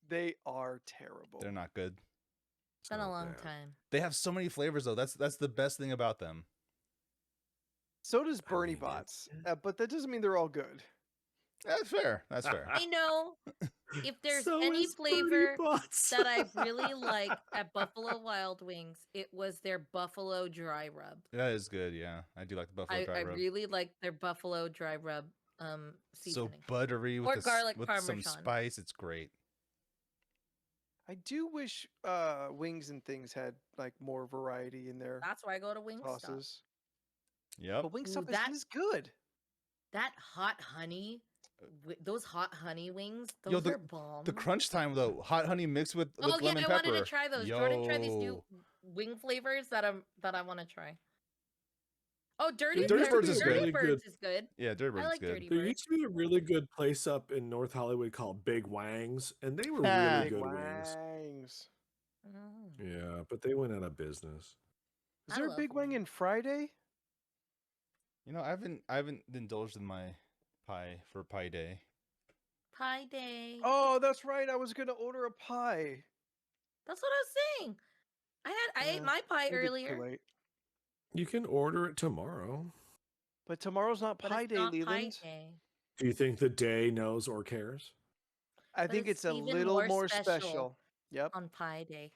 They are terrible. They're not good. It's been So a long bad. time. They have so many flavors though. That's the best thing about them. So does I Bernie mean, Bots, but that doesn't mean they're all good. That's fair. That's fair. I know if there's So any is Bernie flavor Bots. that I really like at Buffalo Wild Wings, it was their Buffalo Dry Rub. That is good. Yeah, I do like the buffalo I dry rub. really like their Buffalo Dry Rub So seasoning. buttery with Or garlic with some parmesan. spice. It's great. I do wish wings and things had like more variety in their That's why I go to Wingstop. sauces. Yep. But Wingstop that- is good. That hot honey, those hot honey wings, Yo, those the- are bomb. The crunch time though, hot honey mixed with Oh yeah, lemon I pepper. wanted to try those. Jordan, try these new Yo. wing flavors that I want to try. Oh, Dirty Dirty Birds is Dirty good. Birds is good. Yeah, Dirty Bird's I like good. Dirty There Birds. used to be a really good place up in North Hollywood called Big Wangs, and they were Ah. really Big good wings. Wangs. Mm. Yeah, but they went out of business. Is I there a love Big Wang wings. in Friday? You know, I haven't indulged in my pie for Pie Day. Pie Day. Oh, that's right. I was gonna order a pie. That's what I was saying. I ate my pie Maybe it's too earlier, late. You can order it tomorrow. But tomorrow's not but Pie it's Day, not Pie Leland. Day. Do you think the day knows or cares? I But think it's it's a even little more more special. special. Yep. On Pie Day.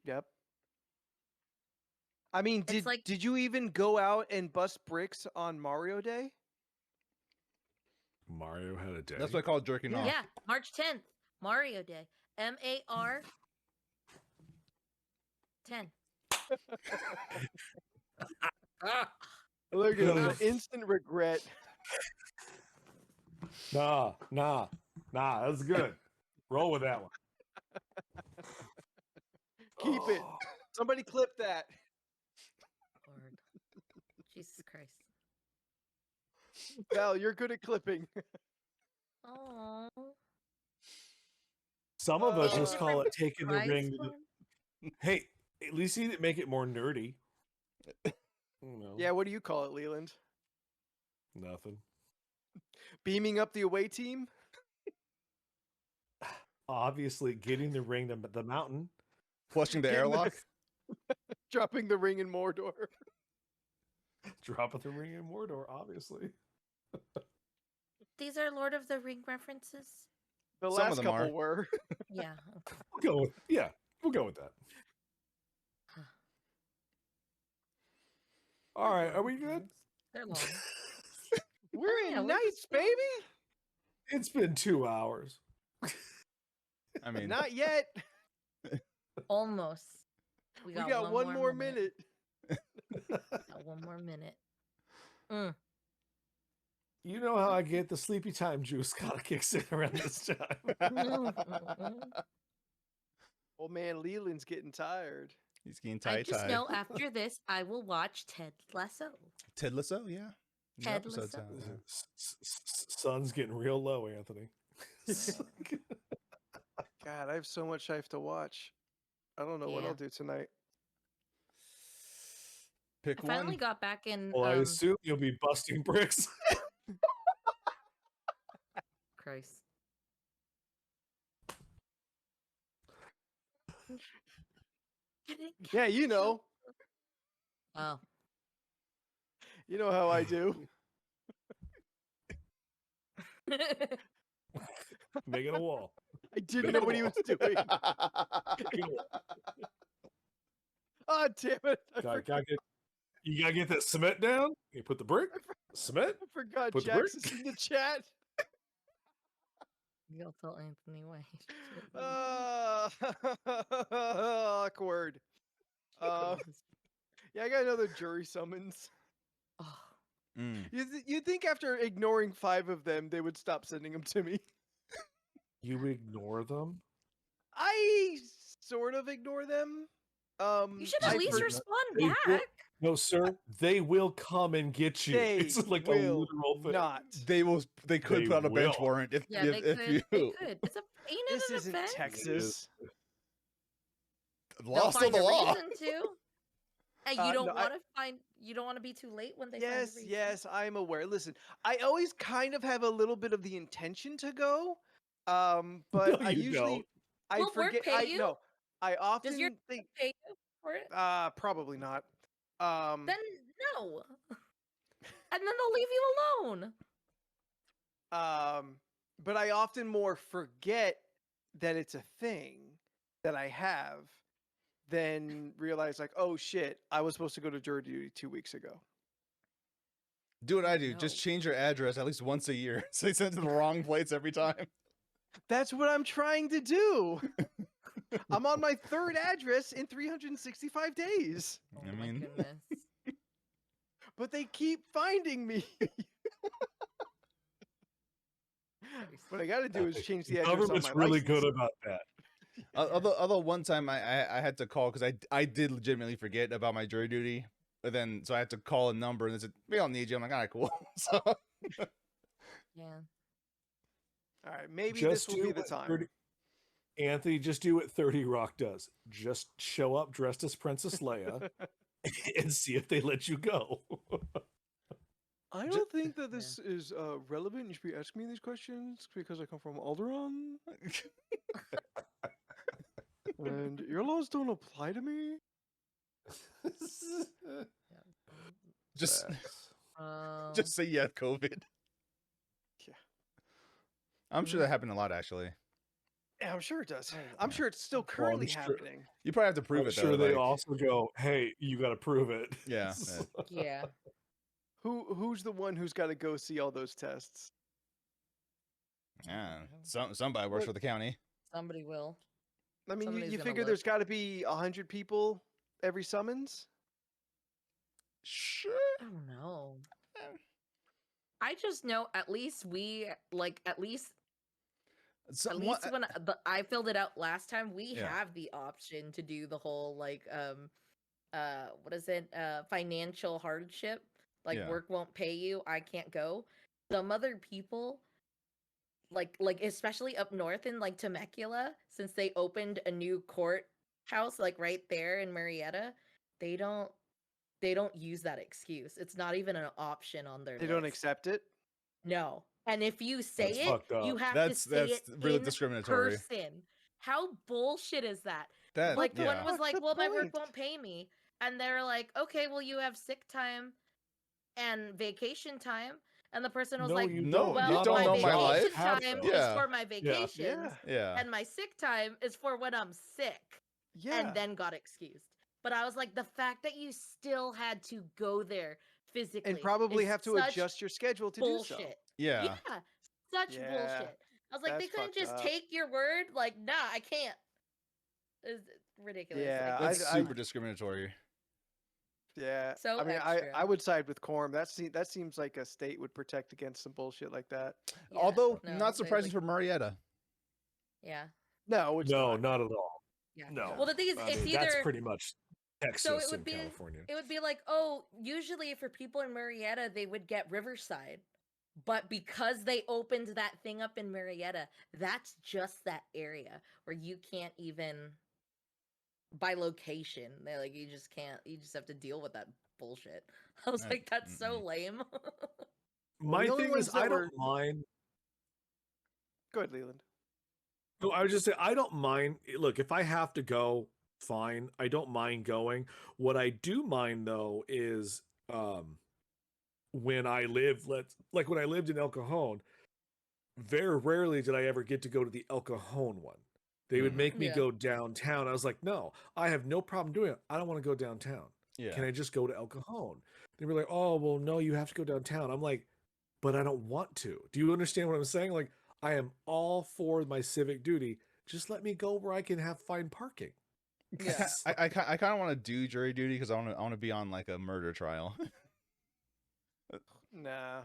Yep. I mean, It's like- did you even go out and bust bricks on Mario Day? Mario had a day. That's what I call it jerking off. Yeah, March 10th, Mario Day. MAR 10. Look at Nah. the instant regret. Nah, that's good. Roll with that one. Keep it. Oh. Somebody clip that. Lord. Jesus Christ. Val, you're good at clipping. Oh. Some of us Uh, just call it taking the Prize ring. To one? the... Hey, at least you didn't make it more nerdy. You know, Yeah, what do you call it, Leland? nothing. Beaming up the away team? Obviously, getting the ring to the mountain. Flushing the Getting the- airlock. Dropping the ring in Mordor. Drop of the ring in Mordor, obviously. These are Lord of the Ring references? The Some of last them couple are. were. Yeah. Okay. We'll go with that. All right, are we good? They're long. We're yeah, in we're nights, just baby. It's been 2 hours. I mean, Not yet. Almost. We got one more minute. Got one more minute. Mm. You know how I get the sleepy time juice kind of kicks in around this time. Old man Leland's getting tired. he's getting I just tie-tie. know after this, I will watch Ted Lasso. Ted Lasso, yeah. New Ted episode's Lasso. out. Sun's getting real low, Anthony. God, I have so much I have to watch. I don't know what Yeah. I'll do tonight. Pick I finally one. got back in. Well, I assume you'll be busting bricks. Christ. Yeah, you know. Oh. You know how I do. Making a wall. I didn't know what he was doing. Oh, damn it. You gotta get that cement down. You put the brick, cement. I forgot Put the Jax brick. is in the chat. You'll tell Anthony why. Awkward. Yeah, I got another jury summons. Oh. Mm. You'd think after ignoring 5 of them, they would stop sending them to me. You ignore them. I sort of ignore them. You should I at least for- respond They back. will- No, sir. They will come and get you. They It's like a will literal thing. not. They will. They could They put out a bench will. warrant if Yeah, if, they if could. you They could. It's a ain't it This an isn't offense? Texas. the They'll law's still find the a law. reason to. And you don't No, want to find. You don't want to be too late when they find a Yes, reason. yes, I'm aware. Listen, I always kind of have a little bit of the intention to go, but No, I you usually don't. I Will work forget. pay I you? no, I often Does your think pay you for it? probably not. Then no. And then they'll leave you alone. But I often more forget that it's a thing that I have than realize like, oh shit, I was supposed to go to jury duty 2 weeks ago. Do what I do. Just No. change your address at least once a year, so they send it to the wrong place every time. That's what I'm trying to do. I'm on my 3rd address in 365 days. Oh I my mean- goodness. But they keep finding me. What I got to do is change the address on Government's my really license. good about that. Although one time I had to call because I did legitimately forget about my jury duty, but then so I had to call a number and they said we don't need you. I'm like, all right, cool. So Yeah. All right, maybe Just this will do be the what time. 30 Anthony, just do what 30 Rock does. Just show up dressed as Princess Leia and see if they let you go. I don't think that this is relevant. You should be asking me these questions because I come from Alderaan, and your laws don't apply to me. just Um, just say you have COVID. Yeah. I'm sure that happened a lot actually. Yeah, I'm sure it does. Oh, I'm yeah. sure it's still I'm currently sure- happening. You probably have to prove I'm it sure though. they like- also go, hey, you got to prove it. Yeah, yeah. Who's the one who's got to go see all those tests? yeah. Somebody works for the county. Somebody will. I mean, Somebody's you gonna figure look. there's got to be 100 people every summons. Sure. I don't know. I just know at least we at least when I filled it out last time, we Yeah. have the option to do the whole like what is it? Financial hardship. Like Yeah. work won't pay you, I can't go. Some other people like especially up north in like Temecula, since they opened a new courthouse like right there in Marietta, they don't use that excuse. It's not even an option on their They don't list. accept it. No. And if you say That's it, fucked up. you have That's to say that's it really in discriminatory. person. How bullshit is that? That Like the yeah. one was What's like, the "Well, my work point? won't pay me," and they're like, "Okay, well, you have sick time and vacation time," and the person was No, like, you No, don't. "Well, you Not don't my all know my jobs life. vacation have time that. is Yeah. for my vacations, Yeah. Yeah. and my sick time is for when I'm sick," Yeah. and then got excused. But I was like, the fact that you still had to go there physically And probably is have to such adjust your schedule to do so. bullshit. Yeah. Such Yeah, bullshit. I was like, they that's couldn't fucked just up. take your word. Like, nah, I can't. It's ridiculous. Yeah, Like, That's super discriminatory. Yeah, So I mean, extra. I would side with Corm. That seems like a state would protect against some bullshit like that. Yeah, Although no, not they, surprising like, for Marietta. yeah. No, it's No, not. not at all. Yeah. No. Well, the thing is, I it's mean, that's either pretty much Texas so it and would be California. it would be like, oh, usually for people in Marietta, they would get Riverside. But because they opened that thing up in Marietta, that's just that area where you can't even by location. They're like, you just can't. You just have to deal with that bullshit. I was like, that's so lame. My the only thing is, ones that I were- don't mind. Go ahead, Leland. No, I would just say I don't mind. Look, if I have to go, fine. I don't mind going. What I do mind though is when I live, when I lived in El Cajon, very rarely did I ever get to go to the El Cajon one. They would make me Yeah. go downtown. I was like, no, I have no problem doing it. I don't want to go downtown. Yeah. Can I just go to El Cajon? They were like, oh, well, no, you have to go downtown. I'm like, but I don't want to. Do you understand what I'm saying? Like, I am all for my civic duty. Just let me go where I can find parking. Yes. I kind of want to do jury duty because I want to be on like a murder trial. Nah.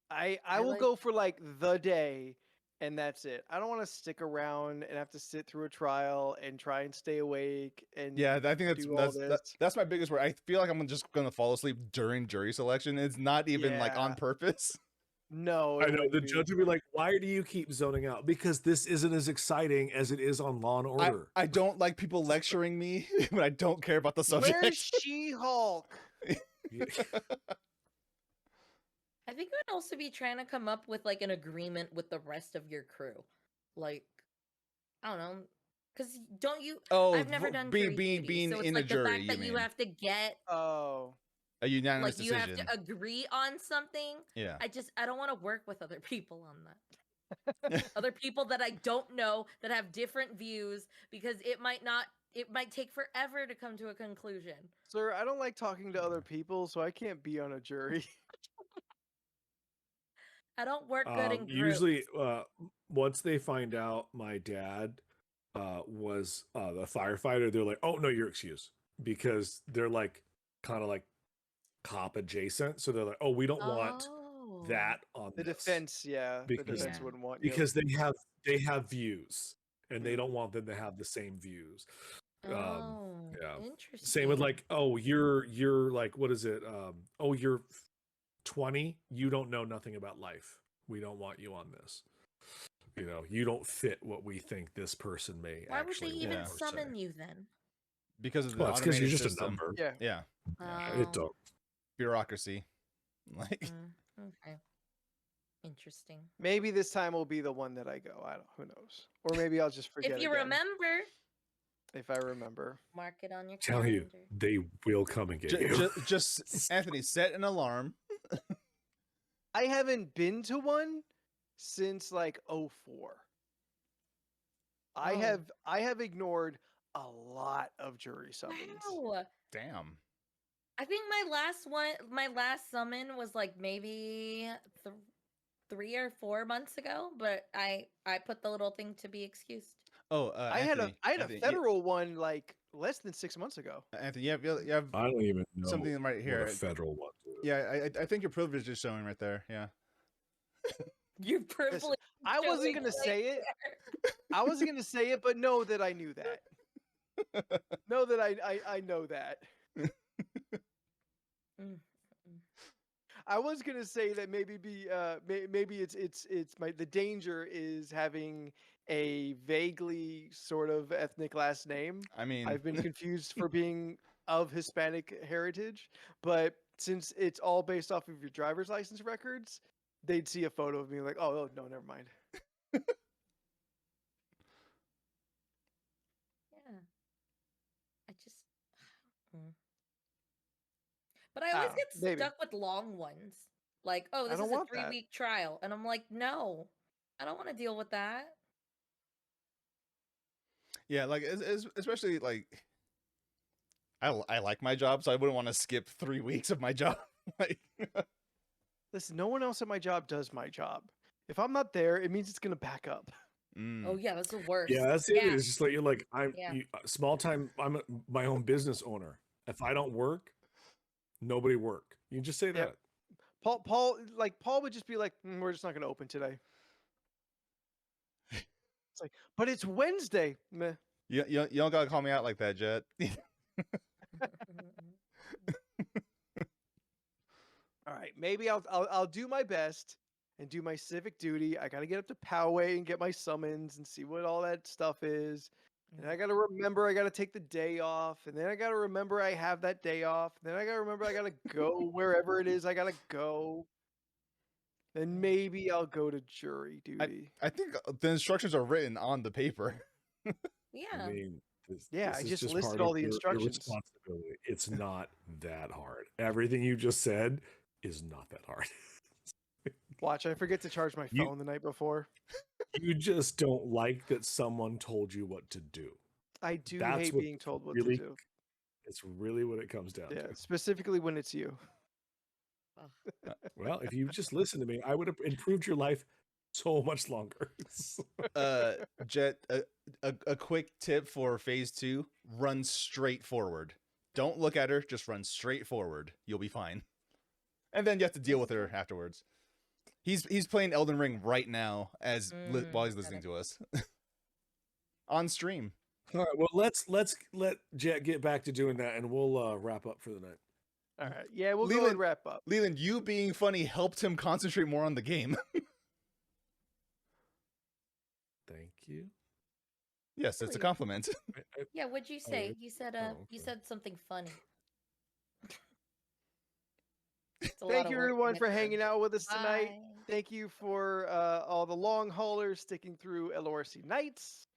I I will like- go for like the day and that's it. I don't want to stick around and have to sit through a trial and try and stay awake and Yeah, I think do all this. that's my biggest worry. I feel like I'm just gonna fall asleep during jury selection. It's not even like on Yeah. purpose. No, I it know wouldn't the be. judge would be like, "Why do you keep zoning out? Because this isn't as exciting as it is on Law and Order." I don't like people lecturing me when I don't care about the subject. Where's She-Hulk? I think it would also be trying to come up with like an agreement with the rest of your crew. Like, I don't know. Because don't you? Oh, I've never done jury duty, being so it's in like a the jury. fact that you have to get Oh, a unanimous like you decision. have to agree on something. Yeah. I don't want to work with other people on that. Other people that I don't know that have different views because it might take forever to come to a conclusion. sir, I don't like talking to other people, so I can't be on a jury. I don't work good in groups. Usually, once they find out my dad was the firefighter, they're like, "Oh no, you're excused," because they're like kind of like cop adjacent. So they're like, "Oh, we don't want that on The this." defense, yeah, the Because- defense Yeah. wouldn't want you. because they have views and they don't want them to have the same views. Oh, yeah. interesting. Same with like, oh, you're like, what is it? Oh, you're 20. You don't know nothing about life. We don't want you on this. You know, you don't fit what we think this person may Why would they actually even want or summon say. you then? Because of the Well, it's because you're automated just system. a number. Yeah. Yeah. Oh, It don't. Bureaucracy. Like okay. Interesting. Maybe this time will be the one that I go. I don't. Who knows? Or maybe I'll just forget. If you again, remember, if I remember. mark it on your Tell calendar. you, they will come and get you. just Anthony, set an alarm. I haven't been to one since like '04. I Oh. have ignored a lot of jury summons. Wow. Damn. I think my last summon was like maybe 3 or 4 months ago, but I put the little thing to be excused. Oh, I had Anthony, a Anthony, federal one like less than 6 months ago. Anthony, you have I don't even know something right what here. a federal one is. Yeah, I think your privilege is showing right there. Yeah. You're privileged. I wasn't showing gonna right say it. there. I wasn't gonna say it, but know that I knew that. Know that I know that. Mm. I was gonna say that maybe maybe it's the danger is having a vaguely sort of ethnic last name. I mean, I've been confused for being of Hispanic heritage, but since it's all based off of your driver's license records, they'd see a photo of me like, oh no, never mind. Yeah. I just. Mm. But I always Ah, get maybe. stuck with long ones. Like, oh, I this don't is a want that. 3-week trial. And I'm like, no, I don't want to deal with that. yeah, like especially like I like my job, so I wouldn't want to skip 3 weeks of my job. Like, Listen, no one else at my job does my job. If I'm not there, it means it's gonna back up. Oh yeah, that's the worst. Yeah, that's it. Yeah. It's just like you're like Yeah. small time. My own business owner. If I don't work, nobody work. You just say that. Paul would just be like, we're just not gonna open today. It's like, but it's Wednesday. Meh. you don't gotta call me out like that, Jet. All right, maybe I'll do my best and do my civic duty. I gotta get up to Poway and get my summons and see what all that stuff is. And I gotta remember I gotta take the day off, and then I gotta remember I have that day off. And then I gotta remember I gotta go wherever it is I gotta go. Then maybe I'll go to jury duty. I think the instructions are written on the paper. Yeah. I mean, Yeah, I is just part listed of all the your instructions. responsibility. It's not that hard. Everything you just said is not that hard. Watch, I forget to charge my You- phone the night before. You just don't like that someone told you what to do. I do That's hate what being told what really to do. It's really what it comes down Yeah, to. specifically when it's you. Well, if you just listened to me, I would have improved your life so much longer. Jet, a quick tip for phase 2: run straight forward. Don't look at her, just run straight forward. You'll be fine. And then you have to deal with her afterwards. He's playing Elden Ring right now while he's listening to us on stream. All right, well, let's let Jet get back to doing that, and we'll wrap up for the night. All right. Yeah, we'll go Leland- and wrap up. Leland, you being funny helped him concentrate more on the game. Thank you. Yes, it's a compliment. Yeah, what'd you say? You said you okay. said something funny. It's a lot Thank of you, work to everyone, get for done. hanging out with us tonight. Bye. Thank you for all the long haulers sticking through LoRC nights.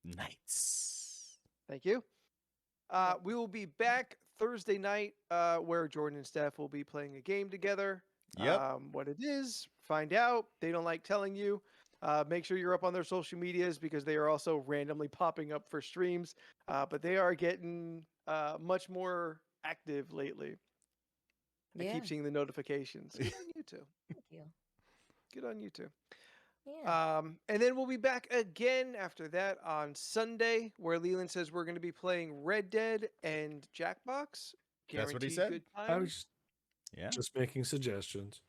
Nice. Thank you. We will be back Thursday night where Jordan and Steph will be playing a game together. Yep. What it is, find out. They don't like telling you. Make sure you're up on their social medias because they are also randomly popping up for streams. But they are getting much more active lately. I Yeah. keep seeing the notifications. Good on you two. Thank you. Good on you two. Yeah. And then we'll be back again after that on Sunday, where Leland says we're going to be playing Red Dead and Jackbox. That's what he Guaranteed said. Good I times. was Yeah. just making suggestions.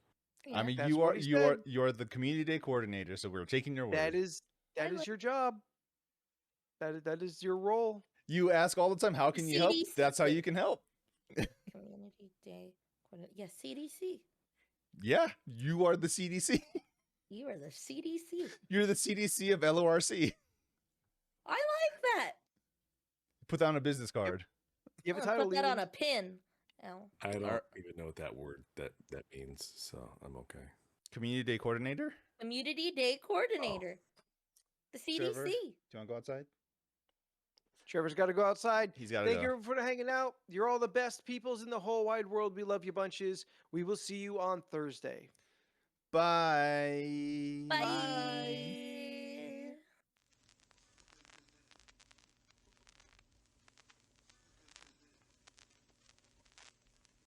I mean, That's you what are he you are said. you are the community day coordinator, so we're taking your word. That is like- your job. That is your role. You ask all the time, how can you help? CDC. That's how you can help. Community Day. Yeah, CDC. Yeah, you are the CDC. You are the CDC. You're the CDC of LORC. I like that. Put that on a business card. You have a I'm gonna title, put that on Leland? a pin. Ow. I don't Alright. even know what that word that means, so I'm okay. Community day coordinator. Community Day Coordinator. The CDC. Trevor? Do you want to go outside? Trevor's got to go outside. He's got to Thank go. you everyone for hanging out. You're all the best peoples in the whole wide world. We love you bunches. We will see you on Thursday. Bye. Bye.